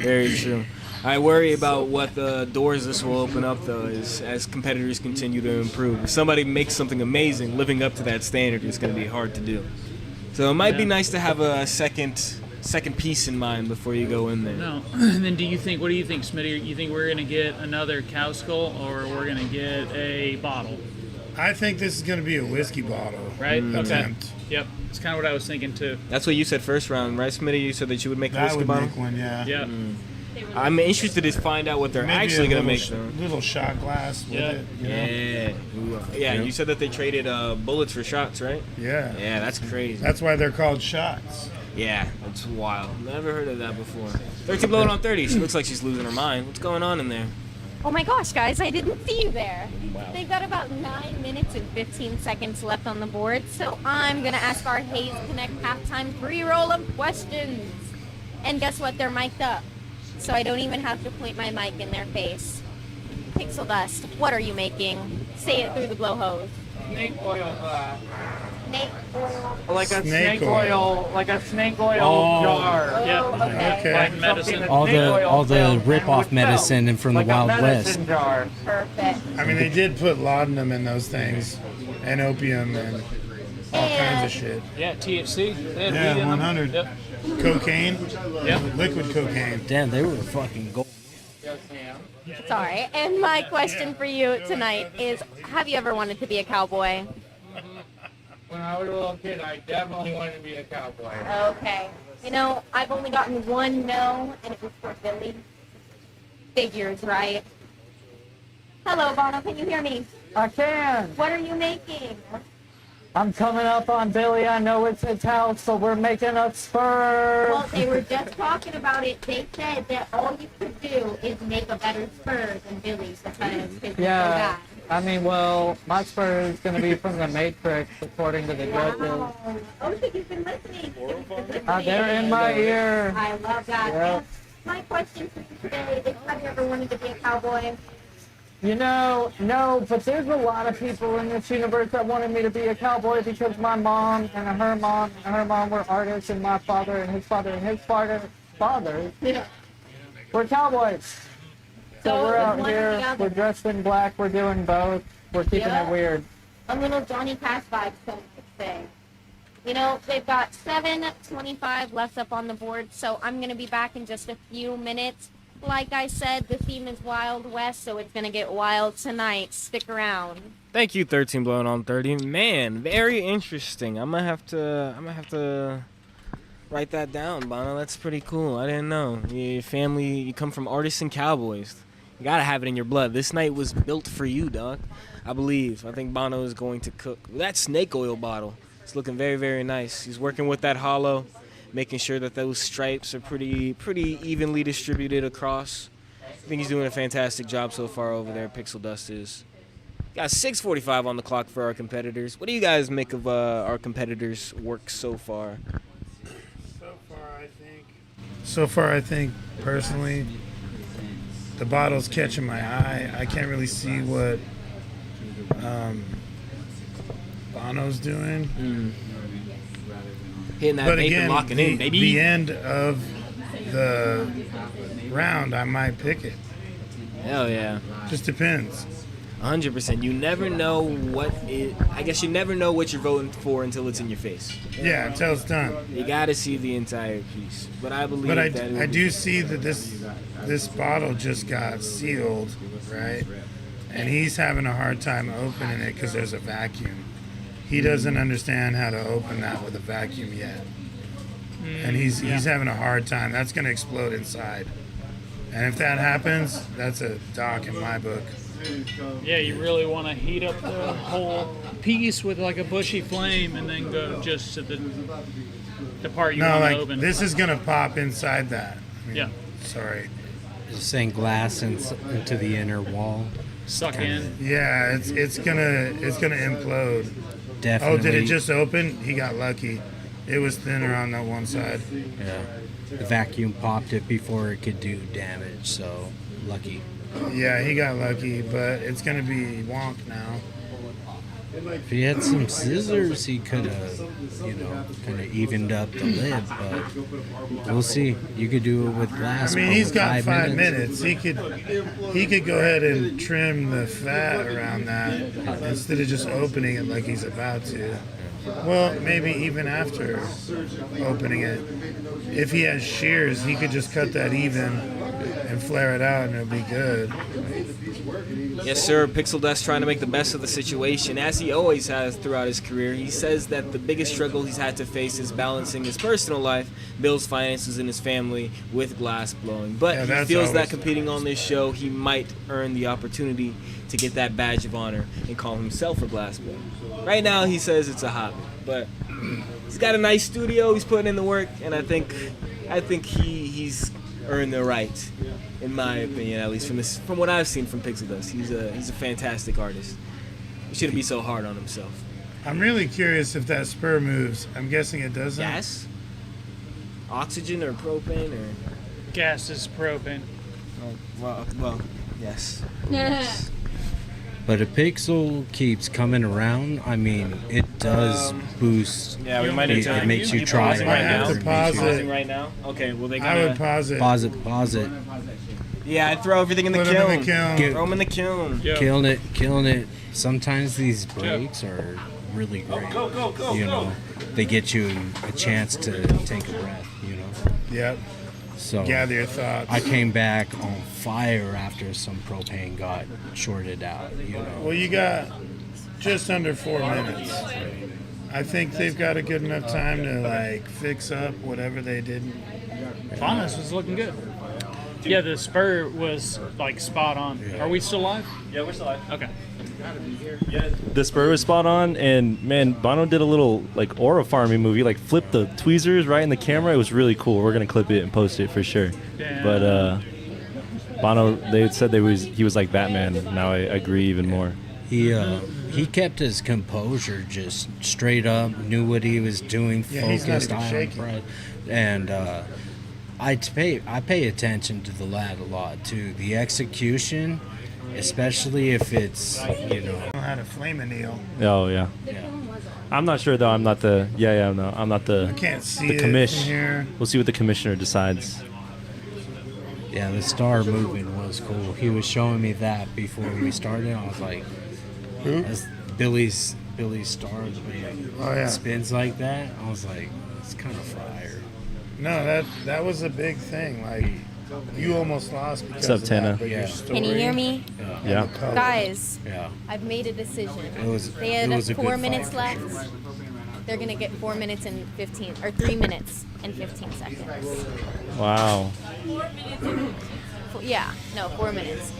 Very true. I worry about what the doors this will open up, though, as competitors continue to improve. If somebody makes something amazing, living up to that standard is going to be hard to do. So it might be nice to have a second piece in mind before you go in there. No. And then what do you think, Smitty? You think we're going to get another cow skull or we're going to get a bottle? I think this is going to be a whiskey bottle. Right? Attempt. Okay. Yep. That's kind of what I was thinking, too. That's what you said first round, right, Smitty? You said that you would make a I whiskey would bottle? make one, yeah. Yeah. I'm interested to find out what they're Maybe actually going to make, a though. little shot glass with it. You know? Yeah, you said that they traded bullets for shots, right? Yeah. Yeah, that's crazy. That's why they're called shots. Yeah, that's wild. Never heard of that before. 13 blowing on 30. She looks like she's losing her mind. What's going on in there? Oh my gosh, guys, I didn't see you there. Wow. They've got about 9 minutes and 15 seconds left on the board, so I'm going to ask our Hayes Connect halftime pre-roll of questions. And guess what? They're mic'd up, so I don't even have to point my mic in their face. Pixel Dust, what are you making? Say it through the blow hose. Snake oil. Snake oil. Like a Snake snake oil. oil, like a snake oil jar. Yep. Okay. Like medicine. All the rip-off medicine and from the Wild West. Jar. Perfect. I mean, they did put laudanum in those things, and opium, and all kinds of shit. Yeah, THC. They had Yeah, weed in them. 100. Yep. Cocaine. Yep. Liquid cocaine. Damn, they were fucking gold. Sorry. And my question for you tonight is, have you ever wanted to be a cowboy? When I was a little kid, I definitely wanted to be a cowboy. Okay. You know, I've only gotten one no, and it was for Billy. Figures, right? Hello, Bono. Can you hear me? I can. What are you making? I'm coming up on Billy. I know it's his house, so we're making a spur. Well, they were just talking about it. They said that all you could do is make a better spur than Billy's because his Yeah. I mean, well, my spur is going to be from the Matrix, according to the judges. Wow. Oh, so you've been listening. They're in my ear. I love that. Yeah. And my question for you today is, have you ever wanted to be a cowboy? You know, no, but there's a lot of people in this universe that wanted me to be a cowboy because my mom and her mom were artists, and my father and his father and his father were cowboys. So we're it's out one or here, the other. we're dressed in black, we're doing both, we're keeping Yeah. it weird. A little Johnny Cash vibe, so to say. You know, they've got 7:25 left up on the board, so I'm going to be back in just a few minutes. Like I said, the theme is Wild West, so it's going to get wild tonight. Stick around. Thank you, 13 blowing on 30. Man, very interesting. I'm gonna have to write that down, Bono. That's pretty cool. I didn't know. Your family, you come from artists and cowboys. You gotta have it in your blood. This night was built for you, dog. I believe. I think Bono is going to cook. That snake oil bottle, it's looking very, very nice. He's working with that hollow, making sure that those stripes are pretty evenly distributed across. I think he's doing a fantastic job so far over there. Pixel Dust is. Got 6:45 on the clock for our competitors. What do you guys make of our competitors' work so far? So far, I think personally, the bottle's catching my eye. I can't really see what Bono's doing. Hitting that But vape again, and locking in, baby. the end of the round, I might pick it. Hell yeah. Just depends. 100%. You never know I guess you never know what you're voting for until it's in your face. Yeah, until it's done. You got to see the entire piece. But I believe But that I do see that this bottle just got sealed, right? And he's having a hard time opening it because there's a vacuum. He doesn't understand how to open that with a vacuum yet. And he's having a hard time. That's going to explode inside. And if that happens, that's a dock in my book. Yeah, you really want to heat up the whole piece with like a bushy flame and then go just to the part you No, want to like open. this is gonna pop inside that. I mean, Yeah. Sorry. Just saying glass into the inner wall. Suck in. Yeah, it's gonna implode. Definitely. Oh, did it just open? He got lucky. It was thinner on that one side. Yeah. The vacuum popped it before it could do damage, so lucky. Yeah, he got lucky, but it's gonna be wonk now. If he had some scissors, he could have, kind of evened up the lid, but we'll see. You could do it with glass. I mean, he's got 5 minutes. He could go ahead and trim the fat around that instead of just opening it like he's about to. Well, maybe even after opening it. If he has shears, he could just cut that even and flare it out and it'll be good. Yes, sir. Pixel Dust trying to make the best of the situation, as he always has throughout his career. He says that the biggest struggle he's had to face is balancing his personal life, Bill's finances, and his family with glass blowing. But he feels that competing on this show, he might earn the opportunity to get that badge of honor and call himself a glass blower. Right now, he says it's a hobby, but he's got a nice studio. He's putting in the work, and I think he's earned the right, in my opinion, at least from what I've seen from Pixel Dust. He's a fantastic artist. He shouldn't be so hard on himself. I'm really curious if that spur moves. I'm guessing it doesn't. Gas? Oxygen or propane or? Gas is propane. Well, yes. But if Pixel keeps coming around, I mean, it does boost. Yeah, we might need to. It makes you try. I have to pause it. Right now? Okay, well, I would pause it. Pause it. Yeah, I'd throw everything in the Put 'em kiln. in the kiln. Throw them in the kiln. Killing it. Sometimes these breaks are really great. They get you a chance to take a breath. Yep. So gather your thoughts. I came back on fire after some propane got shorted out. Well, you got just under 4 minutes. I think they've got a good enough time to fix up whatever they didn't. Thomas was looking good. Yeah, the spur was spot on. Are we still live? Yeah, we're still live. Okay. The spur was spot on, and man, Bono did a little aura farming movie, flipped the tweezers right in the camera. It was really cool. We're gonna clip it and post it for sure. Yeah. But Bono, they said he was like Batman. Now I agree even more. He kept his composure, just straight up, knew what he was doing, focused on it, and I pay attention to the lad a lot too. The execution, especially if it's know how to flame a nail. Oh yeah. I'm not sure though. I'm not the. No, I'm not the. I can't see the it commish. from here. We'll see what the commissioner decides. Yeah, the star moving was cool. He was showing me that before we started. I was like, Who? That's Billy's star. Oh, yeah. Spins like that. I was like, it's kind of fire. No, that was a big thing. You almost lost because What's up, of Tana? that, but your story Can you hear me? Yeah. and the color. Guys, Yeah. I've made a decision. They it had was a 4 good minutes fight. left. They're gonna get 4 minutes and 15, or 3 minutes and 15 seconds. Wow. Yeah, no, 4 minutes.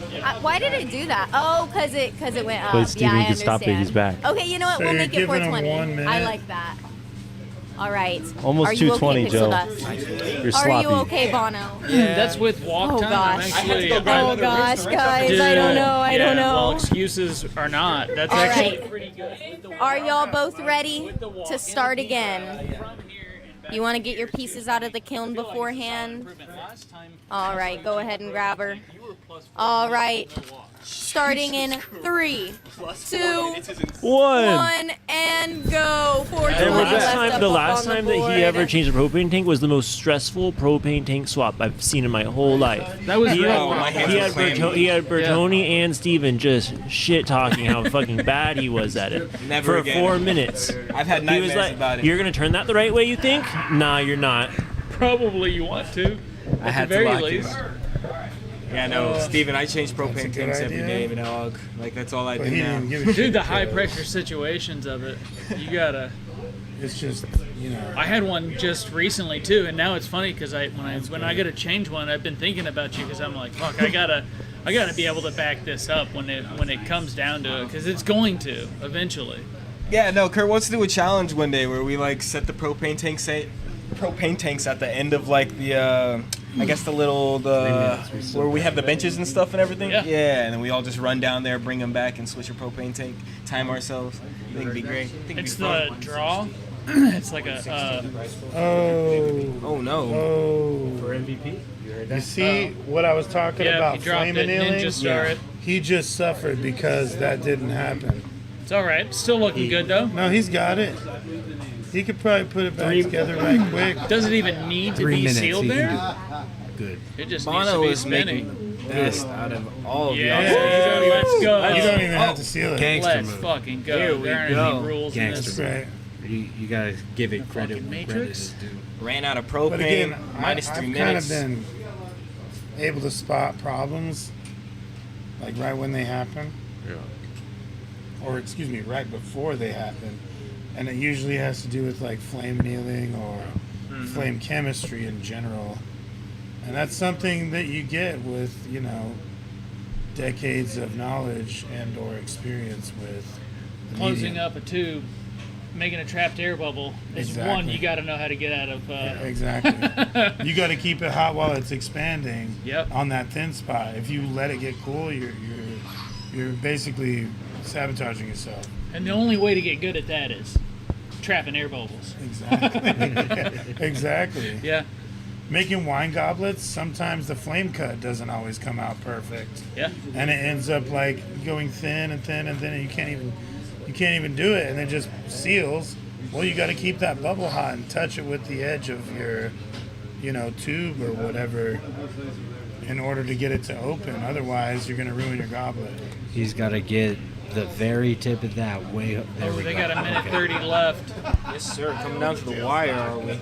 Why did I do that? Oh, cause it went up. Wait, Steven, yeah, you I can stop it. understand. He's back. Okay, you know what? So we'll you're make it giving 'em 420. 1 minute? I like that. All right. Almost Are you 220, okay, Joe. Pixel Dust? You're Are sloppy. you okay, Bono? That's with walk Oh, time. gosh. Actually, Oh gosh, guys, I don't know. I don't know. Well, excuses are not. That's All actually right. pretty good. Are y'all both ready to start again? You want to get your pieces out of the kiln beforehand? All right, go ahead and grab her. All right, Starting in 3, 2, One. 1, and go. 420 And left up the up last on time the that he ever board. changed a propane tank was the most stressful propane tank swap I've seen in my whole life. That was he real. had, he had Bertoni and Steven just shit talking how fucking bad he was at it Never for again. 4 minutes. I've had He nightmares was like, about it. "You're gonna turn that the right way, you think? Nah, you're not." Probably you want to. I At had the to very lock least. Yeah, no, Steven, I change That's a propane good tanks every idea. day, dog. Like, that's all I But do he now. didn't give a shit. Dude, the high pressure situations of it, you gotta. It's just, you know. I had one just recently too, and now it's funny because when I gotta change one, I've been thinking about you because I'm like, fuck, I gotta be able to back this up when it comes down to it because it's going to eventually. Yeah, no, Kurt wants to do a challenge one day where we, like, set the propane tanks at the end of, like, the, I guess where we have the benches and stuff and everything. Yeah, and then we all just run down there, bring them back, and switch a propane tank, time ourselves. I think it'd be great. I think it'd It's be the fun. draw. It's like a. Oh no. Oh. For MVP? You see what I was talking Yeah, about, he dropped flame it, annealing? Ninja Star it. He just suffered because that didn't happen. It's all right. Still looking good though. No, he's got it. He could probably put it back together right quick. Does it even need to 3 be minutes, sealed he can there? Good. It just Bono needs is to be making spinning. the best out of all of Yeah, y'all. let's go. You don't even have to seal it. Gangster Let's move. fucking go. Here we There aren't go. any rules in Gangster this. Right. You gotta give it credit Fucking when credit Matrix? is due. Ran out of But propane, again, minus I've 3 kind of minutes. been able to spot problems, like right when they happen. Or excuse me, right before they happen. And it usually has to do with like flame annealing or flame chemistry in general. And that's something that you get with, you know, decades of knowledge and or experience with the Closing medium. up a tube, making a trapped air bubble is Exactly. one you got to know how to get out of. Exactly. You got to keep it hot while it's expanding. Yep. On that thin spot. If you let it get cool, you're basically sabotaging yourself. And the only way to get good at that is trapping air bubbles. Exactly. Exactly. Yeah. Making wine goblets, sometimes the flame cut doesn't always come out perfect. Yeah. And it ends up like going thin and thin and thin, and you can't even do it, and it just seals. Well, you got to keep that bubble hot and touch it with the edge of your, you know, tube or whatever, in order to get it to open. Otherwise, you're gonna ruin your goblet. He's got to get the very tip of that way up there. Oh, we they go. got a minute Okay. 30 left. Yes, sir. Coming down to the wire, are we?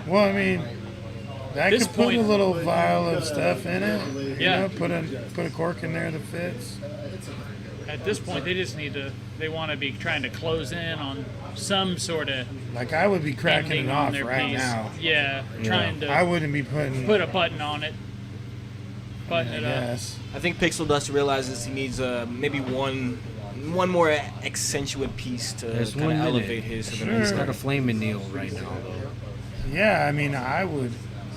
Well, I mean, that This could put a point- little vial of stuff in it. You Yeah. know, put a cork in there that fits. At this point, they want to be trying to close in on some sort of Like I would be cracking ending it on off their right piece. now. Yeah, trying to I wouldn't be putting. put a button on it. Button it up. Yes. I think Pixel Dust realizes he needs maybe one more accentuate piece to There's kind 1 of minute. elevate his. to the Sure. next He's got a level. flame anneal right now. Yeah, I mean, I would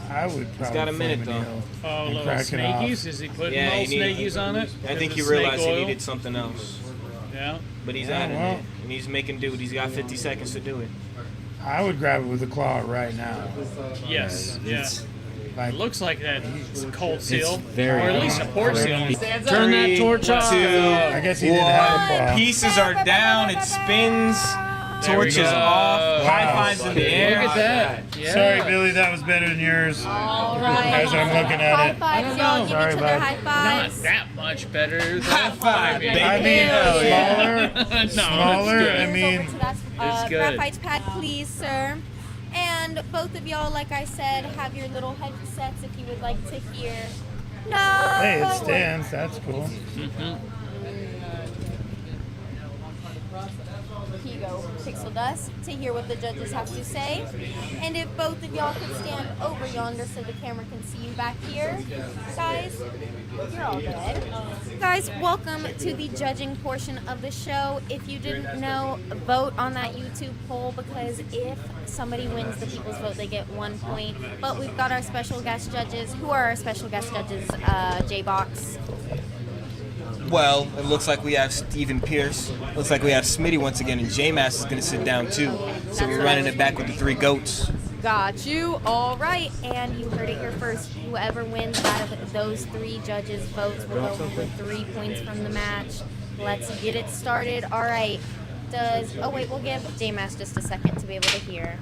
probably. got a minute, flame though. anneal Oh, and little crack it off. snakies? Is he putting Yeah, little he need- snakies on it? I think Is he it snake realized he oil? needed something else, Yeah. but he's Yeah, adding well. it, and he's making do. He's got 50 seconds to do it. I would grab it with a claw right now. Yes. Yeah. It's Like, It looks like that's a cold seal, very or at least a port seal. Turn that torch off. I guess he didn't have a claw. Pieces are down. It spins. There we Torch is go. off. High Wow. fives in the air. Look at that. Yeah. Sorry, Billy, that was better than yours. All right. As I'm looking at High it. fives, know. y'all. Give Sorry, each other bud. high Not fives. that much better. High five, baby. I mean, Hell yeah. smaller. No, Smaller. that's I good. mean, Over to that It's good. graphite pad, please, sir. And both of y'all, like I said, have your little headsets if you would like to hear. No. hey, it stands. That's cool. Here you go, Pixel Dust, to hear what the judges have to say. And if both of y'all could stand over yonder so the camera can see you back here. Guys, you're all good. Guys, welcome to the judging portion of the show. If you didn't know, vote on that YouTube poll, because if somebody wins the people's vote, they get 1 point. But we've got our special guest judges. Who are our special guest judges, J-Box? Well, it looks like we have Steven Pierce. Looks like we have Smitty once again, and J-Mass is going to sit down too. So we're running it back with the 3 goats. Got you. All right. And you heard it here first. Whoever wins out of those 3 judges' votes will go home with 3 points from the match. Let's get it started. All right. Oh, wait, we'll give J-Mass just a second to be able to hear.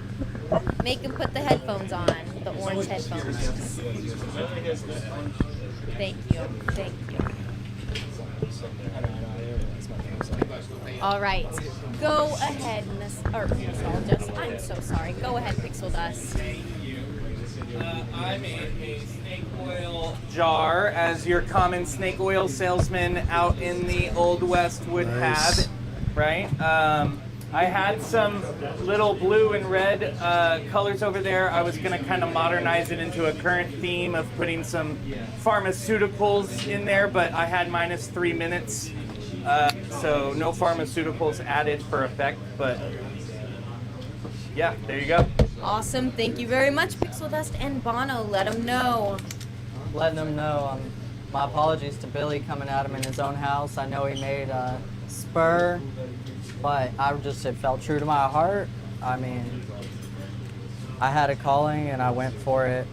Make him put the headphones on, the orange headphones. Thank you. Thank you. All right. Go ahead, I'm so sorry. Go ahead, Pixel Dust. I made a snake oil jar, as your common snake oil salesman out in the Old West would have it, right? I had some little blue and red colors over there. I was going to kind of modernize it into a current theme of putting some pharmaceuticals in there, but I had -3 minutes, so no pharmaceuticals added for effect, but yeah, there you go. Awesome. Thank you very much, Pixel Dust and Bono. Let them know. Letting him know. My apologies to Billy coming at him in his own house. I know he made a spur, but it felt true to my heart. I mean, I had a calling and I went for it,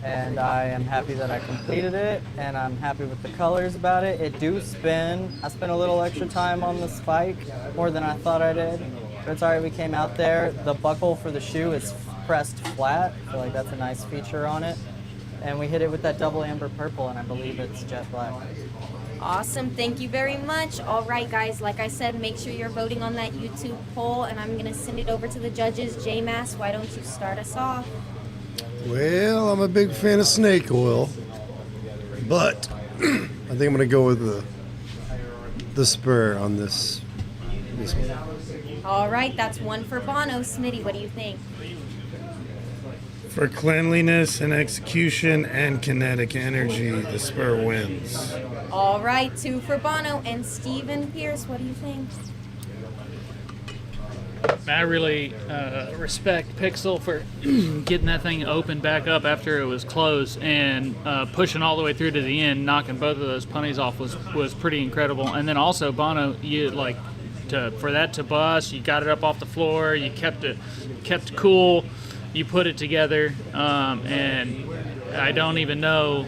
and I am happy that I completed it, and I'm happy with the colors about it. It do spin. I spent a little extra time on the spike, more than I thought I did. But it's alright, we came out there. The buckle for the shoe is pressed flat. I feel like that's a nice feature on it. And we hit it with that double amber purple, and I believe it's jet black. Awesome. Thank you very much. All right, guys. Like I said, make sure you're voting on that YouTube poll, and I'm going to send it over to the judges. J-Mass, why don't you start us off? Well, I'm a big fan of snake oil, but I think I'm going to go with the spur on this one. All right, that's 1 for Bono. Smitty, what do you think? For cleanliness and execution and kinetic energy, the spur wins. All right, 2 for Bono. And Steven Pierce, what do you think? I really respect Pixel for getting that thing opened back up after it was closed and pushing all the way through to the end, knocking both of those punnies off was pretty incredible. And then also Bono, for that to bust, you got it up off the floor, you kept it cool, you put it together, and I don't even know,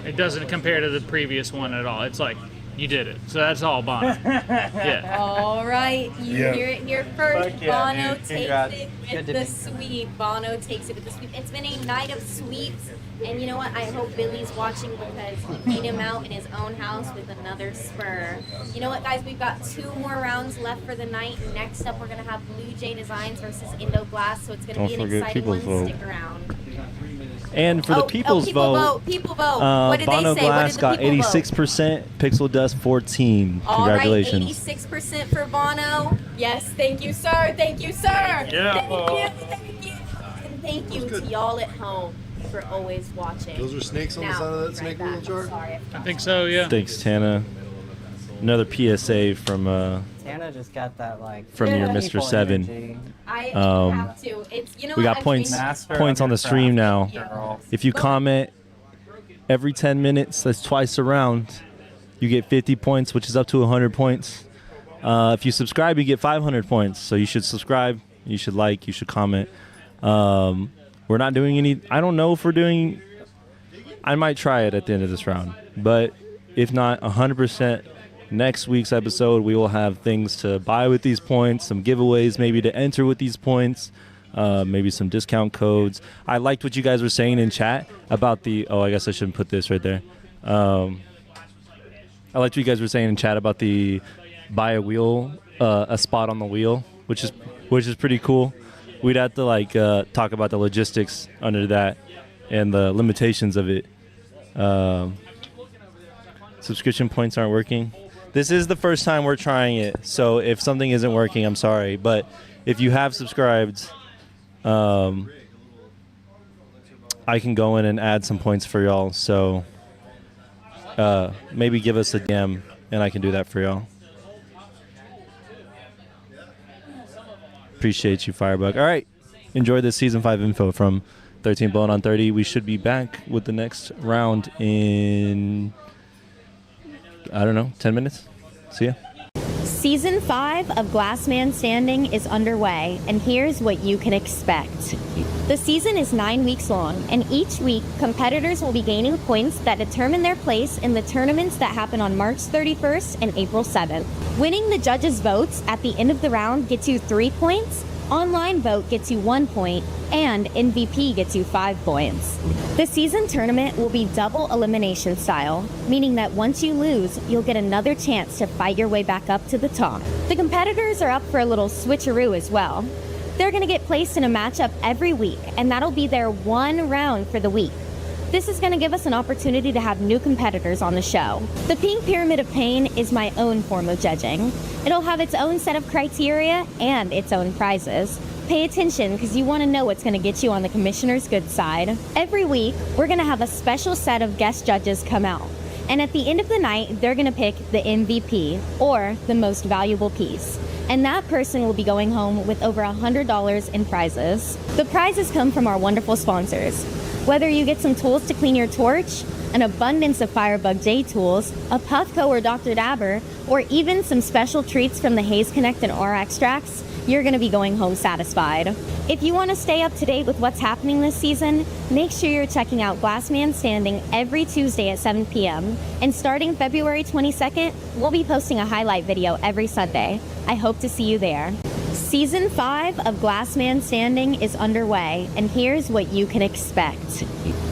it doesn't compare to the previous one at all. It's like, you did it. So that's all Bono. Yeah. All right, hear it here first. Fuck yeah, Bono dude. takes Congrats. it with the sweep. Bono takes it with the sweep. It's been a night of sweeps, and you know what? I hope Billy's watching because he beat him out in his own house with another spur. You know what, guys? We've got 2 more rounds left for the night. Next up, we're gonna have Blue Jay Designs versus Indo Glass, so it's gonna be an exciting one. Stick around. And for the people's vote, people vote. What did Bono they say? Glass What got did the people 86%, Pixel Dust 14. Congratulations. All right, 86% for Bono. Yes, thank you, sir. Thank you, sir. Yeah. Thank you. And thank you to y'all at home for always watching. Those are snakes on the side of that snake oil jar? Sorry, I think so, yeah. Thanks, Tana. Another PSA from Tana just got that from your people Mr. Seven. energy. I have to. It's We got points on the stream now. If you comment every 10 minutes, that's twice around, you get 50 points, which is up to 100 points. If you subscribe, you get 500 points. So you should subscribe, you should like, you should comment. We're not doing any. I don't know if we're doing. I might try it at the end of this round, but if not, 100%. Next week's episode, we will have things to buy with these points, some giveaways maybe to enter with these points, maybe some discount codes. I liked what you guys were saying in chat about the. Oh, I guess I shouldn't put this right there. I liked what you guys were saying in chat about the buy a wheel, a spot on the wheel, which is pretty cool. We'd have to talk about the logistics under that and the limitations of it. Subscription points aren't working. This is the first time we're trying it, so if something isn't working, I'm sorry. But if you have subscribed, I can go in and add some points for y'all. So maybe give us a DM, and I can do that for y'all. Appreciate you, Firebug. All right, enjoy this Season 5 info from 13 Blown on 30. We should be back with the next round in, I don't know, 10 minutes. See ya. Season 5 of Glass Man Standing is underway, and here's what you can expect. The season is 9 weeks long, and each week, competitors will be gaining points that determine their place in the tournaments that happen on March 31st and April 7th. Winning the judges' votes at the end of the round gets you 3 points, online vote gets you 1 point, and MVP gets you 5 points. The season tournament will be double elimination style, meaning that once you lose, you'll get another chance to fight your way back up to the top. The competitors are up for a little switcheroo as well. They're going to get placed in a matchup every week, and that'll be their one round for the week. This is going to give us an opportunity to have new competitors on the show. The Pink Pyramid of Pain is my own form of judging. It'll have its own set of criteria and its own prizes. Pay attention because you want to know what's going to get you on the commissioner's good side. Every week, we're going to have a special set of guest judges come out. And at the end of the night, they're going to pick the MVP, or the most valuable piece. And that person will be going home with over $100 in prizes. The prizes come from our wonderful sponsors. Whether you get some tools to clean your torch, an abundance of Firebug J tools, a Puffco or Dr. Dabber, or even some special treats from the Haze Connect and R extracts, you're going to be going home satisfied. If you want to stay up to date with what's happening this season, make sure you're checking out Glass Man Standing every Tuesday at 7 p.m. And starting February 22nd, we'll be posting a highlight video every Sunday. I hope to see you there. Season 5 of Glass Man Standing is underway, and here's what you can expect.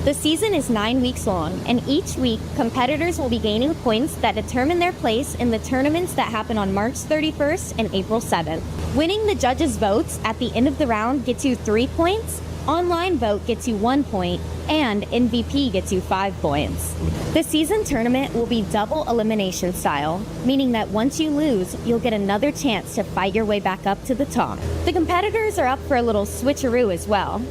The season is 9 weeks long, and each week, competitors will be gaining points that determine their place in the tournaments that happen on March 31st and April 7th. Winning the judges' votes at the end of the round gets you 3 points, online vote gets you 1 point, and MVP gets you 5 points. The season tournament will be double elimination style, meaning that once you lose, you'll get another chance to fight your way back up to the top. The competitors are up for a little switcheroo as well.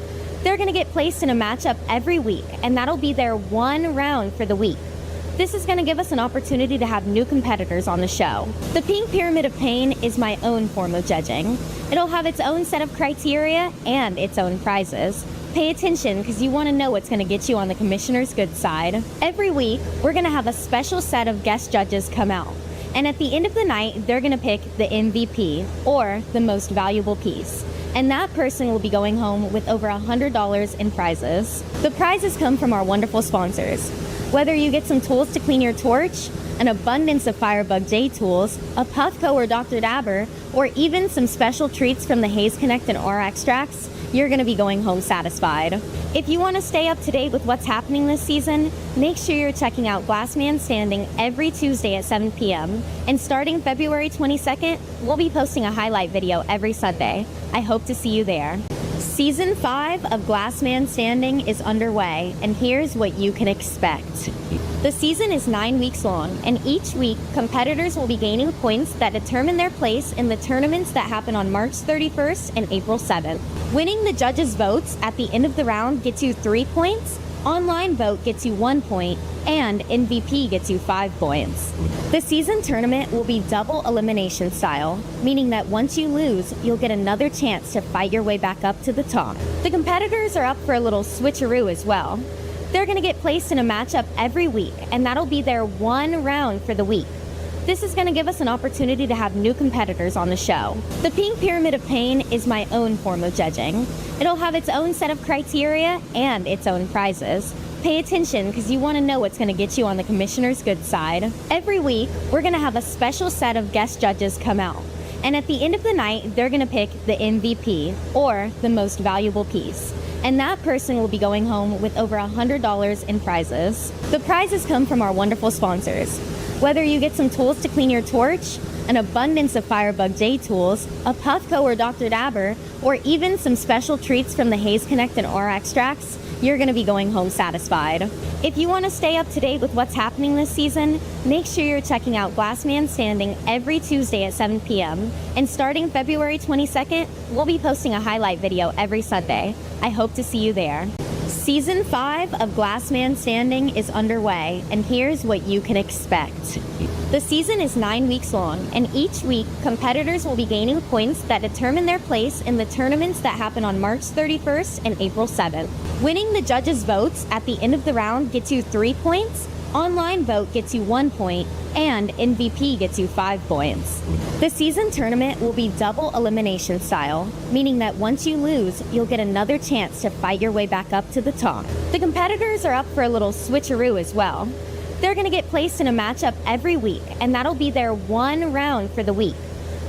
They're going to get placed in a matchup every week, and that'll be their one round for the week. This is going to give us an opportunity to have new competitors on the show. The Pink Pyramid of Pain is my own form of judging. It'll have its own set of criteria and its own prizes. Pay attention because you want to know what's going to get you on the commissioner's good side. Every week, we're going to have a special set of guest judges come out. And at the end of the night, they're going to pick the MVP, or the most valuable piece. And that person will be going home with over $100 in prizes. The prizes come from our wonderful sponsors. Whether you get some tools to clean your torch, an abundance of Firebug J tools, a Puffco or Dr. Dabber, or even some special treats from the Haze Connect and R extracts, you're going to be going home satisfied. If you want to stay up to date with what's happening this season, make sure you're checking out Glass Man Standing every Tuesday at 7 p.m. And starting February 22nd, we'll be posting a highlight video every Sunday. I hope to see you there. Season 5 of Glass Man Standing is underway, and here's what you can expect. The season is 9 weeks long, and each week, competitors will be gaining points that determine their place in the tournaments that happen on March 31st and April 7th. Winning the judges' votes at the end of the round gets you 3 points, online vote gets you 1 point, and MVP gets you 5 points. The season tournament will be double elimination style, meaning that once you lose, you'll get another chance to fight your way back up to the top. The competitors are up for a little switcheroo as well. They're going to get placed in a matchup every week, and that'll be their one round for the week. This is going to give us an opportunity to have new competitors on the show. The Pink Pyramid of Pain is my own form of judging. It'll have its own set of criteria and its own prizes. Pay attention because you want to know what's going to get you on the commissioner's good side. Every week, we're going to have a special set of guest judges come out. And at the end of the night, they're going to pick the MVP, or the most valuable piece. And that person will be going home with over $100 in prizes. The prizes come from our wonderful sponsors. Whether you get some tools to clean your torch, an abundance of Firebug J tools, a Puffco or Dr. Dabber, or even some special treats from the Haze Connect and R extracts, you're going to be going home satisfied. If you want to stay up to date with what's happening this season, make sure you're checking out Glass Man Standing every Tuesday at 7 p.m. And starting February 22nd, we'll be posting a highlight video every Sunday. I hope to see you there. Season 5 of Glass Man Standing is underway, and here's what you can expect. The season is 9 weeks long, and each week, competitors will be gaining points that determine their place in the tournaments that happen on March 31st and April 7th. Winning the judges' votes at the end of the round gets you 3 points, Online vote gets you 1 point, and MVP gets you 5 points. The season tournament will be double elimination style, meaning that once you lose, you'll get another chance to fight your way back up to the top. The competitors are up for a little switcheroo as well. They're going to get placed in a matchup every week, and that'll be their one round for the week.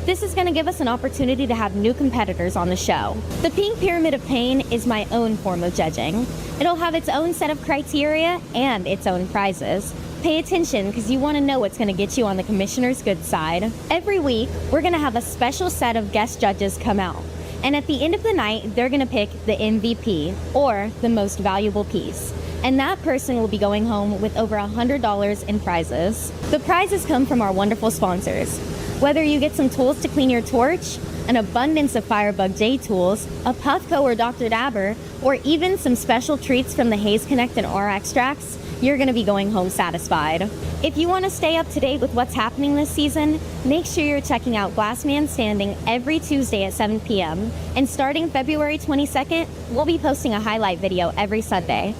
This is going to give us an opportunity to have new competitors on the show. The Pink Pyramid of Pain is my own form of judging. It'll have its own set of criteria and its own prizes. Pay attention because you want to know what's going to get you on the commissioner's good side. Every week, we're going to have a special set of guest judges come out. And at the end of the night, they're going to pick the MVP, or the most valuable piece. And that person will be going home with over $100 in prizes. The prizes come from our wonderful sponsors. Whether you get some tools to clean your torch, an abundance of Firebug J tools, a Puffco or Dr. Dabber, or even some special treats from the Haze Connect and R extracts, you're going to be going home satisfied. If you want to stay up to date with what's happening this season, make sure you're checking out Glassman Standing every Tuesday at 7 p.m. And starting February 22nd, we'll be posting a highlight video every Sunday.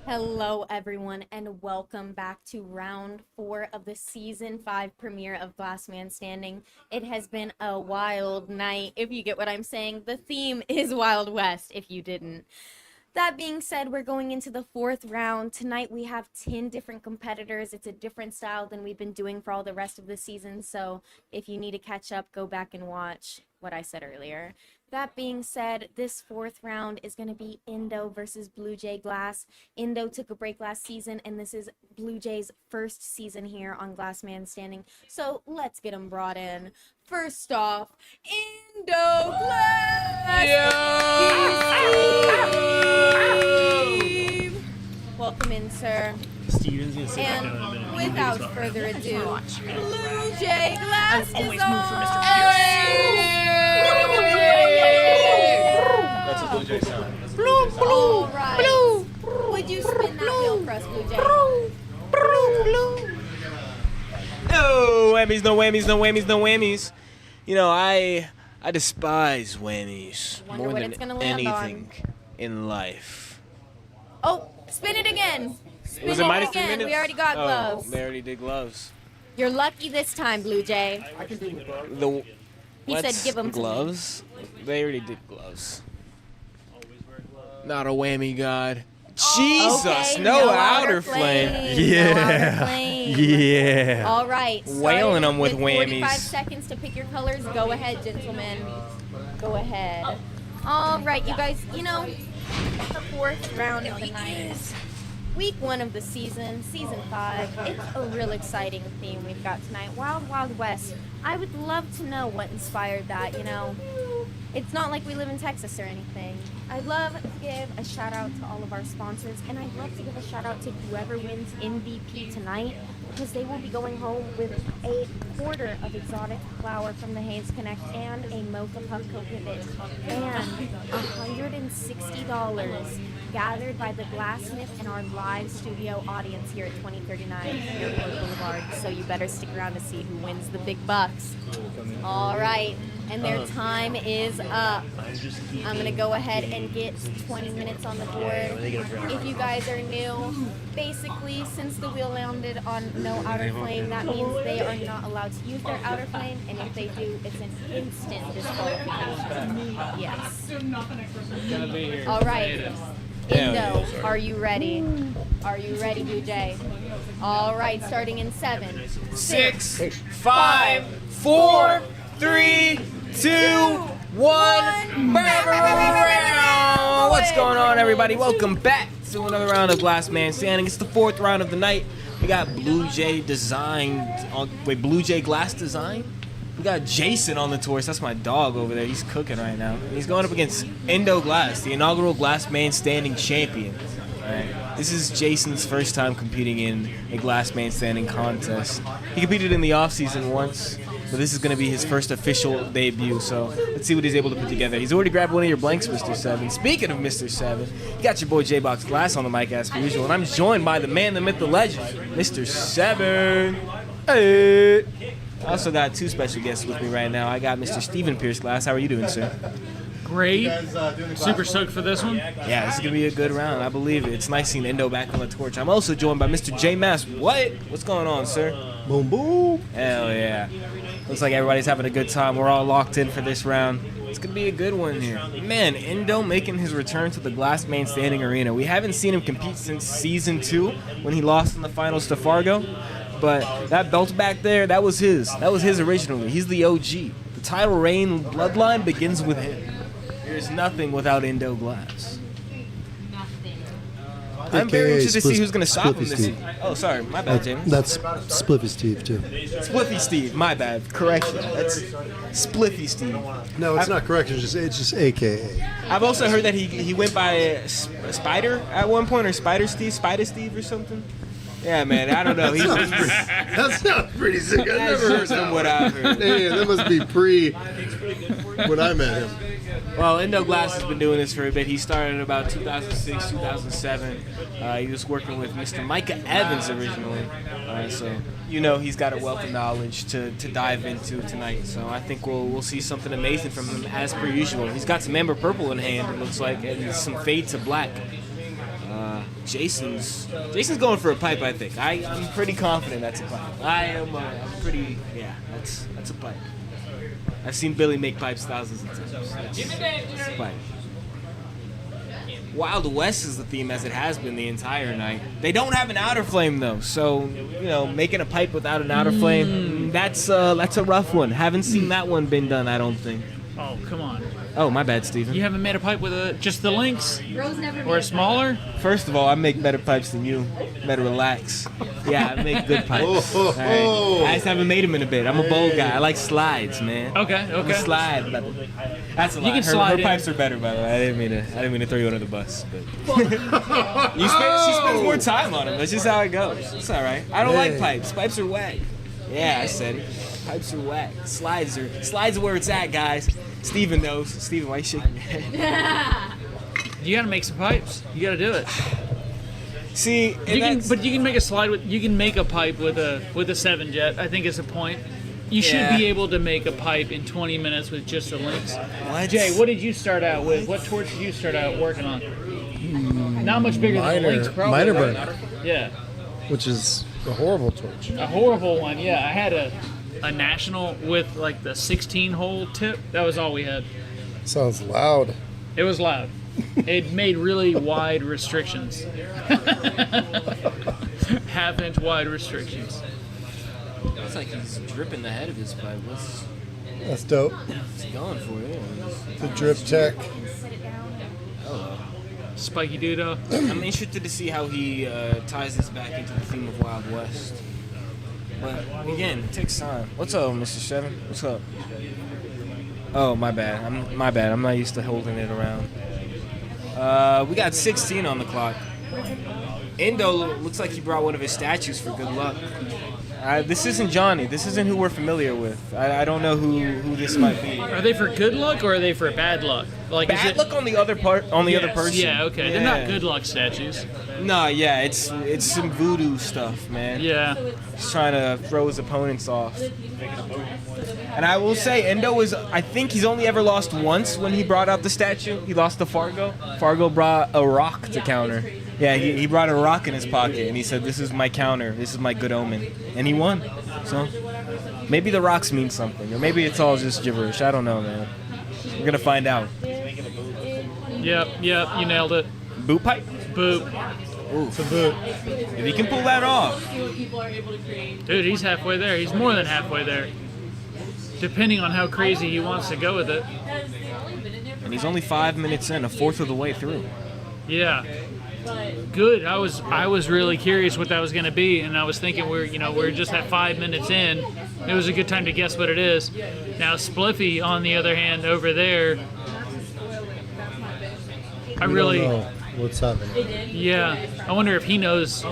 Hello everyone, and welcome back to round 4 of the season 5 premiere of Glassman Standing. It has been a wild night, if you get what I'm saying. The theme is Wild West, if you didn't. That being said, we're going into the 4th round. Tonight we have 10 different competitors. It's a different style than we've been doing for all the rest of the season, so if you need to catch up, go back and watch what I said earlier. That being said, this 4th round is going to be Indo versus Blue Jay Glass. Indo took a break last season, and this is Blue Jay's first season here on Glassman Standing. So let's get them brought in. First off, Indo Glass! Steve! Welcome in, sir. Steven's gonna sit down in a minute. And without further ado, Blue Jay Glass I've always is moved for Mr. That's a Blue Jay sound. All right. Would you spin that wheel for us, Blue Jay? No whammies, no whammies, no whammies, no whammies. You know, I despise whammies Wonder more what than it's gonna land anything in life. Oh, spin it again. Spin Was it minus 3 again. minutes? We already got gloves. Oh, they already did gloves. You're lucky this time, Blue Jay. He What? said give 'em to me. gloves. They already did gloves. Not a whammy god. Jesus, Okay, no outer flame. Yeah. All right. Wailing them with 45 whammies. seconds to pick your colors. Go ahead, gentlemen. Go ahead. All right, you guys. You know, the 4th round of the night. Week 1 of the season, season 5. It's a real exciting theme we've got tonight. Wild Wild West. I would love to know what inspired that, you know. It's not like we live in Texas or anything. I'd love to give a shout out to all of our sponsors, and I'd love to give a shout out to whoever wins MVP tonight, because they will be going home with a quarter of exotic flower from the Haze Connect and a mocha Puffco pivot and $160 gathered by the Glassmith and our live studio audience here at 2039 Airport Boulevard. So you better stick around to see who wins the big bucks. All right, and their time is up. I'm going to go ahead and get 20 minutes on the board. If you guys are new, basically, since the wheel landed on no outer flame, that means they are not allowed to use their outer flame, and if they do, it's an instant disqualification. Yes. All right. Indo, are you ready? Are you ready, Blue Jay? All right, starting in 7, 6, 5, 4, 3, 2, 1. What's going on, everybody? Welcome back to another round of Glassman Standing. It's the 4th round of the night. We got Blue Jay Blue Jay Glass Design. We got Jason on the tour. That's my dog over there. He's cooking right now. He's going up against Indo Glass, the inaugural Glassman Standing champion. All right. This is Jason's first time competing in a Glassman Standing contest. He competed in the off-season once, but this is going to be his first official debut, so let's see what he's able to put together. He's already grabbed one of your blanks, Mr. 7. Speaking of Mr. 7, you got your boy J-Box Glass on the mic as per usual, and I'm joined by the man, the myth, the legend, Mr. 7. Hey. I also got 2 special guests with me right now. I got Mr. Stephen Pierce Glass. How are you doing, sir? Great. You guys, doing the Super glass stoked for this one. Yeah, this is gonna be a good round. I believe it. It's nice seeing Endo back on the torch. I'm also joined by Mr. J Mass. What? What's going on, sir? Boom, boom. Hell yeah. Looks like everybody's having a good time. We're all locked in for this round. It's gonna be a good one here. Man, Endo making his return to the Glass Man Standing Arena. We haven't seen him compete since season 2 when he lost in the finals to Fargo. But that belt back there, that was his. That was his originally. He's the OG. The title reign bloodline begins with him. There's nothing without Endo Glass. I'm very interested to see who's going to stop him this season. Oh, sorry. My bad, James. That's Spliffy Steve, too. Spliffy Steve. My bad. Correction. That's Spliffy Steve. No, it's not correction. It's just AKA. I've also heard that he went by Spider at one point, or Spider Steve or something. Yeah, man. I don't know. That sounds pretty sick. I've never heard that. What I've heard. Yeah, that must be pre when I met him. Well, Endo Glass has been doing this for a bit. He started in about 2006, 2007. He was working with Mr. Micah Evans originally. So, he's got a wealth of knowledge to dive into tonight. So I think we'll see something amazing from him as per usual. He's got some Amber Purple in hand, it looks like, and some Fade to Black. Jason's going for a pipe, I think. I'm pretty confident that's a pipe. I'm pretty, that's a pipe. I've seen Billy make pipes thousands of times. That's a pipe. Wild West is the theme as it has been the entire night. They don't have an outer flame though, so making a pipe without an outer flame, that's a rough one. Haven't seen that one been done, I don't think. Oh, come on. Oh, my bad, Steven. You haven't made a pipe with just the links? Or a smaller? First of all, I make better pipes than you. Better relax. Yeah, I make good pipes. Oh, all right. I just haven't made them in a bit. I'm a bold guy. I like slides, man. Okay. I'm a slide. That's a lot. You can slide her pipes are better, by the way. I didn't mean to throw you under the bus. But she spends more time on them. That's just how it goes. It's all right. I don't like pipes. Pipes are whack. Yeah, I said it. Pipes are whack. Slides are where it's at, guys. Steven knows. Steven, why are you shaking your head? You gotta make some pipes. You gotta do it. See, but you can make a slide with. You can make a pipe with a 7-jet. I think is the point. You should be able to make a pipe in 20 minutes with just the links. What? Jay, what did you start out with? What torch did you start out working on? Not much bigger than the links, probably. Minor burner. Yeah. Which is a horrible torch. A horrible one. Yeah, I had a national with like the 16-hole tip. That was all we had. Sounds loud. It was loud. It made really wide restrictions. Half-inch wide restrictions. Looks like he's dripping the head of his pipe. That's dope. What's he going for? The drip tech. Oh. Spiky Dudo. I'm interested to see how he ties this back into the theme of Wild West. But again, it takes time. What's up, Mr. Seven? What's up? Oh, my bad. I'm not used to holding it around. We got 16 on the clock. Endo looks like he brought one of his statues for good luck. This isn't Johnny. This isn't who we're familiar with. I don't know who this might be. Are they for good luck or are they for bad luck? Like bad luck on the other part, other person. Yeah, okay. They're not good luck statues. No, yeah, it's some voodoo stuff, man. Yeah. He's trying to throw his opponents off. And I will say, Endo I think he's only ever lost once when he brought out the statue. He lost to Fargo. Fargo brought a rock to counter. Yeah, he brought a rock in his pocket, and he said, "This is my counter. This is my good omen." And he won. So maybe the rocks mean something, or maybe it's all just gibberish. I don't know, man. We're gonna find out. Yep, you nailed it. Boot pipe? Boot. Ooh. It's a boot. If he can pull that off. Dude, he's halfway there. He's more than halfway there. Depending on how crazy he wants to go with it. And he's only 5 minutes in, a fourth of the way through. Yeah. Good. I was really curious what that was going to be, and I was thinking we're just at 5 minutes in. It was a good time to guess what it is. Now Spliffy, on the other hand, over there, We don't know what's happening. Yeah, I wonder if he knows.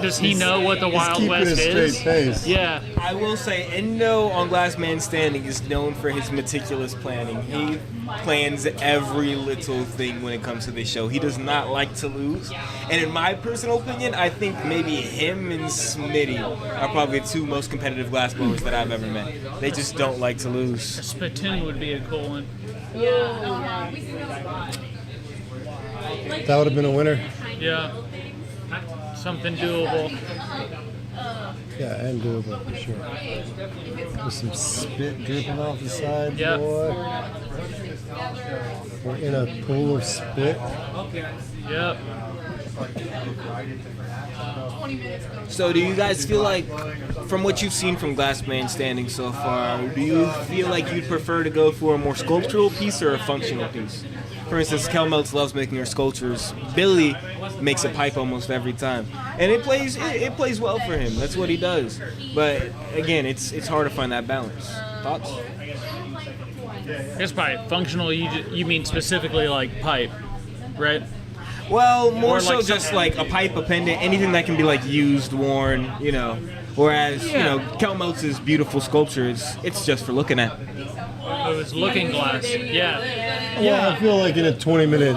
Does he know what the Wild keeping West a is? straight face. Yeah. I will say, Endo on Glass Man Standing is known for his meticulous planning. He plans every little thing when it comes to this show. He does not like to lose. And in my personal opinion, I think maybe him and Smitty are probably the two most competitive glass blowers that I've ever met. They just don't like to lose. Spittoon would be a cool one. That would have been a winner. Yeah. Something doable. Yeah, and doable for sure. With some spit dripping off the side, Yep. boy. We're in a pool of spit. Yep. So do you guys feel like, from what you've seen from Glass Man Standing so far, do you feel like you'd prefer to go for a more sculptural piece or a functional piece? For instance, Kel Meltz loves making her sculptures. Billy makes a pipe almost every time, and it plays well for him. That's what he does. But again, it's hard to find that balance. Thoughts? I guess by functional, you mean specifically like pipe, right? Well, more Or so like just like a pipe, a pendant, anything that can be like used, worn, you know. Whereas, you know, Kel Meltz's beautiful sculpture, it's just for looking at. It was looking glass. Yeah. Yeah, I feel like in a 20-minute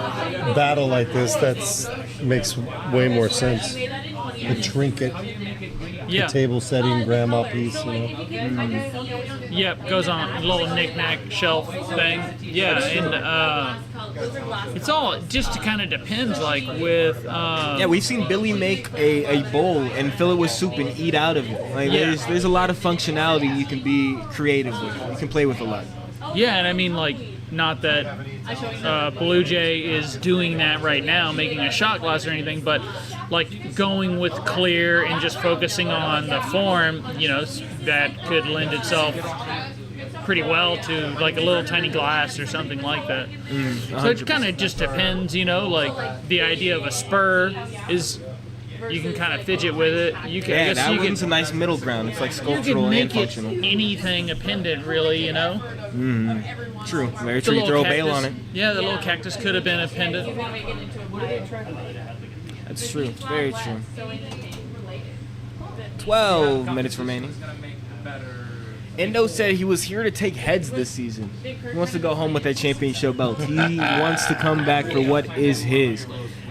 battle like this, that's makes way more sense. The trinket, Yeah. the table setting, grandma piece, you know. Yep, goes on a little knick-knack shelf thing. Yeah, and it's all just kind of depends, like with. Yeah, we've seen Billy make a bowl and fill it with soup and eat out of it. Like Yeah. there's a lot of functionality you can be creative with. You can play with a lot. Yeah, and I mean, like, not that Blue Jay is doing that right now, making a shot glass or anything, but like going with clear and just focusing on the form, you know, that could lend itself pretty well to like a little tiny glass or something like that. So it kind of just depends, you know, like the idea of a spur is you can kind of fidget with it. You can, I Yeah, guess that you one's can, a nice middle ground. It's like you sculptural can and make it functional. anything a pendant, really, you know. True, very The true. You little throw a cactus, bail on it. Yeah, the little cactus could have been a pendant. That's true. Very true. 12 minutes remaining. Endo said he was here to take heads this season. He wants to go home with that championship belt. He wants to come back for what is his.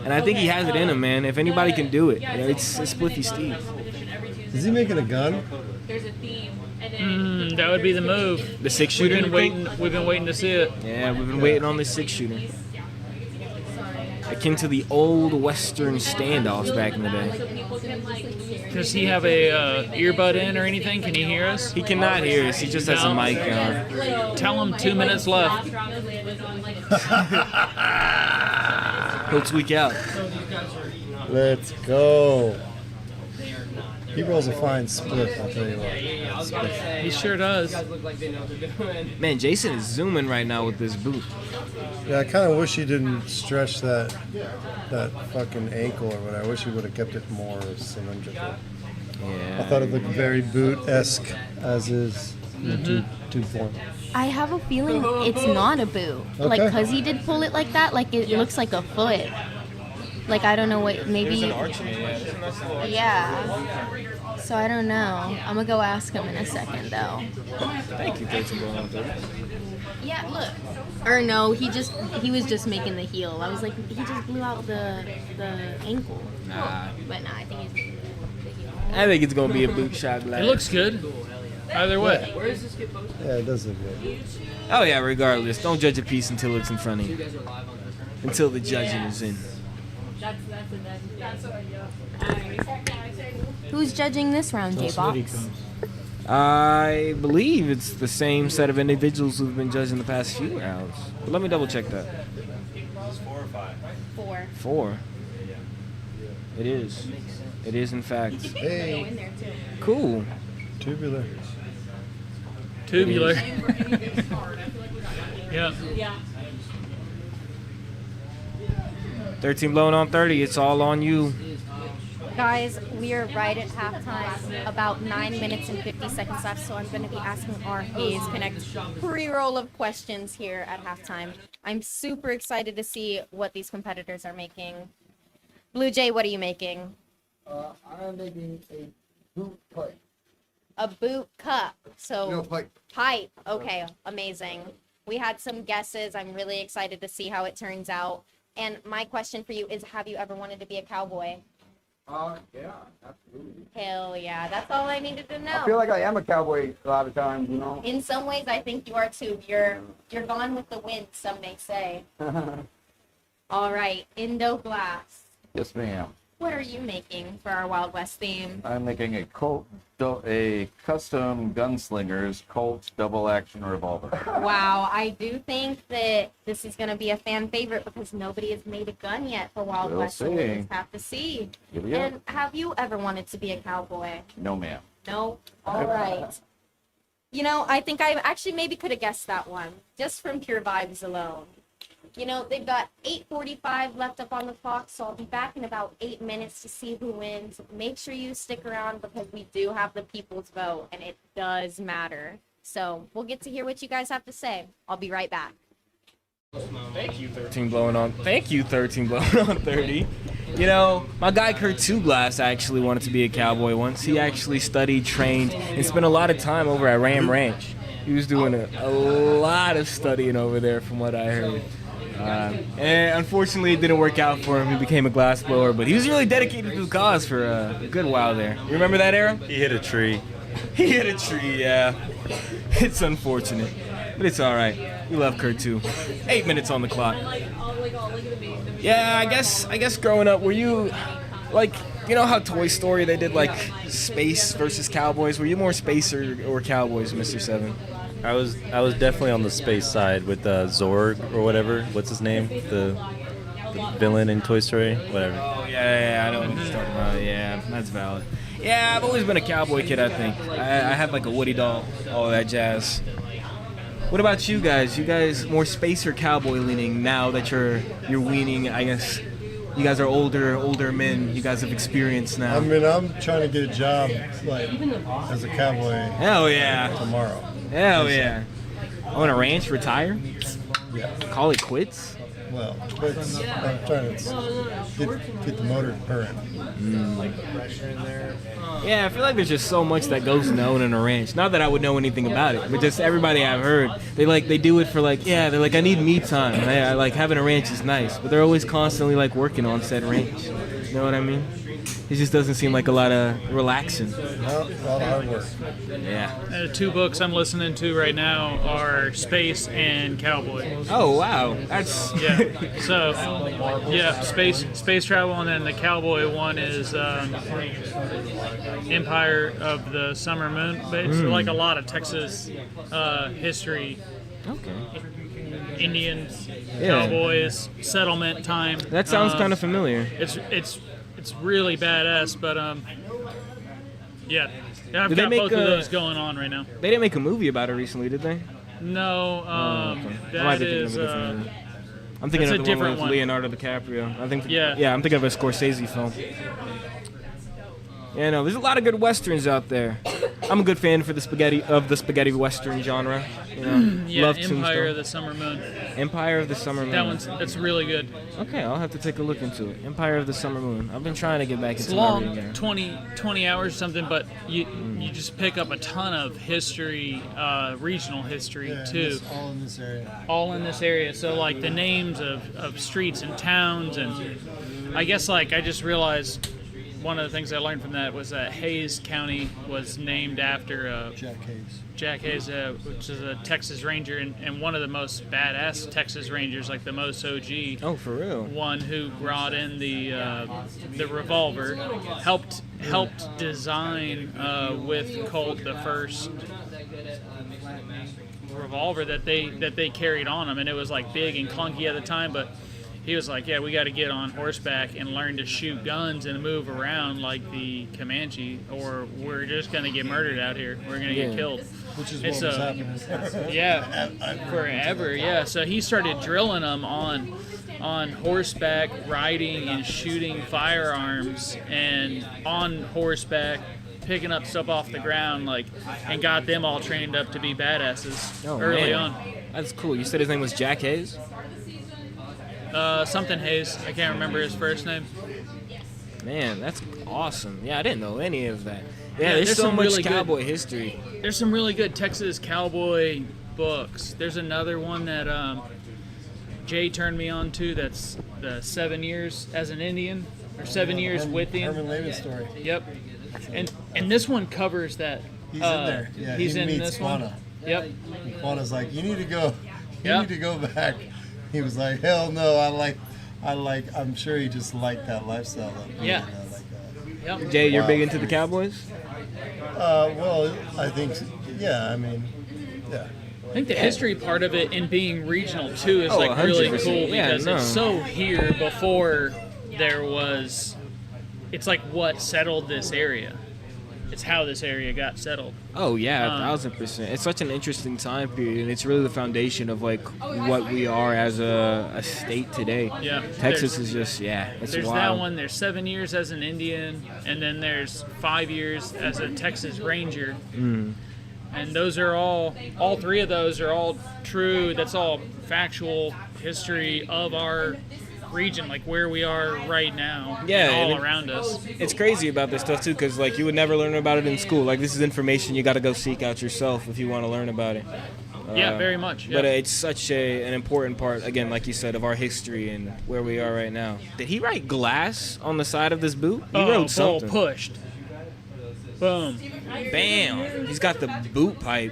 And I think he has it in him, man. If anybody can do it, you know, it's Spliffy Steve. Is he making a gun? That would be the move. The 6-shooter? We've been waiting to see it. Yeah, we've been waiting on the 6-shooter. Akin to the old Western standoffs back in the day. Does he have a earbud in or anything? Can he hear us? He cannot hear us. He just has a mic on. Tell him 2 minutes left. He'll tweak out. Let's go. He rolls a fine split, I'll tell you what. Split. He sure does. Man, Jason is zooming right now with this boot. Yeah, I kind of wish he didn't stretch that fucking ankle or whatever. I wish he would have kept it more cylindrical. Yeah. I thought it looked very boot-esque as is in the tube form. I have a feeling it's not a boot. Like, Okay. because he did pull it like that, like, it looks like a foot. Like, I don't know what, maybe. There's an arch in it, yeah. There's a nice little Yeah. So I don't know. I'm gonna go ask him in a second, though. Thank you, 13 going on 30. Yeah, look. Or no, he was just making the heel. I was like, he just blew out the ankle. Nah. But nah, I think he's making the heel. I think it's gonna be a boot shot. It looks good. Either way. Yeah, it does look good. Oh yeah, regardless. Don't judge a piece until it's in front of you. Until the judging is in. Who's judging this round, J-Box? I believe it's the same set of individuals who've been judging the past few rounds. But let me double check that. It's 4 or 5. 4. 4. It is. It is in fact. Hey. Cool. Tubular. Tubular. Yeah. 13 blowing on 30. It's all on you. Guys, we are right at halftime, about 9 minutes and 50 seconds left, so I'm going to be asking our Haze Connect pre-roll of questions here at halftime. I'm super excited to see what these competitors are making. Blue Jay, what are you making? I'm making a boot pipe. A boot cup. So No, pipe. Pipe. Okay, amazing. We had some guesses. I'm really excited to see how it turns out. And my question for you is, have you ever wanted to be a cowboy? Yeah, absolutely. Hell yeah, that's all I needed to know. I feel like I am a cowboy a lot of times, you know. In some ways, I think you are too. You're gone with the wind, some may say. All right, Indo Glass. Yes, ma'am. What are you making for our Wild West theme? I'm making a custom Gunslinger's Colt double action revolver. Wow, I do think that this is going to be a fan favorite because nobody has made a gun yet for Wild We'll West. So we see. just have to see. Giddy up. And have you ever wanted to be a cowboy? No, ma'am. No? All right. You know, I think I actually maybe could have guessed that one just from pure vibes alone. You know, they've got 8:45 left up on the clock, so I'll be back in about 8 minutes to see who wins. Make sure you stick around because we do have the people's vote, and it does matter. So we'll get to hear what you guys have to say. I'll be right back. Thank you, 13 blowing on. Thank you, 13 blowing on 30. You know, my guy Kurt Two Glass actually wanted to be a cowboy once. He actually studied, trained, and spent a lot of time over at Ram Ranch. He was doing a lot of studying over there, from what I heard. And unfortunately, it didn't work out for him. He became a glass blower, but he was really dedicated to the cause for a good while there. You remember that era? He hit a tree. He hit a tree, yeah. It's unfortunate, but it's all right. We love Kurt too. 8 minutes on the clock. Yeah, I guess growing up, were you like, you know how Toy Story they did like space versus cowboys? Were you more space or cowboys, Mr. Seven? I was definitely on the space side with Zorg or whatever. What's his name? The villain in Toy Story, whatever. Oh yeah, I know what you're talking about. Yeah, that's valid. Yeah, I've always been a cowboy kid. I think I have like a Woody doll, all that jazz. What about you guys? You guys more space or cowboy leaning now that you're weaning? I guess you guys are older men. You guys have experience now. I mean, I'm trying to get a job like as a cowboy. Hell yeah. Tomorrow. Hell yeah. On a ranch, retire? Yeah. Call it quits? Well, quits. I'm trying to get the motor purring. Yeah, I feel like there's just so much that goes into owning a ranch. Not that I would know anything about it, but just everybody I've heard, they do it for like, yeah, they're like, I need me time. I like having a ranch is nice, but they're always constantly like working on said ranch. You know what I mean? It just doesn't seem like a lot of relaxing. No, a lot of hard work. Yeah. Two books I'm listening to right now are Space and Cowboy. Oh wow, that's yeah. So yeah, space travel, and then the cowboy one is Empire of the Summer Moon. But it's like a lot of Texas history. Okay. Indians, Yeah. cowboys, settlement time. That sounds kind of familiar. It's really badass, but yeah, I've Did they got make both of those going on right now. They didn't make a movie about it recently, did they? No, Okay. I might that be thinking is of a different movie. I'm thinking that's of a the one different with one. Leonardo DiCaprio. I think. Yeah. I'm thinking of a Scorsese film. Yeah, no, there's a lot of good westerns out there. I'm a good fan for the spaghetti western genre. You know, yeah, love Empire Tombstone. of the Summer Moon. Empire of the Summer Moon. That's really good. Okay, I'll have to take a look into it. Empire of the Summer Moon. I've been trying to get back It's into my reading long, game. 20 hours or something, but you just pick up a ton of history, regional history too. All in this area. All in this area. So like the names of streets and towns, and I guess like I just realized one of the things I learned from that was that Hayes County was named after Jack Hayes, which is a Texas Ranger and one of the most badass Texas Rangers, like the most OG. Oh, for real? One who brought in the revolver, helped design with Colt the first revolver that they carried on them, and it was like big and clunky at the time, but he was like, yeah, we got to get on horseback and learn to shoot guns and move around like the Comanche, or we're just going to get murdered out here. We're going to get killed. Which is And what was happening. Yeah, forever, yeah. So he started drilling them on horseback, riding and shooting firearms, and on horseback, picking up stuff off the ground, like, and got them all trained up to be badasses early on. That's cool. You said his name was Jack Hayes? Something Hayes. I can't remember his first name. Man, that's awesome. Yeah, I didn't know any of that. Yeah, Yeah, there's there's so some much really good- cowboy history. There's some really good Texas cowboy books. There's another one that Jay turned me on to. That's the 7 years as an Indian, or 7 years with the Herman Lehman story. Yep. And this one covers that. He's in there. Yeah, he's he in meets this one. Quanah. Yep. And Quanah's like, you need to go. You Yep. need to go back. He was like, hell no. I'm sure he just liked that lifestyle. Of Yeah. Yep. Jay, you're Wow. big into the Cowboys? Well, I think, yeah. I mean, yeah. I think the history part of it and being regional too is Oh, like really 100%. cool Yeah, because no. it's so here before there was. It's like what settled this area. It's how this area got settled. Oh yeah, 1,000%. It's such an interesting time period, and it's really the foundation of like what we are as a state today. Yeah, Texas there's- is just it's There's wild. that one. There's 7 years as an Indian, and then there's 5 years as a Texas Ranger. Mm. And those are all three of those are all true. That's all factual history of our region, like where we are right now. Yeah, and all and around us. It's crazy about this stuff too, because like you would never learn about it in school. Like this is information you got to go seek out yourself if you want to learn about it. Yeah, very much, But yeah. it's such an important part, again, like you said, of our history and where we are right now. Did he write glass on the side of this boot? He wrote something. Pushed. Boom. Bam! He's got the boot pipe.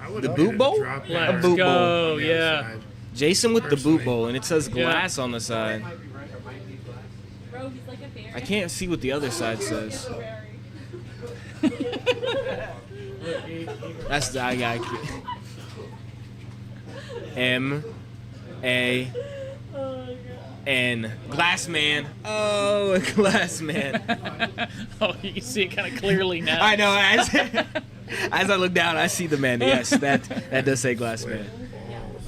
The love boot to bowl? drop A Let's boot go, bowl. yeah. Jason with the boot bowl, and it says Yeah. glass on the side. I can't see what the other side says. That's the I got M-A-N. Glass man. Oh, a glass man. Oh, you can see it kind of clearly now. I know. As I look down, I see the man. Yes, that does say glass man.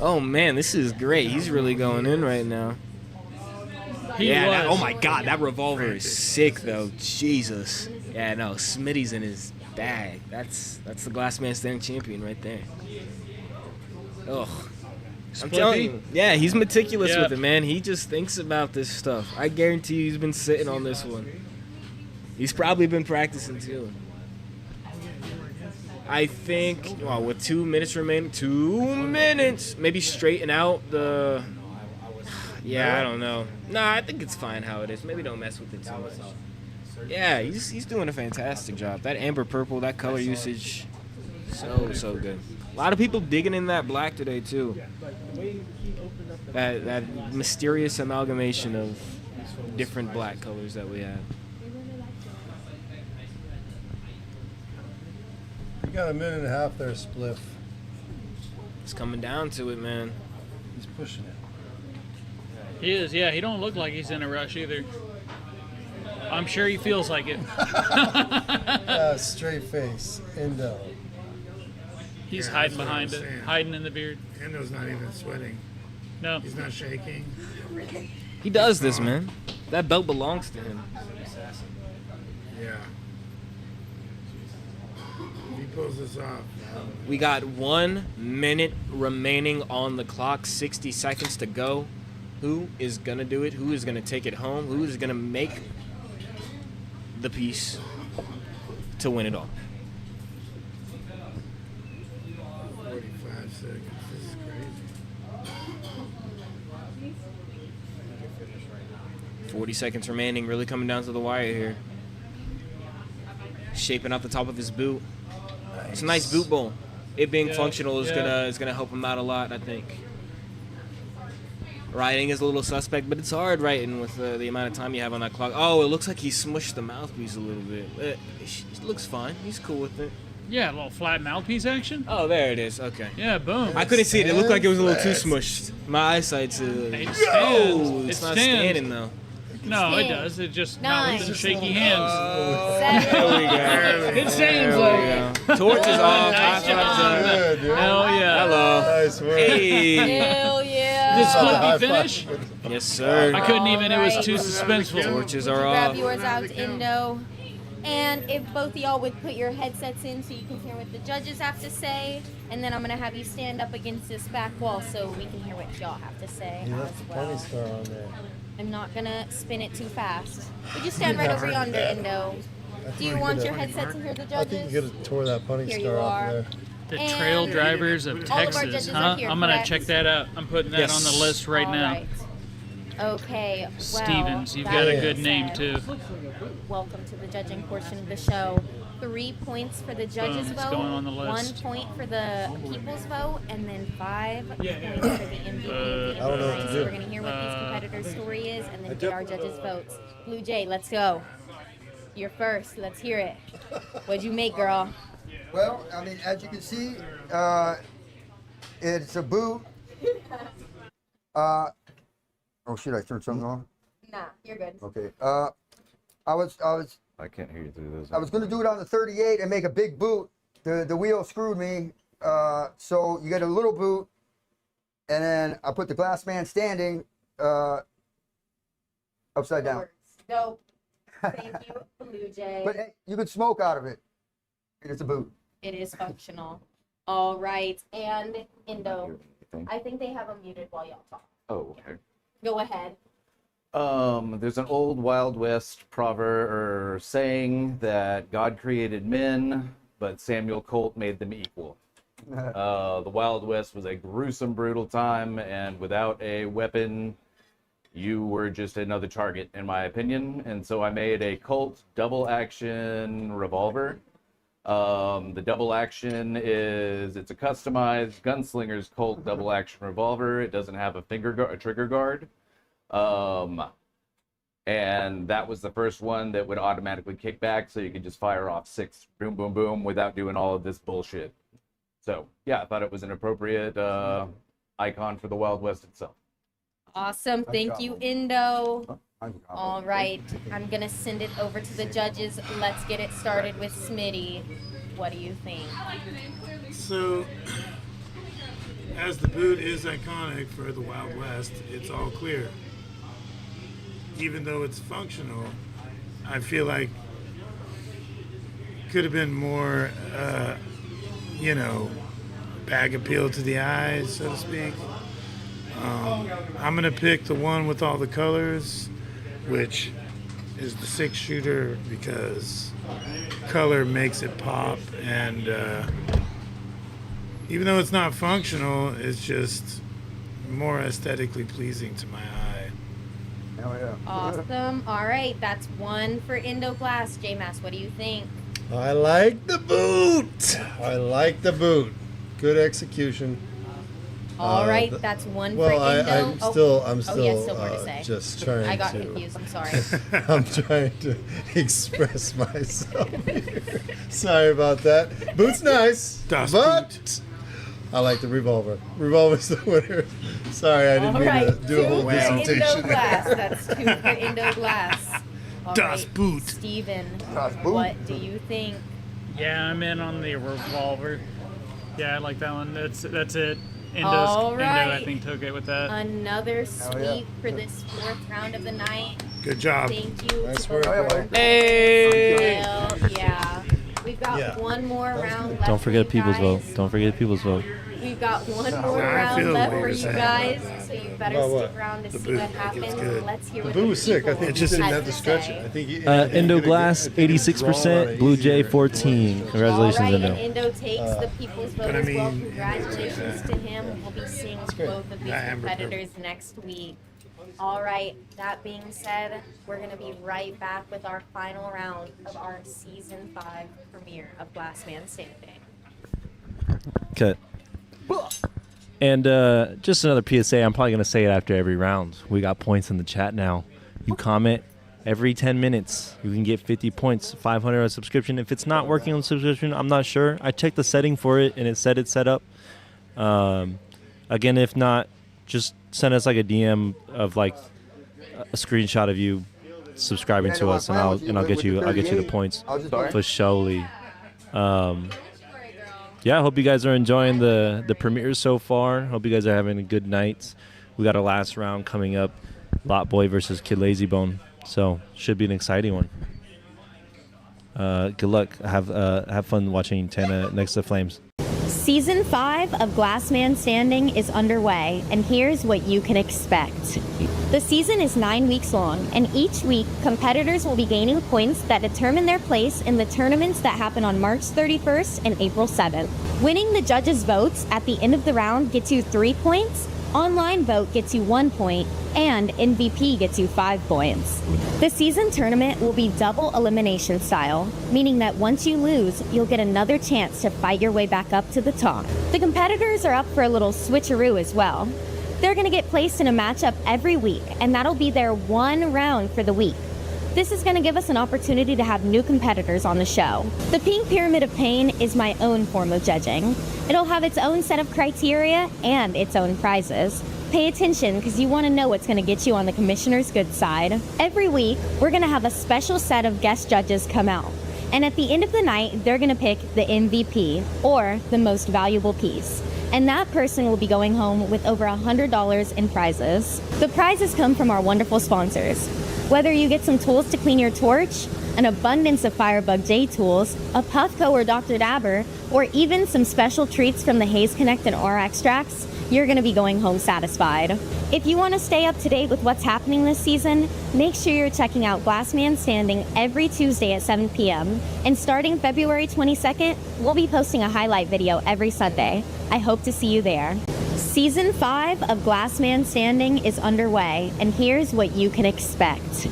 Oh man, this is great. He's really going in right now. Oh my God, that revolver is sick though. Jesus. Yeah, no, Smitty's in his bag. That's the glass man stand champion right there. Ugh. I'm telling you, yeah, he's meticulous Yeah. with it, man. He just thinks about this stuff. I guarantee you he's been sitting on this one. He's probably been practicing too. I think, well, with 2 minutes remaining, 2 minutes, maybe straighten out the. Yeah, I don't know. Nah, I think it's fine how it is. Maybe don't mess with it too much. Yeah, he's doing a fantastic job. That amber purple, that color usage, so good. A lot of people digging in that black today too. That mysterious amalgamation of different black colors that we have. You got a minute and a half there, Spliff. It's coming down to it, man. He's pushing it. He is, yeah. He don't look like he's in a rush either. I'm sure he feels like it. Straight face. Endo. He's Yeah, hiding that's what behind I'm it, saying. hiding in the beard. Endo's not even sweating. No. He's not shaking. He does this, man. That belt belongs to him. Yeah. He pulls this off. We got 1 minute remaining on the clock, 60 seconds to go. Who is going to do it? Who is going to take it home? Who is going to make the piece to win it all? 45 seconds. This is crazy. 40 seconds remaining, really coming down to the wire here. Shaping out the top of his boot. It's a nice boot bowl. It being functional is gonna help him out a lot, I think. Riding is a little suspect, but it's hard writing with the amount of time you have on that clock. Oh, it looks like he smushed the mouthpiece a little bit. It looks fine. He's cool with it. Yeah, a little flat mouthpiece action. Oh, there it is. Okay. Yeah, boom. I couldn't see it. It looked like it was a little too smushed. My eyesight's It it's stands. not It stands. standing though. No, it does. It just not with some shaky hands. There we go. It seems like. Torch is off. Nice High fives job. up. Good, dude. Hell yeah. Hello. Nice work. Hey. Hell yeah. Did Split High be finish? Yes, sir. I couldn't even. It was Alright. too suspenseful. Torches are Grab off. yours out, Indo. And if both of y'all would put your headsets in so you can hear what the judges have to say, and then I'm gonna have you stand up against this back wall so we can hear what y'all have to say You as left the well. pony star on there. I'm not gonna spin it too fast. Would you stand right over yonder, Indo? Do you want your headset to hear the I think judges? you could have tore that pony Here you star off are. there. The And Trail Drivers of all of our Texas, judges huh? are here, I'm gonna correct? check that out. I'm putting that on the list right All now. right. Okay, well, Stevens, you've that got a being good name said, too. Welcome to the judging portion of the show. 3 points for the judges' Boom, it's vote, going on the 1 list. point for the people's vote, and then 5 points for the MVP of the I don't know what MVP. to So do. we're gonna hear what these competitors' story is, and then get our judges' votes. Blue Jay, let's go. You're first. Let's hear it. What'd you make, girl? Well, I mean, as you can see, it's a boot. Oh, should I turn something off? Nah, you're good. Okay. I can't hear you through those. I was going to do it on the 38 and make a big boot. The wheel screwed me. So you get a little boot, and then I put the glass man standing upside down. Dope. Thank you, Blue Jay. But hey, you could smoke out of it. And it's a boot. It is functional. All right, and Indo. I think they have them muted while y'all talk. Oh, okay. Go ahead. There's an old Wild West proverb or saying that God created men, but Samuel Colt made them equal. The Wild West was a gruesome, brutal time, and without a weapon, you were just another target, in my opinion. And so I made a Colt double action revolver. The double action it's a customized gunslinger's Colt double action revolver. It doesn't have a trigger guard. And that was the first one that would automatically kick back, so you could just fire off 6 boom, boom, boom without doing all of this bullshit. So yeah, I thought it was an appropriate icon for the Wild West itself. Awesome. Thank you, Indo. All right, I'm gonna send it over to the judges. Let's get it started with Smitty. What do you think? So, as the boot is iconic for the Wild West, it's all clear. Even though it's functional, I feel like could have been more, bag appeal to the eyes, so to speak. I'm gonna pick the one with all the colors, which is the 6-shooter, because color makes it pop, and even though it's not functional, it's just more aesthetically pleasing to my eye. Oh, yeah. Awesome. All right, that's 1 for Indo Glass. J-Mass, what do you think? I like the boot. I like the boot. Good execution. All right, that's 1 well, for Indo. I'm still yeah, still more to say. just trying I got to. confused. I'm sorry. I'm trying to express myself here. Sorry about that. Boot's nice, but I like the revolver. Revolver's the winner. Sorry, I didn't All mean right, to do a whole 2 for Indo dissertation. Glass. That's 2 for Indo Glass. All Das right, Boot. Steven, Boot. what do you think? Yeah, I'm in on the revolver. Yeah, I like that one. That's it. All Indo, right. I think, took it with that. Another sweep yeah. for this 4th round of the night. Good job. Thank you. Nice to work, both bro. of Hey! Well, yeah. We've got Yeah. one more round left. Don't forget for you people's vote. guys. Don't forget people's vote. We've got one more I round feel left what for you're you saying. guys, so you better About stick what? around to The see boot, what I think it's happens. good. Let's hear The what boot the was sick. I people think you just didn't had have to to stretch say. it. I think you, Indo Glass, I think it's drawn on 86%. it Blue easier. Jay, 14. Congratulations, All right, Indo. and Indo takes the people's vote but I as well. mean, Congratulations to him. We'll be seeing great. both of these I am competitors next week. All right, that being said, we're going to be right back with our final round of our Season 5 premiere of Glass Man Standing. Cut. And just another PSA. I'm probably going to say it after every round. We got points in the chat now. You comment every 10 minutes. You can get 50 points, 500 on subscription. If it's not working on subscription, I'm not sure. I checked the setting for it, and it said it's set up. Again, if not, just send us like a DM of like a screenshot of you subscribing to us, and I'll get you the points for surely. Yeah, I hope you guys are enjoying the premieres so far. Hope you guys are having a good night. We got our last round coming up, Lot Boy versus Kid Lazybone. So should be an exciting one. Good luck. Have fun watching Tana next to Flames. Season 5 of Glass Man Standing is underway, and here's what you can expect. The season is 9 weeks long, and each week, competitors will be gaining points that determine their place in the tournaments that happen on March 31st and April 7th. Winning the judges' votes at the end of the round gets you 3 points, online vote gets you 1 point, and MVP gets you 5 points. The season tournament will be double elimination style, meaning that once you lose, you'll get another chance to fight your way back up to the top. The competitors are up for a little switcheroo as well. They're going to get placed in a matchup every week, and that'll be their one round for the week. This is going to give us an opportunity to have new competitors on the show. The Pink Pyramid of Pain is my own form of judging. It'll have its own set of criteria and its own prizes. Pay attention because you want to know what's going to get you on the commissioner's good side. Every week, we're going to have a special set of guest judges come out. And at the end of the night, they're going to pick the MVP, or the most valuable piece. And that person will be going home with over $100 in prizes. The prizes come from our wonderful sponsors. Whether you get some tools to clean your torch, an abundance of Firebug J tools, a Puffco or Dr. Dabber, or even some special treats from the Haze Connect and R extracts, you're going to be going home satisfied. If you want to stay up to date with what's happening this season, make sure you're checking out Glass Man Standing every Tuesday at 7 p.m. And starting February 22nd, we'll be posting a highlight video every Sunday. I hope to see you there. Season 5 of Glass Man Standing is underway, and here's what you can expect.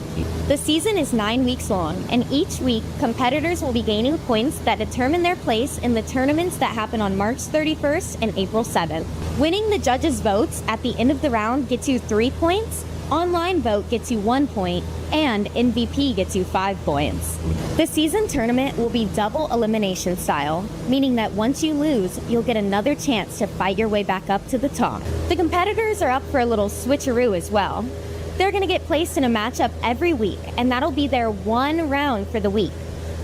The season is 9 weeks long, and each week, competitors will be gaining points that determine their place in the tournaments that happen on March 31st and April 7th. Winning the judges' votes at the end of the round gets you 3 points, online vote gets you 1 point, and MVP gets you 5 points. The season tournament will be double elimination style, meaning that once you lose, you'll get another chance to fight your way back up to the top. The competitors are up for a little switcheroo as well. They're going to get placed in a matchup every week, and that'll be their one round for the week.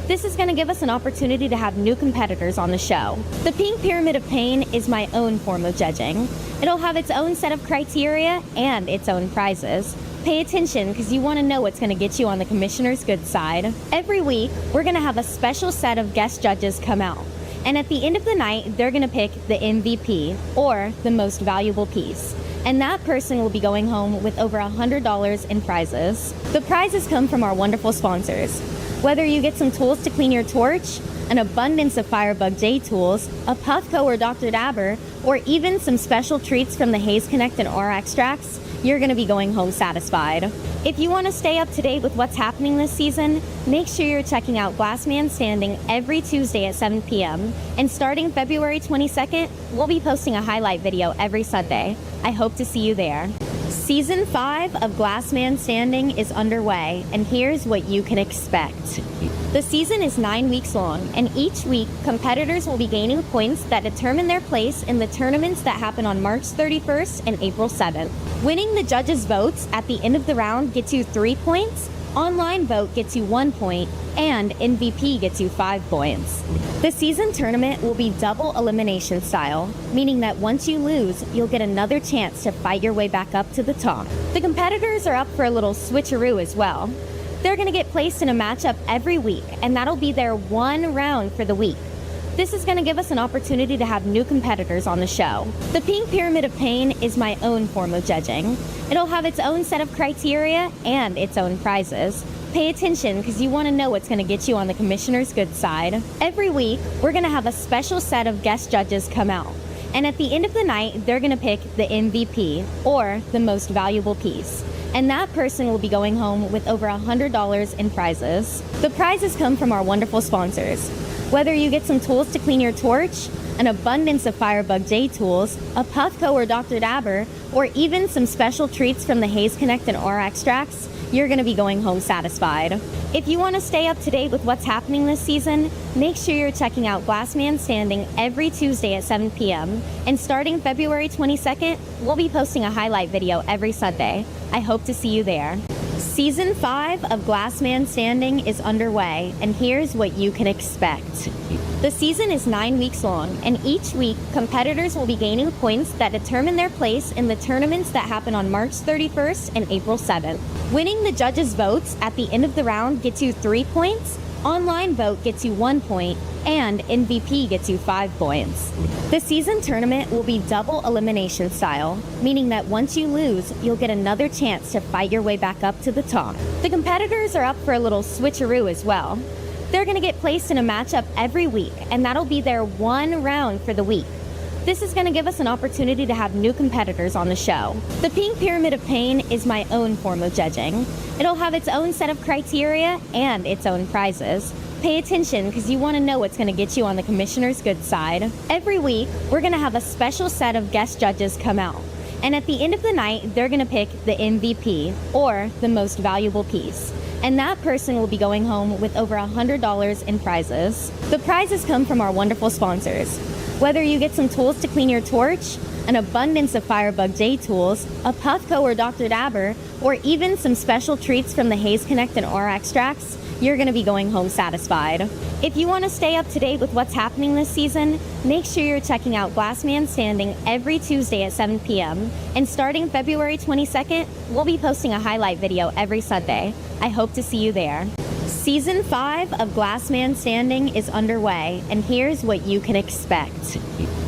This is going to give us an opportunity to have new competitors on the show. The Pink Pyramid of Pain is my own form of judging. It'll have its own set of criteria and its own prizes. Pay attention because you want to know what's going to get you on the commissioner's good side. Every week, we're going to have a special set of guest judges come out. And at the end of the night, they're going to pick the MVP, or the most valuable piece. And that person will be going home with over $100 in prizes. The prizes come from our wonderful sponsors. Whether you get some tools to clean your torch, an abundance of Firebug J tools, a Puffco or Dr. Dabber, or even some special treats from the Haze Connect and R extracts, you're going to be going home satisfied. If you want to stay up to date with what's happening this season, make sure you're checking out Glass Man Standing every Tuesday at 7 p.m. And starting February 22nd, we'll be posting a highlight video every Sunday. I hope to see you there. Season 5 of Glass Man Standing is underway, and here's what you can expect. The season is 9 weeks long, and each week, competitors will be gaining points that determine their place in the tournaments that happen on March 31st and April 7th. Winning the judges' votes at the end of the round gets you 3 points, online vote gets you 1 point, and MVP gets you 5 points. The season tournament will be double elimination style, meaning that once you lose, you'll get another chance to fight your way back up to the top. The competitors are up for a little switcheroo as well. They're going to get placed in a matchup every week, and that'll be their one round for the week. This is going to give us an opportunity to have new competitors on the show. The Pink Pyramid of Pain is my own form of judging. It'll have its own set of criteria and its own prizes. Pay attention because you want to know what's going to get you on the commissioner's good side. Every week, we're going to have a special set of guest judges come out. And at the end of the night, they're going to pick the MVP, or the most valuable piece. And that person will be going home with over $100 in prizes. The prizes come from our wonderful sponsors. Whether you get some tools to clean your torch, an abundance of Firebug J tools, a Puffco or Dr. Dabber, or even some special treats from the Haze Connect and R extracts, you're going to be going home satisfied. If you want to stay up to date with what's happening this season, make sure you're checking out Glass Man Standing every Tuesday at 7 p.m. And starting February 22nd, we'll be posting a highlight video every Sunday. I hope to see you there. Season 5 of Glass Man Standing is underway, and here's what you can expect. The season is 9 weeks long, and each week, competitors will be gaining points that determine their place in the tournaments that happen on March 31st and April 7th. Winning the judges' votes at the end of the round gets you 3 points, Online vote gets you 1 point, and MVP gets you 5 points. The season tournament will be double elimination style, meaning that once you lose, you'll get another chance to fight your way back up to the top. The competitors are up for a little switcheroo as well. They're going to get placed in a matchup every week, and that'll be their one round for the week. This is going to give us an opportunity to have new competitors on the show. The Pink Pyramid of Pain is my own form of judging. It'll have its own set of criteria and its own prizes. Pay attention because you want to know what's going to get you on the commissioner's good side. Every week, we're going to have a special set of guest judges come out. And at the end of the night, they're going to pick the MVP, or the most valuable piece. And that person will be going home with over $100 in prizes. The prizes come from our wonderful sponsors. Whether you get some tools to clean your torch, an abundance of Firebug J tools, a Puffco or Dr. Dabber, or even some special treats from the Haze Connect and R extracts, you're going to be going home satisfied. If you want to stay up to date with what's happening this season, make sure you're checking out Glassman Standing every Tuesday at 7 p.m. And starting February 22nd, we'll be posting a highlight video every Sunday. I hope to see you there. Season 5 of Glassman Standing is underway, and here's what you can expect.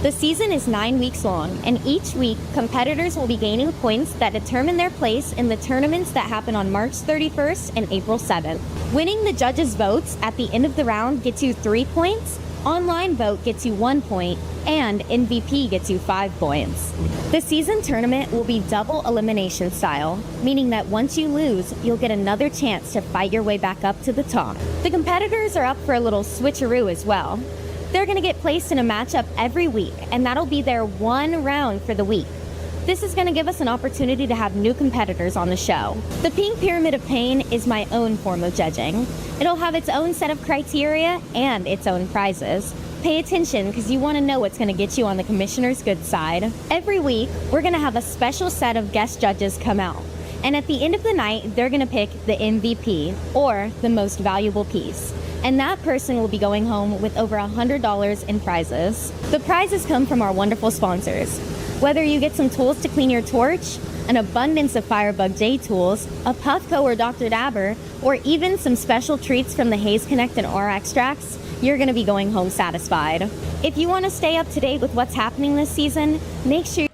The season is 9 weeks long, and each week, competitors will be gaining points that determine their place in the tournaments that happen on March 31st and April 7th. Winning the judges' votes at the end of the round gets you 3 points, online vote gets you 1 point, and MVP gets you 5 points. The season tournament will be double elimination style, meaning that once you lose, you'll get another chance to fight your way back up to the top. The competitors are up for a little switcheroo as well. They're going to get placed in a matchup every week, and that'll be their one round for the week. This is going to give us an opportunity to have new competitors on the show. The Pink Pyramid of Pain is my own form of judging. It'll have its own set of criteria and its own prizes. Pay attention because you want to know what's going to get you on the commissioner's good side. Every week, we're going to have a special set of guest judges come out. And at the end of the night, they're going to pick the MVP, or the most valuable piece. And that person will be going home with over $100 in prizes. The prizes come from our wonderful sponsors. Whether you get some tools to clean your torch, an abundance of Firebug J tools, a Puffco or Dr. Dabber, or even some special treats from the Haze Connect and R extracts, you're going to be going home satisfied. If you want to stay up to date with what's happening this season, make sure.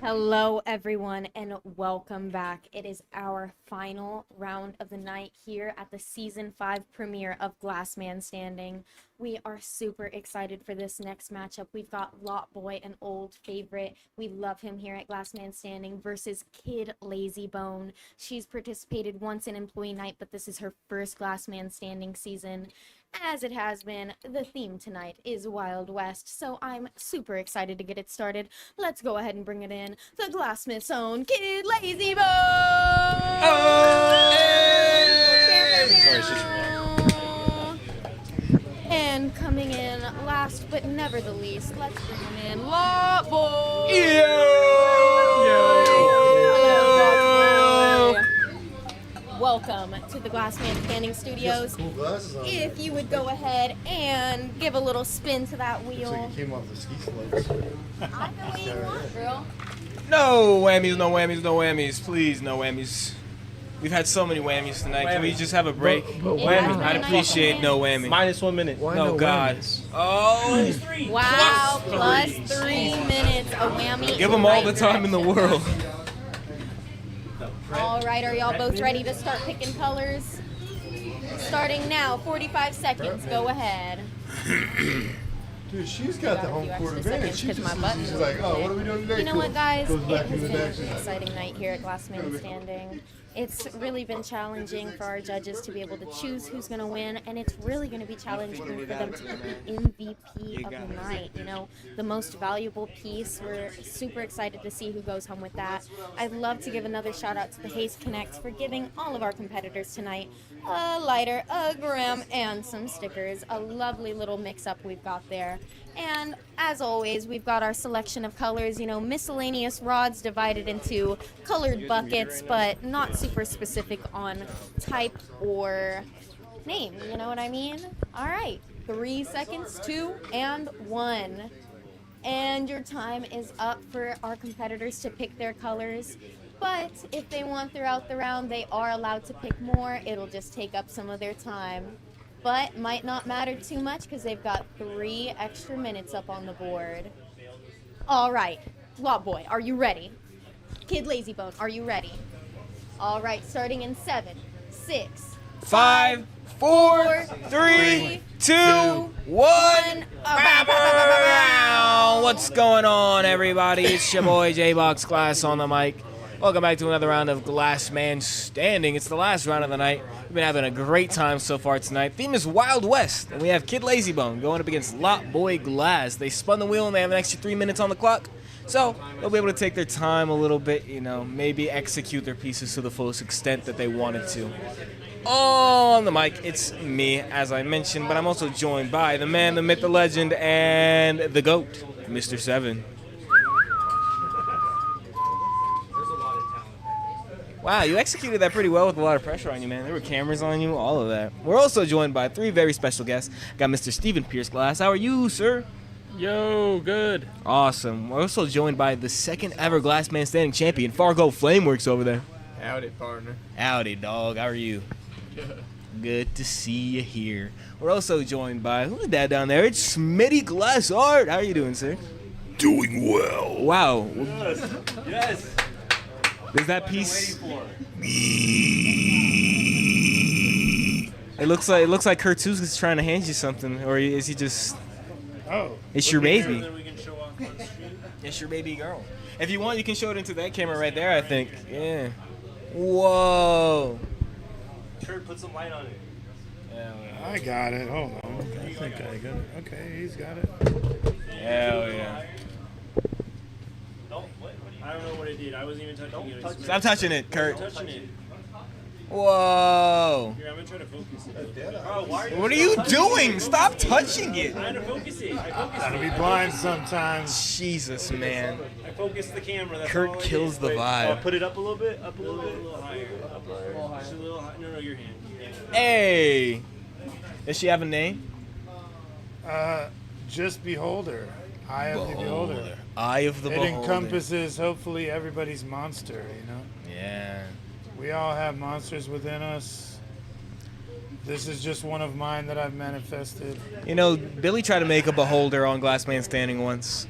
Hello, everyone, and welcome back. It is our final round of the night here at the Season 5 premiere of Glassman Standing. We are super excited for this next matchup. We've got Lot Boy, an old favorite. We love him here at Glassman Standing, versus Kid Lazybone. She's participated once in Employee Night, but this is her first Glassman Standing season. As it has been, the theme tonight is Wild West, so I'm super excited to get it started. Let's go ahead and bring it in. The Glassmith's own Kid Lazybone! Oh! And coming in last but never the least, let's bring him in, Lot Boy! Welcome to the Glassman Standing Studios. Cool glasses on. If you would go ahead and give a little spin to that wheel. Looks like you came off the ski slopes. I know what you want, girl. No whammies, no whammies, no whammies. Please, no whammies. We've had so many whammies tonight. Can we just have a break? But whammies. I'd appreciate no whammy. Minus 1 minute. Why no God. Whammies? Oh. Wow, plus 3 minutes. A whammy. Give them all the time in the world. All right, are y'all both ready to start picking colors? Starting now, 45 seconds. Go ahead. Dude, she's got the home court advantage. She's my button. She's like, oh, what are we doing today? You know what, guys? Goes It back has to the been back. an exciting night here at Glassman Standing. It's really been challenging for our judges to be able to choose who's going to win, and it's really going to be challenging for them to pick the MVP of the night. You know, the most valuable piece. We're super excited to see who goes home with that. I'd love to give another shout out to the Haze Connect for giving all of our competitors tonight a lighter, a gram, and some stickers. A lovely little mix-up we've got there. And as always, we've got our selection of colors, you know, miscellaneous rods divided into colored buckets, but not super specific on type or name, you know what I mean? All right, 3 seconds, 2 and 1. And your time is up for our competitors to pick their colors. But if they want throughout the round, they are allowed to pick more. It'll just take up some of their time. but might not matter too much because they've got 3 extra minutes up on the board. All right, Lot Boy, are you ready? Kid Lazybone, are you ready? All right, starting in 7, 6, 5, 4, 3, 2, 1. What's going on, everybody? It's your boy J-Box Glass on the mic. Welcome back to another round of Glass Man Standing. It's the last round of the night. We've been having a great time so far tonight. Theme is Wild West, and we have Kid Lazybone going up against Lot Boy Glass. They spun the wheel and they have an extra 3 minutes on the clock. So they'll be able to take their time a little bit, maybe execute their pieces to the fullest extent that they wanted to. On the mic, it's me, as I mentioned, but I'm also joined by the man, the myth, the legend, and the GOAT, Mr. Seven. Wow, you executed that pretty well with a lot of pressure on you, man. There were cameras on you, all of that. We're also joined by 3 very special guests. Got Mr. Stephen Pierce Glass. How are you, sir? Yo, good. Awesome. We're also joined by the second ever Glass Man Standing champion, Fargo Flameworks over there. Howdy, partner. Howdy, dog. How are you? Good to see you here. We're also joined by, who's that down there? It's Smitty Glass Art. How are you doing, sir? Doing well. Wow. Yes. Is that piece? It looks like Kurtuz is trying to hand you something, or is he just? Oh. It's your baby. It's your baby girl. If you want, you can show it into that camera right there. I think. Yeah. Whoa. Kurt, put some light on it. I got it. Hold on. I think I got it. Okay, he's got it. Hell yeah. I don't know what it did. I wasn't even touching it. Stop touching it, Kurt. Touching it. Whoa. Here, I'm gonna try to focus it. Oh, why What are you doing? Stop touching it. I'm trying to focus it. Gotta be blind sometimes. Jesus, man. I focused the camera. That's Kurt all I kills did. the vibe. Put it up a little bit. Up a little bit. A little higher. Up a little higher. Just a little higher. No, your hand. Hey. Does she have a name? Just Beholder. Eye of the Beholder. Eye of the Beholder. It encompasses, hopefully, everybody's monster, Yeah. We all have monsters within us. This is just one of mine that I've manifested. Billy tried to make a beholder on Glass Man Standing once.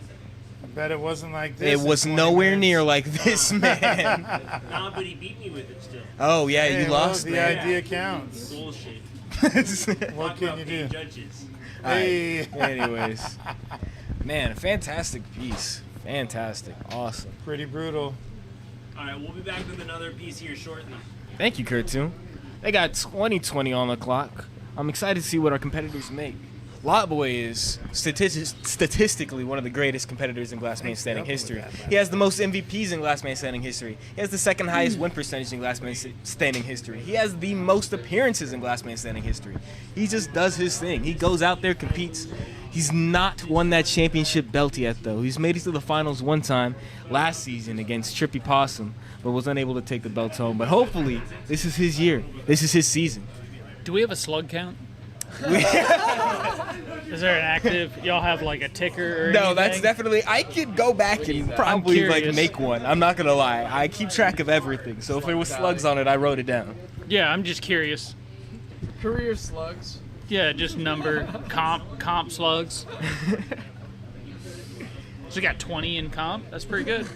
I bet it wasn't like this. It was nowhere near like this, man. Nah, but he beat me with it still. Oh, yeah, Hey, you well, lost, the man. idea counts. Bullshit. What can you do? Judges. Hey. Anyways. Man, fantastic piece. Fantastic. Awesome. Pretty brutal. All right, we'll be back with another piece here shortly. Thank you, Kurtu. They got 2020 on the clock. I'm excited to see what our competitors make. Lot Boy is statistically one of the greatest competitors in Glass Man Standing history. He has the most MVPs in Glass Man Standing history. He has the second highest win percentage in Glass Man Standing history. He has the most appearances in Glass Man Standing history. He just does his thing. He goes out there, competes. He's not won that championship belt yet, though. He's made it to the finals one time last season against Trippy Possum, but was unable to take the belt home. But hopefully, this is his year. This is his season. Do we have a slug count? Is there an active? Y'all have like a ticker or No, anything? that's definitely. I could go back and probably make one. I'm not gonna lie. I keep track of everything. So if there was slugs on it, I wrote it down. Yeah, I'm just curious. Career slugs. Yeah, just number comp slugs. So we got 20 in comp. That's pretty good.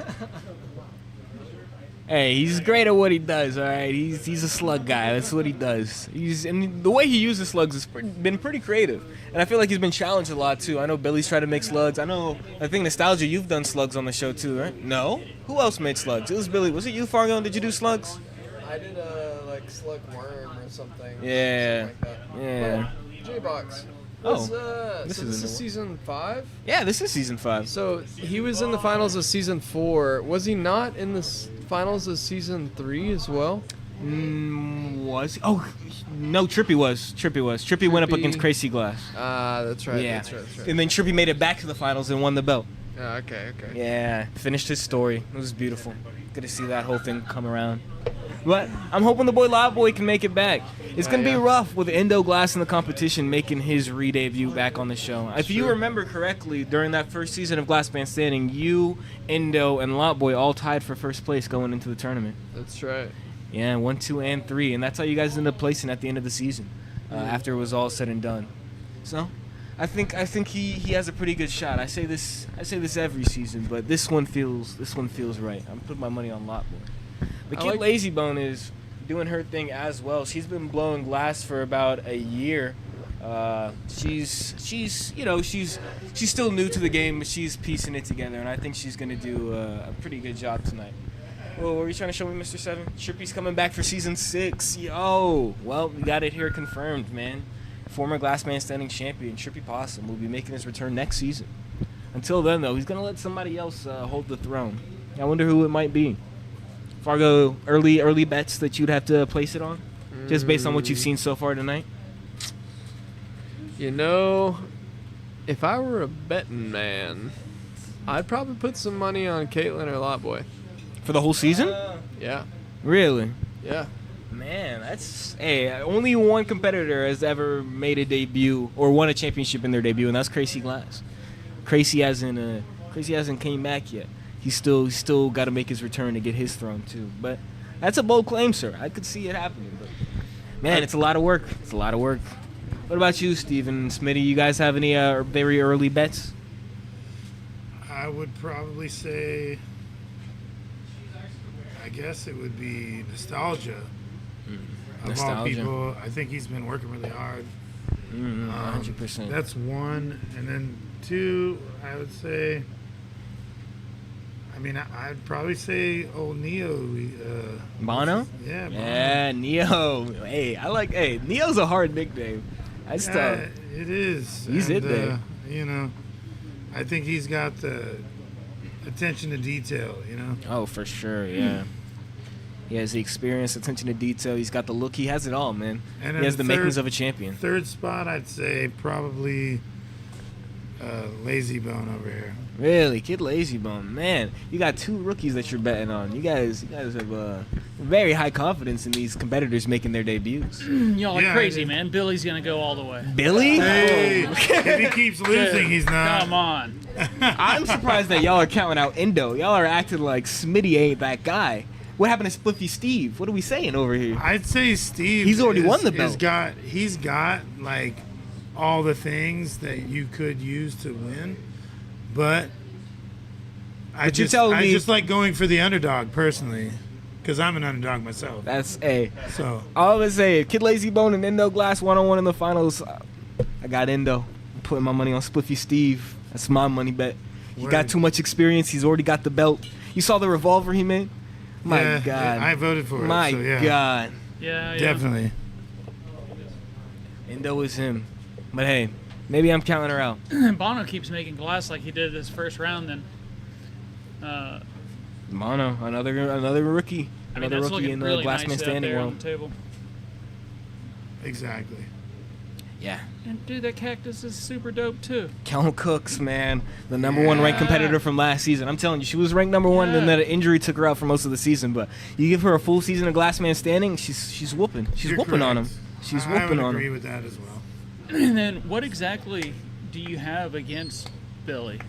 Hey, he's great at what he does. All right, he's a slug guy. That's what he does. And the way he uses slugs has been pretty creative, and I feel like he's been challenged a lot too. I know Billy's tried to make slugs. I think Nostalgia, you've done slugs on the show too, right? No, who else made slugs? It was Billy. Was it you, Fargo? Did you do slugs? I did slug worm or something. Yeah. Something like that. Yeah. J-Box. This is season 5? Yeah, this is season 5. So he was in the finals of season 4. Was he not in the finals of season 3 as well? Was he? Oh, no, Trippy was. Trippy went up against Crazy Glass. That's right. Yeah. That's right. And then Trippy made it back to the finals and won the belt. Okay. Yeah, finished his story. It was beautiful. Good to see that whole thing come around. But I'm hoping the boy Lot Boy can make it back. It's going to be rough with Endo Glass in the competition making his re-debut back on the show. If you remember correctly, during that first season of Glass Band Standing, you, Endo, and Lot Boy all tied for first place going into the tournament. That's right. Yeah, 1, 2, and 3. And that's how you guys ended up placing at the end of the season. after it was all said and done. So, I think he has a pretty good shot. I say this every season, but this one feels right. I'm putting my money on Lot Boy. But Kid Lazybone is doing her thing as well. She's been blowing glass for about a year. She's still new to the game, but she's piecing it together, and I think she's gonna do a pretty good job tonight. Well, what were you trying to show me, Mr. Seven? Trippy's coming back for season 6. Yo, well, we got it here confirmed, man. Former Glassman Standing champion Trippy Possum will be making his return next season. Until then, though, he's gonna let somebody else hold the throne. I wonder who it might be. Fargo, early bets that you'd have to place it on, just based on what you've seen so far tonight. You know, if I were a betting man, I'd probably put some money on Caitlyn or Lot Boy. For the whole season? Yeah. Really? Yeah. Man, only one competitor has ever made a debut or won a championship in their debut, and that's Crazy Glass. Crazy hasn't came back yet. He's still got to make his return to get his throne too. But that's a bold claim, sir. I could see it happening. But man, it's a lot of work. What about you, Steven and Smitty? You guys have any very early bets? I would probably say, I guess it would be Nostalgia. Of all people, I think he's been working really hard. 100%. That's one. And then 2, I would say, I'd probably say old Neo. Bono? Yeah, Bono. Yeah, Neo. Hey, Neo's a hard nickname. That's tough. It is. He's it there. I think he's got the attention to detail, Oh, for sure, yeah. He has the experience, attention to detail. He's got the look. He has it all, man. And he has the makings of a champion. Third spot, I'd say probably Lazybone over here. Really? Kid Lazybone. Man, you got 2 rookies that you're betting on. You guys have very high confidence in these competitors making their debuts. Y'all are crazy, man. Billy's going to go all the way. Billy? Hey, if he keeps losing, he's not. Come on. I'm surprised that y'all are counting out Endo. Y'all are acting like Smitty ain't that guy. What happened to Spliffy Steve? What are we saying over here? I'd say Steve. He's already won the belt. He's got like all the things that you could use to win, but I just like going for the underdog personally, because I'm an underdog myself. That's So all I'm gonna say, Kid Lazybone and Endo Glass 1-on-1 in the finals. I got Endo. I'm putting my money on Spliffy Steve. That's my money bet. He got too much experience. He's already got the belt. You saw the revolver he made? My God. I voted for it. My so yeah. God. Yeah. Definitely. Endo is him. But hey, maybe I'm counting her out. Bono keeps making glass like he did this first round. Then Bono, another rookie, another rookie in the really Glassman nice Standing there on world. the table. Exactly. Yeah. And dude, that cactus is super dope too. Kellen Cooks, man, the number 1 ranked competitor from last season. I'm telling you, she was ranked number 1, and then an injury took her out for most of the season. But you give her a full season of Glassman Standing, she's whooping. She's whooping on him. She's whooping on him. I would agree with that as well. And then, what exactly do you have against Billy?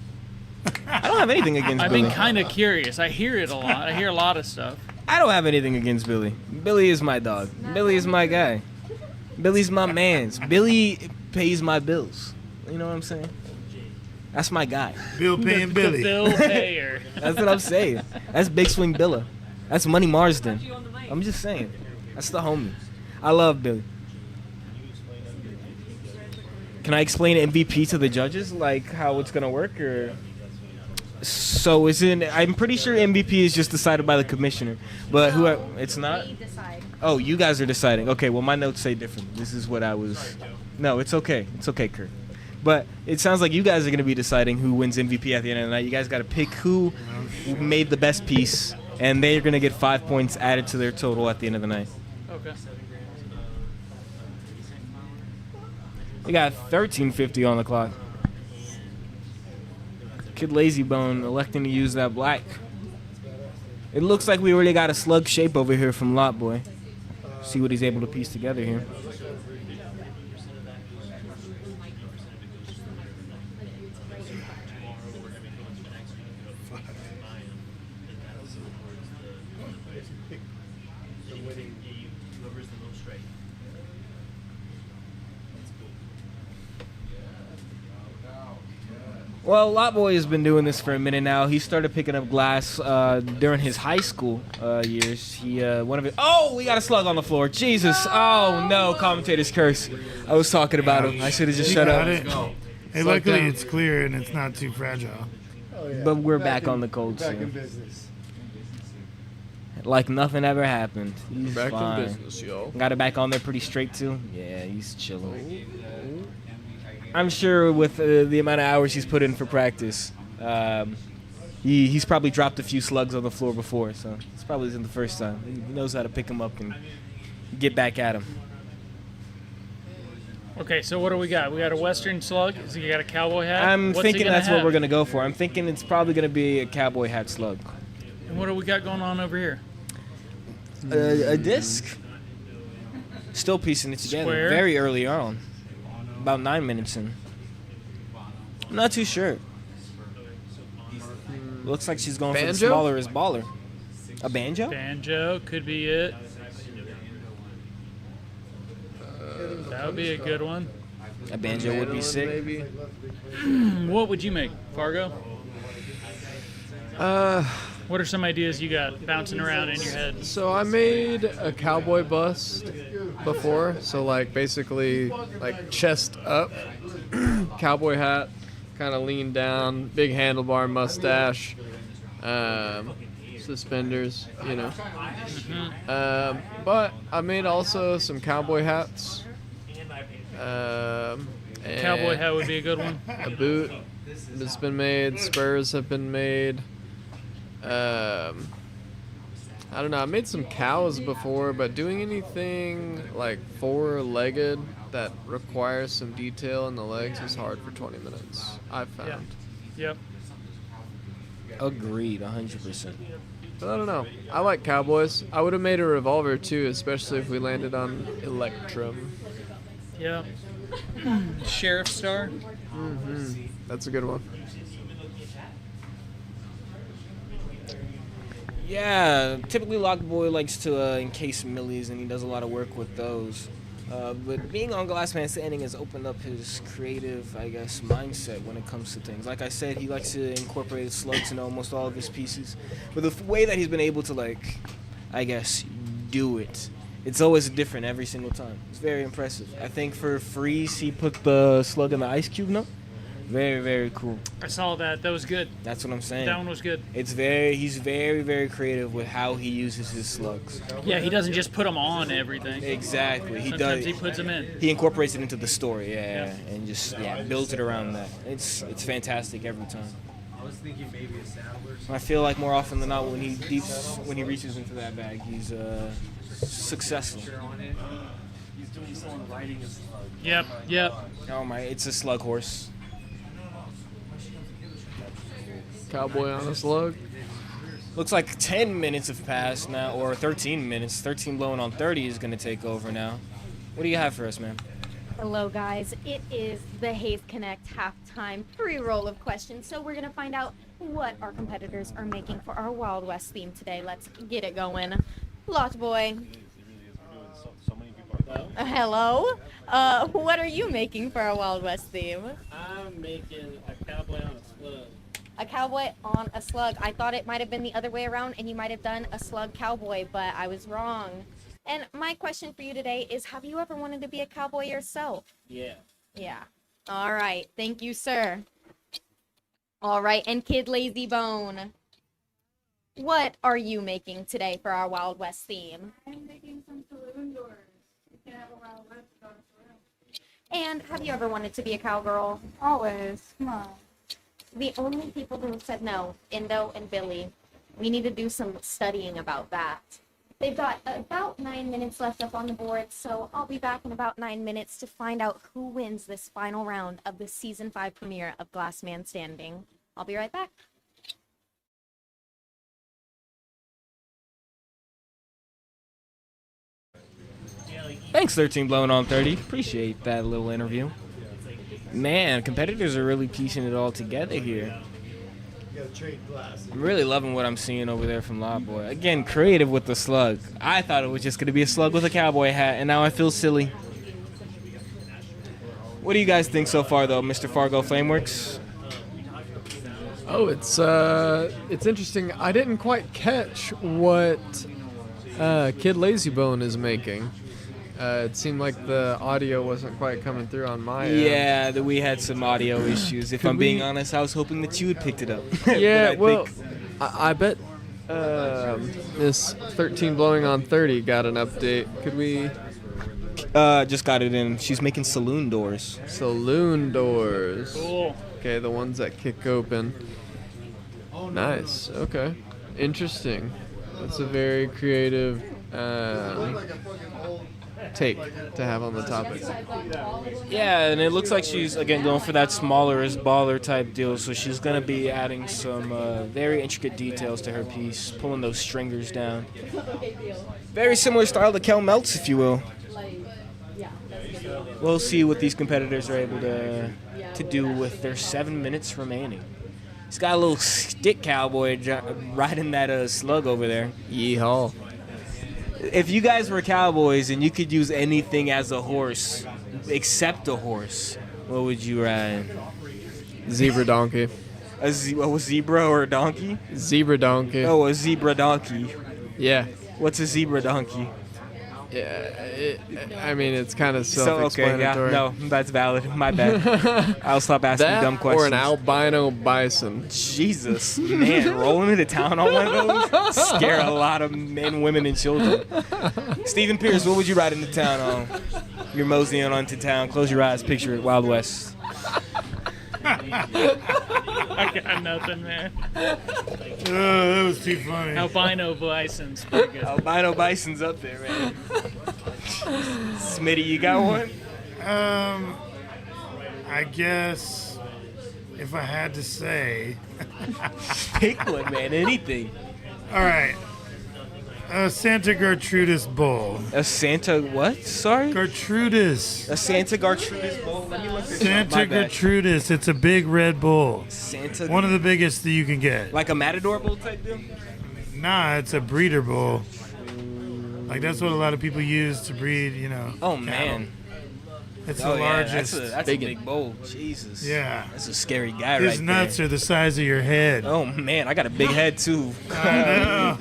I don't have anything against I've Billy. been kind of curious. I hear it a lot. I hear a lot of stuff. I don't have anything against Billy. Billy is my dog. Billy is my guy. Billy's my mans. Billy pays my bills. You know what I'm saying? That's my guy. Bill paying Billy. The bill payer. That's what I'm saying. That's Big Swing Billa. That's Money Marsden. I'm just saying. That's the homie. I love Billy. Can I explain MVP to the judges, like how it's gonna work, or? So I'm pretty sure MVP is just decided by the commissioner, but it's not. We decide. Oh, you guys are deciding. Okay, well my notes say different. This is what I was. No, it's okay. It's okay, Kurt. But it sounds like you guys are gonna be deciding who wins MVP at the end of the night. You guys got to pick who made the best piece, and they're gonna get 5 points added to their total at the end of the night. Okay. We got 13:50 on the clock. Kid Lazybone electing to use that black. It looks like we already got a slug shape over here from Lot Boy. See what he's able to piece together here. Well, Lot Boy has been doing this for a minute now. He started picking up glass during his high school years. We got a slug on the floor. Jesus! Oh no! Commentator's curse. I was talking about him. I should have just shut up. Hey, luckily it's clear and it's not too fragile. Oh, yeah. But we're back on the cold Back in scene. business. Like nothing ever happened. He's Back in fine. business, y'all. Got it back on there pretty straight too. Yeah, he's chilling. I'm sure with the amount of hours he's put in for practice, he's probably dropped a few slugs on the floor before, so this probably isn't the first time. He knows how to pick them up and get back at him. Okay, so what do we got? We got a Western slug. Is he got a cowboy hat? I'm What's he thinking gonna that's what have? we're going to go for. I'm thinking it's probably going to be a cowboy hat slug. And what do we got going on over here? A disc. Still piecing it together. Square. Very early on. About 9 minutes in. I'm not too sure. Looks like she's going for the Banjo? smaller is baller. A banjo? Banjo could be it. That would be a good one. A banjo would be sick. Maybe. What would you make, Fargo? What are some ideas you got bouncing around in your head? So I made a cowboy bust before. So like basically like chest up, cowboy hat, kind of lean down, big handlebar mustache, suspenders, you know. But I made also some cowboy hats. And Cowboy hat would be a good one. A boot that's been made. Spurs have been made. I don't know. I made some cows before, but doing anything like four-legged that requires some detail in the legs is hard for 20 minutes, I've found. Yep. Agreed, 100%. But I don't know. I like cowboys. I would have made a revolver too, especially if we landed on Electrum. Yeah. Sheriff Star. That's a good one. Yeah, typically Lockboy likes to encase millies, and he does a lot of work with those. But being on Glassman Standing has opened up his creative, I guess, mindset when it comes to things. Like I said, he likes to incorporate slugs in almost all of his pieces. But the way that he's been able to, like, I guess, do it, it's always different every single time. It's very impressive. I think for Freeze, he put the slug in the ice cube note. Very, very cool. I saw that. That was good. That's what I'm saying. That one was good. He's very, very creative with how he uses his slugs. Yeah, he doesn't just put them on everything. Exactly. Sometimes he puts them in. He incorporates it into the story, and just builds it around that. It's fantastic every time. I was thinking maybe a saddler. I feel like more often than not when he reaches into that bag, he's successful. He's doing someone riding a slug. Yep. Oh my, it's a slug horse. Cowboy on a slug. Looks like 10 minutes have passed now, or 13 minutes. 13 blowing on 30 is going to take over now. What do you have for us, man? Hello, guys. It is the Haze Connect halftime pre-roll of questions. So we're going to find out what our competitors are making for our Wild West theme today. Let's get it going. Lot Boy. Hello. What are you making for our Wild West theme? I'm making a cowboy on a slug. A cowboy on a slug. I thought it might have been the other way around and you might have done a slug cowboy, but I was wrong. And my question for you today is, have you ever wanted to be a cowboy yourself? Yeah. Yeah. All right. Thank you, sir. All right. And Kid Lazy Bone, what are you making today for our Wild West theme? I'm making some saloon doors. You can have a Wild West on saloon. And have you ever wanted to be a cowgirl? Always. Come on. The only people who said no, Indo and Billy, we need to do some studying about that. They've got about 9 minutes left up on the board, so I'll be back in about 9 minutes to find out who wins this final round of the Season 5 premiere of Glass Man Standing. I'll be right back. Thanks, 13 blowing on 30. Appreciate that little interview. Man, competitors are really piecing it all together here. You gotta trade glasses. I'm really loving what I'm seeing over there from Lawboy. Again, creative with the slug. I thought it was just going to be a slug with a cowboy hat, and now I feel silly. What do you guys think so far, though, Mr. Fargo Flameworks? Oh, it's interesting. I didn't quite catch what Kid Lazybone is making. It seemed like the audio wasn't quite coming through on my end. Yeah, that we had some audio issues. If Could I'm being we- honest, I was hoping that you had picked it up. But Yeah, I well, think- I bet this 13 blowing on 30 got an update. Could we? Just got it in. She's making saloon doors. Saloon doors. Cool. Okay, the ones that kick open. Nice. Okay. Interesting. That's a very creative take to have on the topic. Yeah, and it looks like she's, again, going for that smaller is baller type deal. So she's going to be adding some very intricate details to her piece, pulling those stringers down. Very similar style to Kel Meltz, if you will. We'll see what these competitors are able to do with their 7 minutes remaining. He's got a little stick cowboy riding that slug over there. Yeehaw. If you guys were cowboys and you could use anything as a horse except a horse, what would you ride? Zebra donkey. A zebra or a donkey? Zebra donkey. Oh, a zebra donkey. Yeah. What's a zebra donkey? Yeah, I mean, it's kind of So, okay, yeah, self-explanatory. no, that's valid. My bad. I'll stop asking that dumb questions. or an albino bison. Jesus, man, rolling into town on one of those scare a lot of men, women, and children. Stephen Pierce, what would you ride into town on? You're moseying on to town. Close your eyes. Picture it. Wild West. I got nothing, man. That was too funny. Albino bison's pretty good. Albino bison's up there, man. Smitty, you got one? I guess if I had to say, pick one, man. Anything. All right. A Santa Gertrudis bull. A Santa what? Sorry? Gertrudis. A Santa Gertrudis bull? Let me look this up. Santa My bad. Gertrudis. It's a big red bull. Santa. One of the biggest that you can get. Like a matador bull type deal? Nah, it's a breeder bull. Like that's what a lot of people use to breed, you know. Oh, cattle. man. It's Oh, the yeah, largest. That's a big bull. Jesus. Yeah. That's a scary guy His right nuts there. are the size of your head. Oh, man. I got a big head, too. I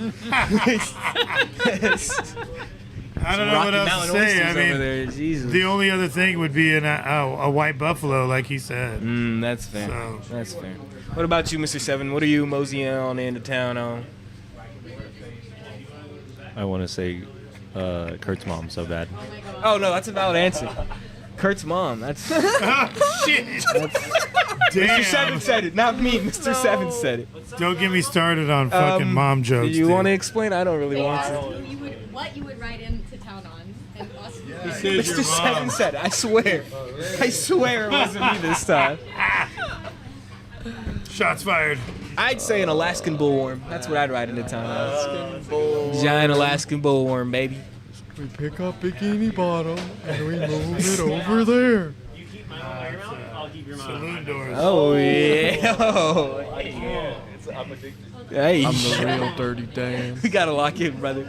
don't know what Rocky else Mountain to say. I oysters mean, over there. Jesus. the only other thing would be a white buffalo, like he said. That's fair. So- That's fair. What about you, Mr. Seven? What are you moseying on into town on? I want to say Kurt's mom so bad. Oh, no, that's a valid answer. Kurt's mom. That's. Oh, shit. Damn. Mr. Seven said it, not me. Mr. Seven said it. Don't get me started on fucking mom jokes. Do you dude. want to explain? I don't really want to. What you would ride into town on, and us. Mr. Seven said it. I swear. I swear it wasn't me this time. Shots fired. I'd say an Alaskan bullworm. That's what I'd ride into town on. Alaskan bullworm. Giant Alaskan bullworm, baby. We pick up Bikini Bottom and we move it over there. You keep my own way around, I'll keep your mouth. Saloon doors. Oh, yeah. Oh. I'm addicted. Hey. I'm the real Dirty Dan. We gotta lock in, brother.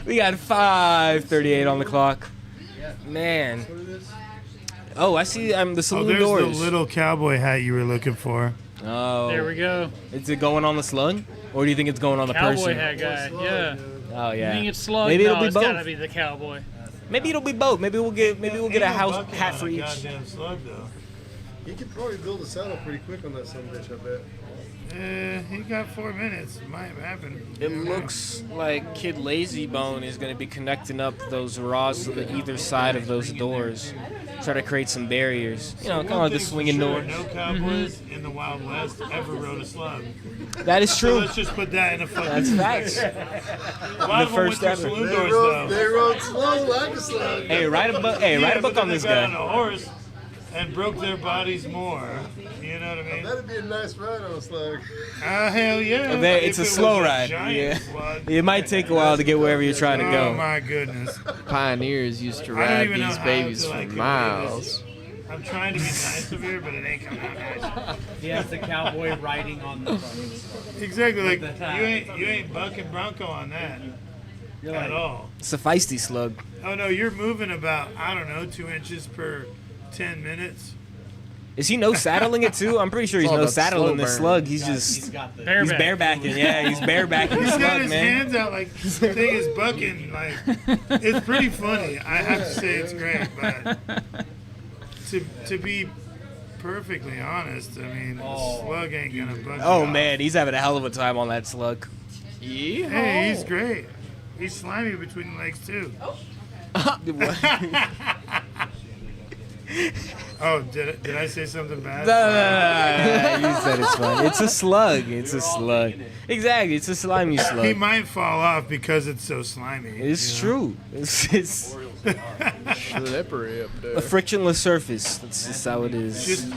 We got 5:38 on the clock. Man. Oh, I see. The Oh, saloon there's doors. the little cowboy hat you were looking for. Oh. There we go. Is it going on the slug, or do you think it's going on the Cowboy person? hat guy. Yeah. Oh yeah. You think it's slug? Maybe no, it'll be it's both. gotta be the cowboy. Maybe it'll be both. Maybe we'll get a house hat for each. Goddamn slug, though. He could probably build a saddle pretty quick on that son of a bitch, I bet. He got 4 minutes. Might happen. It looks like Kid Lazybone is going to be connecting up those rods to either side of those doors. Try to create some barriers. You know, kind of like the swinging door. No cowboys in the Wild West ever rode a slug. That is true. So let's just put that in a fucking. That's facts. A lot of them went first through ever. saloon doors, though. They rode slow like a slug. Hey, write a book. Hey, Yeah, write a book but on then this they got guy. on a horse and broke their bodies more. You know what I mean? That'd be a nice ride on a slug. Hell yeah. It's If a it slow was a ride. giant Yeah. slug. It might take a while to get wherever you're trying to Oh go. my goodness. Pioneers used to I don't ride even know these how babies to, for like, convey miles. I'm trying to be nice over here, but it ain't coming out nice. Yeah, it's the cowboy riding on the front. Exactly, like With the you ain't bucking bronco on that at all. It's a feisty slug. Oh no, you're moving about 2 inches per 10 minutes. Is he no saddling it too? I'm pretty sure he's all no about saddling slow the burn. slug. He's just he's barebacking. Yeah, he's barebacking the He's got slug, his man. hands out like the thing is bucking. Like, it's pretty funny. I have to say it's great, but to be perfectly honest, I mean, the slug ain't gonna buck you Oh off. man, he's having a hell of a time on that slug. Hey, he's great. He's slimy between the legs too. Oh, did I say something bad? No, you said it's fun. It's a slug. It's a slug. Exactly, it's a slimy slug. He might fall off because it's so slimy. It's true. It's slippery up there. a frictionless surface. That's how it is. Just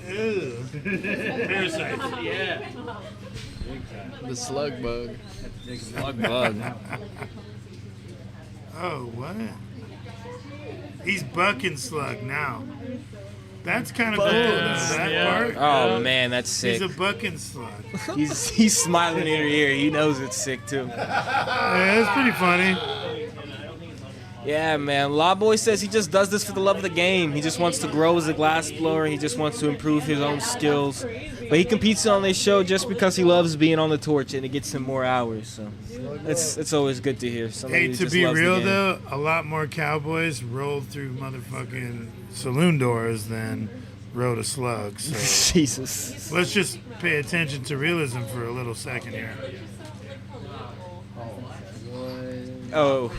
ew. Parasite. Yeah. The slug bug. Slug bug. Oh, what? He's bucking slug now. That's kind of cool, though, that part. Oh man, that's sick. He's a bucking slug. He's smiling in your ear. He knows it's sick too. Yeah, it's pretty funny. Yeah, man. Lawboy says he just does this for the love of the game. He just wants to grow as a glass blower. He just wants to improve his own skills. But he competes on this show just because he loves being on the torch and it gets him more hours. So it's always good to hear. Somebody Hey, who to just be loves the real game. though, a lot more cowboys rolled through motherfucking saloon doors than rode a slug. So Jesus. let's just pay attention to realism for a little second here. Oh.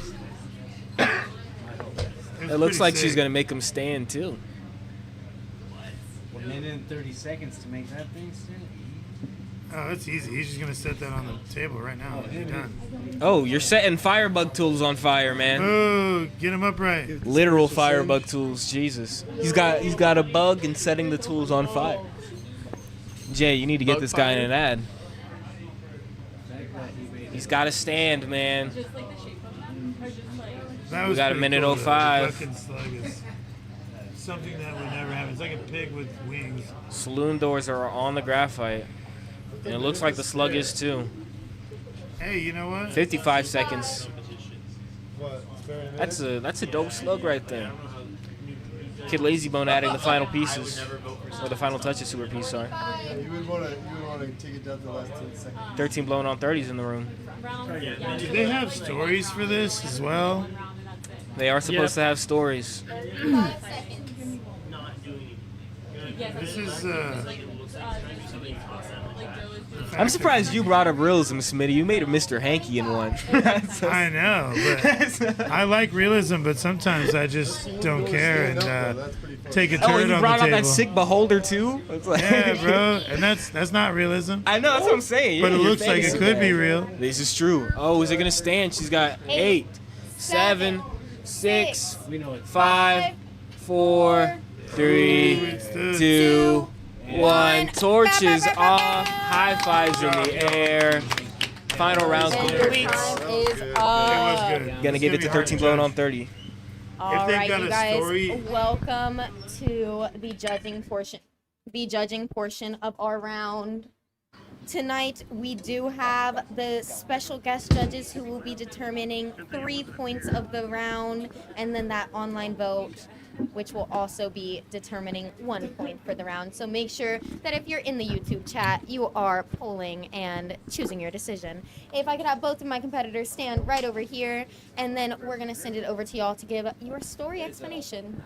It looks like she's sick. gonna make him stand too. 1 minute and 30 seconds to make that thing stand. Oh, that's easy. He's just gonna set that on the table right now. He's done. Oh, you're setting firebug tools on fire, man. Oh, get him upright. Literal firebug tools, Jesus. He's got a bug and setting the tools on fire. Jay, you need to get Bug this guy in fire? an ad. He's got to stand, man. That We was got a pretty minute cool, 05. though. Fucking slug is something that would never happen. It's like a pig with wings. Saloon doors are on the graphite. And it looks like the slug is too. Hey, you know what? 55 seconds. What? That's a dope slug right there. Kid Lazybone adding the final pieces. Or the final touches to her piece, sorry. You would want to take it down to the last 10 seconds. 13 blown on 30s in the room. Do they have stories for this as well? They are supposed to have stories. This is I'm surprised you brought up realism, Smitty. You made a Mr. Hanky in one. I know, but I like realism, but sometimes I just don't care and take a turn Oh, on you the brought out table. that sick beholder too? It's like- Yeah, bro, and that's not realism. I know, that's what I'm saying. But Yeah, it your looks like face. it could be real. This is true. Oh, is it gonna stand? She's got 8, 7, 6, 5, 4, 3, 2, 1. Torches off. High fives in the air. Final round complete. Is up. Gonna give it to 13 blown on 30. All they've right, got you a guys, story- welcome to the judging portion of our round. Tonight we do have the special guest judges who will be determining 3 points of the round, and then that online vote, which will also be determining 1 point for the round. So make sure that if you're in the YouTube chat, you are polling and choosing your decision. If I could have both of my competitors stand right over here, and then we're gonna send it over to y'all to give your story explanation.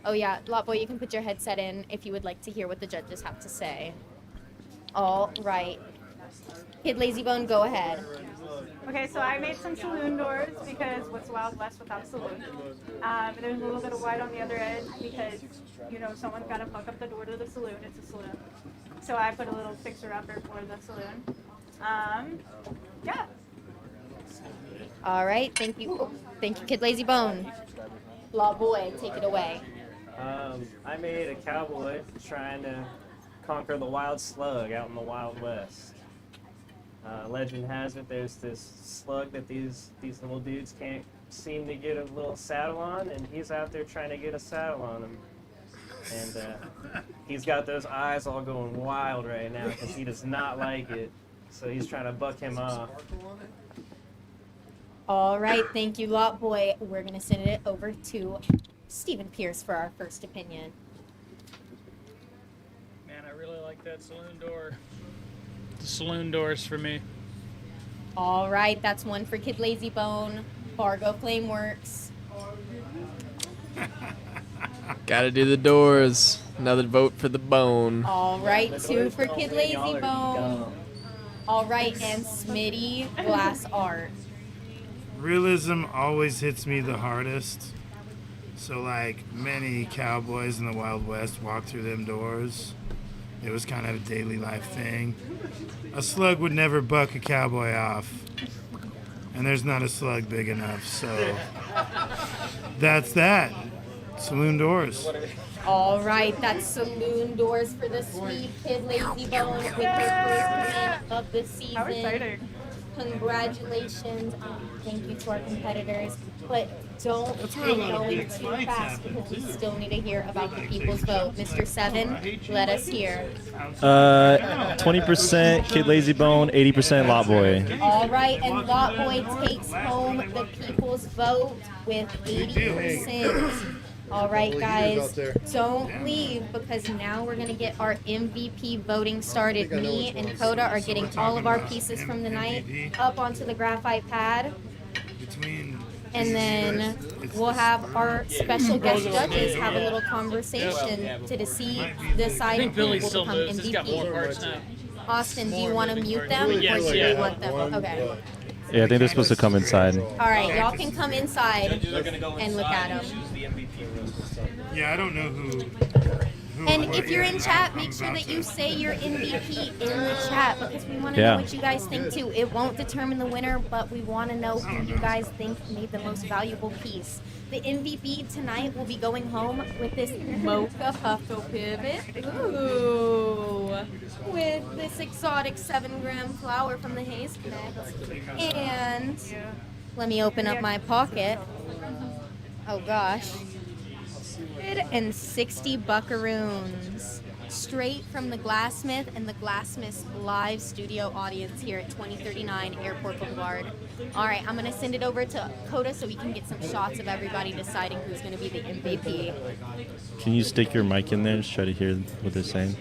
Oh yeah, Lotboy, you can put your headset in if you would like to hear what the judges have to say. All right. Kid Lazybone, go ahead. Okay, so I made some saloon doors because what's Wild West without a saloon? There's a little bit of white on the other edge because, you know, someone's got to fuck up the door to the saloon. It's a saloon. So I put a little fixer-upper for the saloon. Yeah. All right, thank you. Thank you, Kid Lazybone. Lawboy, take it away. I made a cowboy trying to conquer the wild slug out in the Wild West. Legend has it there's this slug that these little dudes can't seem to get a little saddle on, and he's out there trying to get a saddle on him. And he's got those eyes all going wild right now because he does not like it. So he's trying to buck him off. All right, thank you, Lotboy. We're gonna send it over to Stephen Pierce for our first opinion. Man, I really like that saloon door. The saloon doors for me. All right, that's one for Kid Lazy Bone. Fargo Flameworks. Gotta do the doors. Another vote for the bone. All right, two for Kid Lazy Bone. All right, and Smitty Glass Art. Realism always hits me the hardest. So, like many cowboys in the Wild West walk through them doors. It was kind of a daily life thing. A slug would never buck a cowboy off. And there's not a slug big enough, so that's that. Saloon doors. All right, that's Saloon Doors for the sweet Kid Lazy Bone with her first win of the season. How exciting. Congratulations. Thank you to our competitors. But don't get going too fast because we still need to hear about the people's vote. Mr. Seven, let us hear. 20% Kid Lazy Bone, 80% Lot Boy. All right, and Lot Boy takes home the people's vote with 80%. All right, guys, don't leave because now we're going to get our MVP voting started. Me and Coda are getting all of our pieces from the night up onto the graphite pad. And then we'll have our special guest judges have a little conversation to decide I think who Billy will still become lives. He's got more parts now. Austin, do you want to mute them or do you want them? Okay. Yeah, I think they're supposed to come inside. All right, y'all can come inside and look at them. Yeah, I don't know who And if you're in chat, make sure that you say your MVP in the chat because we want to know what you guys think too. It won't determine the winner, but we want to know who you guys think made the most valuable piece. The MVP tonight will be going home with this Mocha Puffo Pivot. Ooh. With this exotic 7-gram flower from the Haze Connect. And let me open up my pocket. Oh gosh. 160 buckaroons. Straight from the Glassmith and the Glassmith live studio audience here at 2039 Airport Boulevard. All right, I'm going to send it over to Coda so we can get some shots of everybody deciding who's going to be the MVP. Can you stick your mic in there and try to hear what they're saying?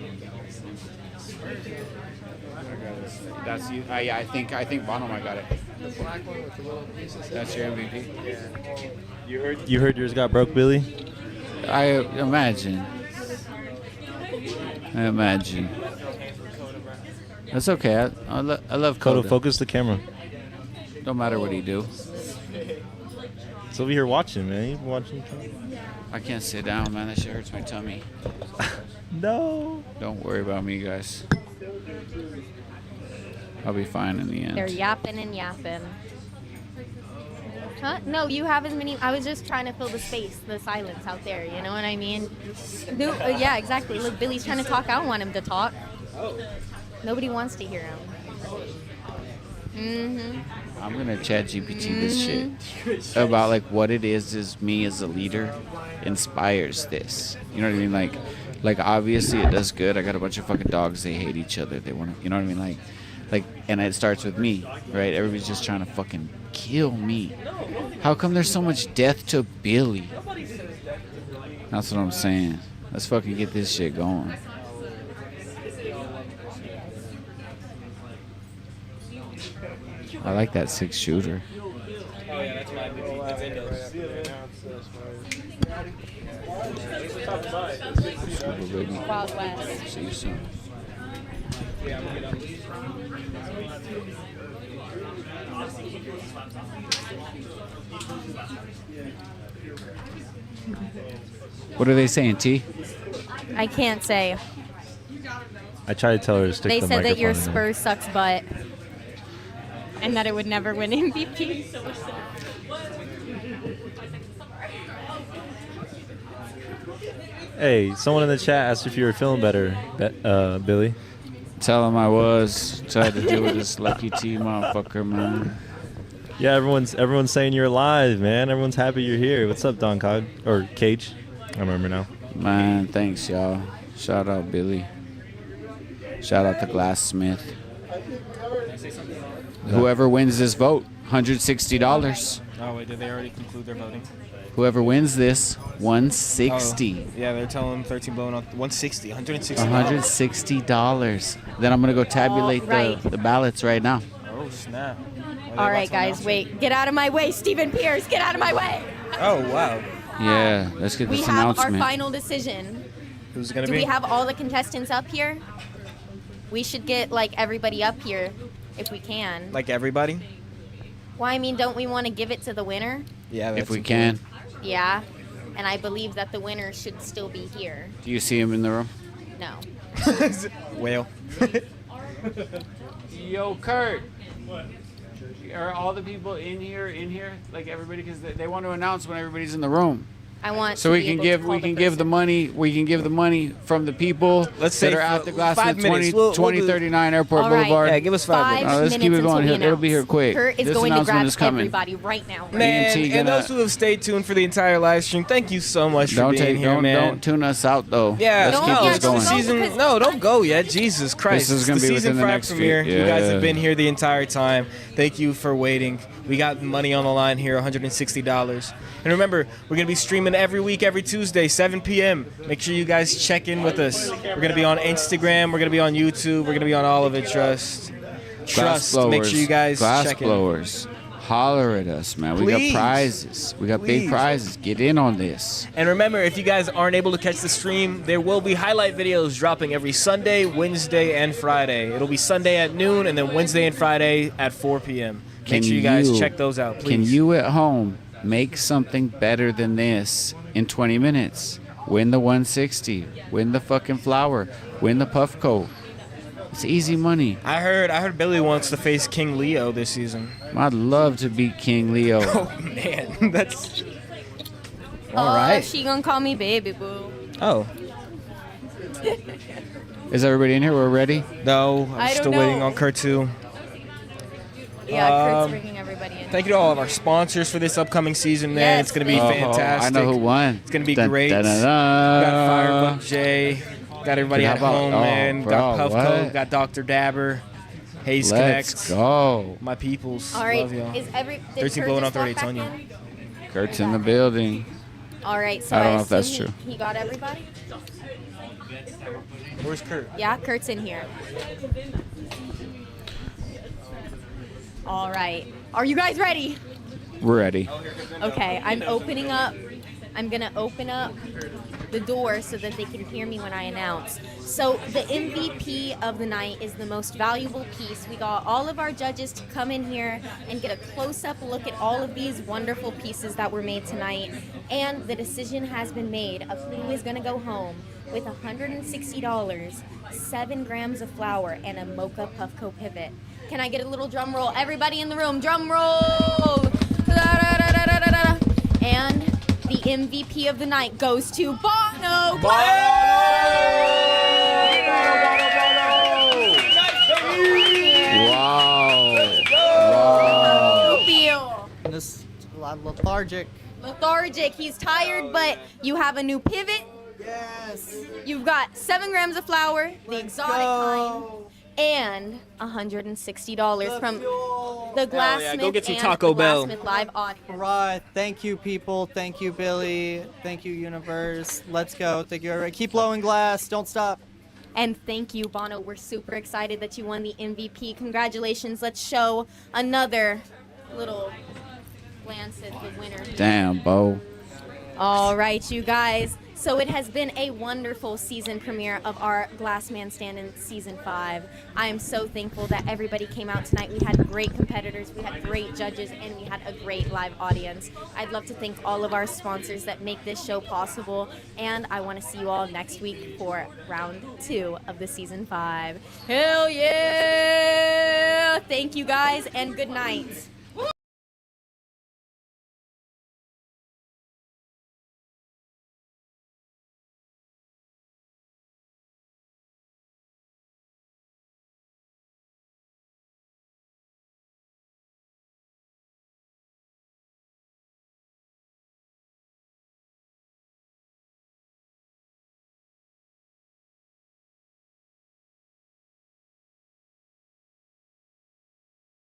That's you. I think Bono might got it. The black one with the little pieces. That's your MVP. Yeah. You heard yours got broke, Billy? I imagine. That's okay. I love Coda, Coda. focus the camera. Don't matter what he do. It's over here watching, man. You watching? I can't sit down, man. That shit hurts my tummy. No. Don't worry about me, guys. I'll be fine in the end. They're yapping and yapping. Huh? No, you have as many. I was just trying to fill the space, the silence out there. You know what I mean? Yeah, exactly. Look, Billy's trying to talk. I don't want him to talk. Nobody wants to hear him. I'm gonna chat GPT this shit about like what it is me as a leader inspires this. You know what I mean? Like obviously it does good. I got a bunch of fucking dogs. They hate each other. They want to. You know what I mean? Like, and it starts with me, right? Everybody's just trying to fucking kill me. How come there's so much death to Billy? That's what I'm saying. Let's fucking get this shit going. I like that 6-shooter. Oh yeah, that's my MVP. That's Indos. Wild West. See you soon. Yeah, I'm gonna get up. What are they saying, T? I can't say. I tried to tell her to stick They the said microphone that your in there. Spurs sucks butt. And that it would never win MVP. Hey, someone in the chat asked if you were feeling better, Billy. Tell him I was. Tried to deal with this Lucky T motherfucker, man. Yeah, everyone's saying you're alive, man. Everyone's happy you're here. What's up, Don Cog? Or Cage? I remember now. Man, thanks, y'all. Shout out, Billy. Shout out to Glassmith. Whoever wins this vote, $160. Oh wait, did they already conclude their voting? Whoever wins this, 160. Yeah, they're telling 13 blowing off 160, 160. $160. Then I'm gonna go tabulate Right. the ballots right now. Oh snap! All right, guys, wait. Get out of my way, Stephen Pierce. Get out of my way. Oh wow. Yeah, let's get We this have our announcement. final decision. Who's it gonna Do be? we have all the contestants up here? We should get like everybody up here if we can. Like everybody? Well, I mean, don't we want to give it to the winner? Yeah, if we can. Yeah. And I believe that the winner should still be here. Do you see him in the room? No. Whale. Yo, Kurt. Are all the people in here? Like everybody, because they want to announce when everybody's in the room. I want. So to we be can able to give call the give the money. We can give the money from the people Let's that say are at the Glassman 5 minutes. 2039 Airport All right. Boulevard. Yeah, give us 5 minutes. Five Let's keep it minutes going. until we It'll be here announce. quick. Kurt is This going to announcement grab is coming. everybody right now. Man, E&T and gonna- those who have stayed tuned for the entire live stream, thank you so much for being here, man. Don't tune us out though. Yeah, Let's no, keep this it's the going. season. No, don't go yet. Jesus Christ. This is gonna It's the be within season the 5 next few- premiere. You guys have yeah. been here the entire time. Thank you for waiting. We got money on the line here, $160. And remember, we're going to be streaming every week, every Tuesday, 7 p.m. Make sure you guys check in with us. We're going to be on Instagram. We're going to be on YouTube. We're going to be on all of it. Trust. Make sure you guys glass check in. blowers. Holler at us, man. We Please. got prizes. We got Please. big prizes. Get in on this. And remember, if you guys aren't able to catch the stream, there will be highlight videos dropping every Sunday, Wednesday, and Friday. It'll be Sunday at noon, and then Wednesday and Friday at 4 p.m. Make sure you guys check those out, please. Can you at home make something better than this in 20 minutes? Win the 160. Win the fucking flower. Win the Puffco. It's easy money. I heard Billy wants to face King Leo this season. I'd love to beat King Leo. Oh man, that's all right. She gonna call me baby boo. Oh. Is everybody in here? We're ready? No, I I'm don't still waiting know. on Kurt too. Yeah, Kurt's Um, bringing everybody in. Thank you to all of our sponsors for this upcoming season, man. Yes, It's going to be Oh, fantastic. I know who won. It's going to be Dun, great. dun, dun, We dun. got Firebuck Jay. Got everybody Dude, at how about- home, oh, man. bro, Got Puffco. what? Got Dr. Dabber. Hayes Let's Connects. go. My peoples. All right, Love y'all. is every did 13 Kurt blowing just off walk 38 on back you. in? Kurt's in the building. All right, so I don't know if that's assume true. He got everybody. Where's Kurt? Yeah, Kurt's in here. All right, are you guys ready? We're ready. Okay, I'm gonna open up the door so that they can hear me when I announce. So the MVP of the night is the most valuable piece. We got all of our judges to come in here and get a close-up look at all of these wonderful pieces that were made tonight. And the decision has been made of who is gonna go home with $160, 7 grams of flour, and a Mocha Puffco pivot. Can I get a little drum roll? Everybody in the room, drum roll! Da-da-da-da-da-da-da. And the MVP of the night goes to Bono! Wow. Feel This lethargic. lethargic. He's tired, but you have a new pivot. Yes. You've got 7 grams of flour, the exotic kind, and $160 from the Glassmith Go get some and Taco the Bell. Glassmith Live audience. Right. Thank you, people. Thank you, Billy. Thank you, Universe. Let's go. Thank you, everybody. Keep blowing glass. Don't stop. And thank you, Bono. We're super excited that you won the MVP. Congratulations. Let's show another little glance at the winner. Damn, Bo. All right, you guys. So it has been a wonderful season premiere of our Glass Man Stand in Season 5. I am so thankful that everybody came out tonight. We had great competitors, we had great judges, and we had a great live audience. I'd love to thank all of our sponsors that make this show possible, and I want to see you all next week for round 2 of the Season 5. Hell yeah! Thank you guys, and good night.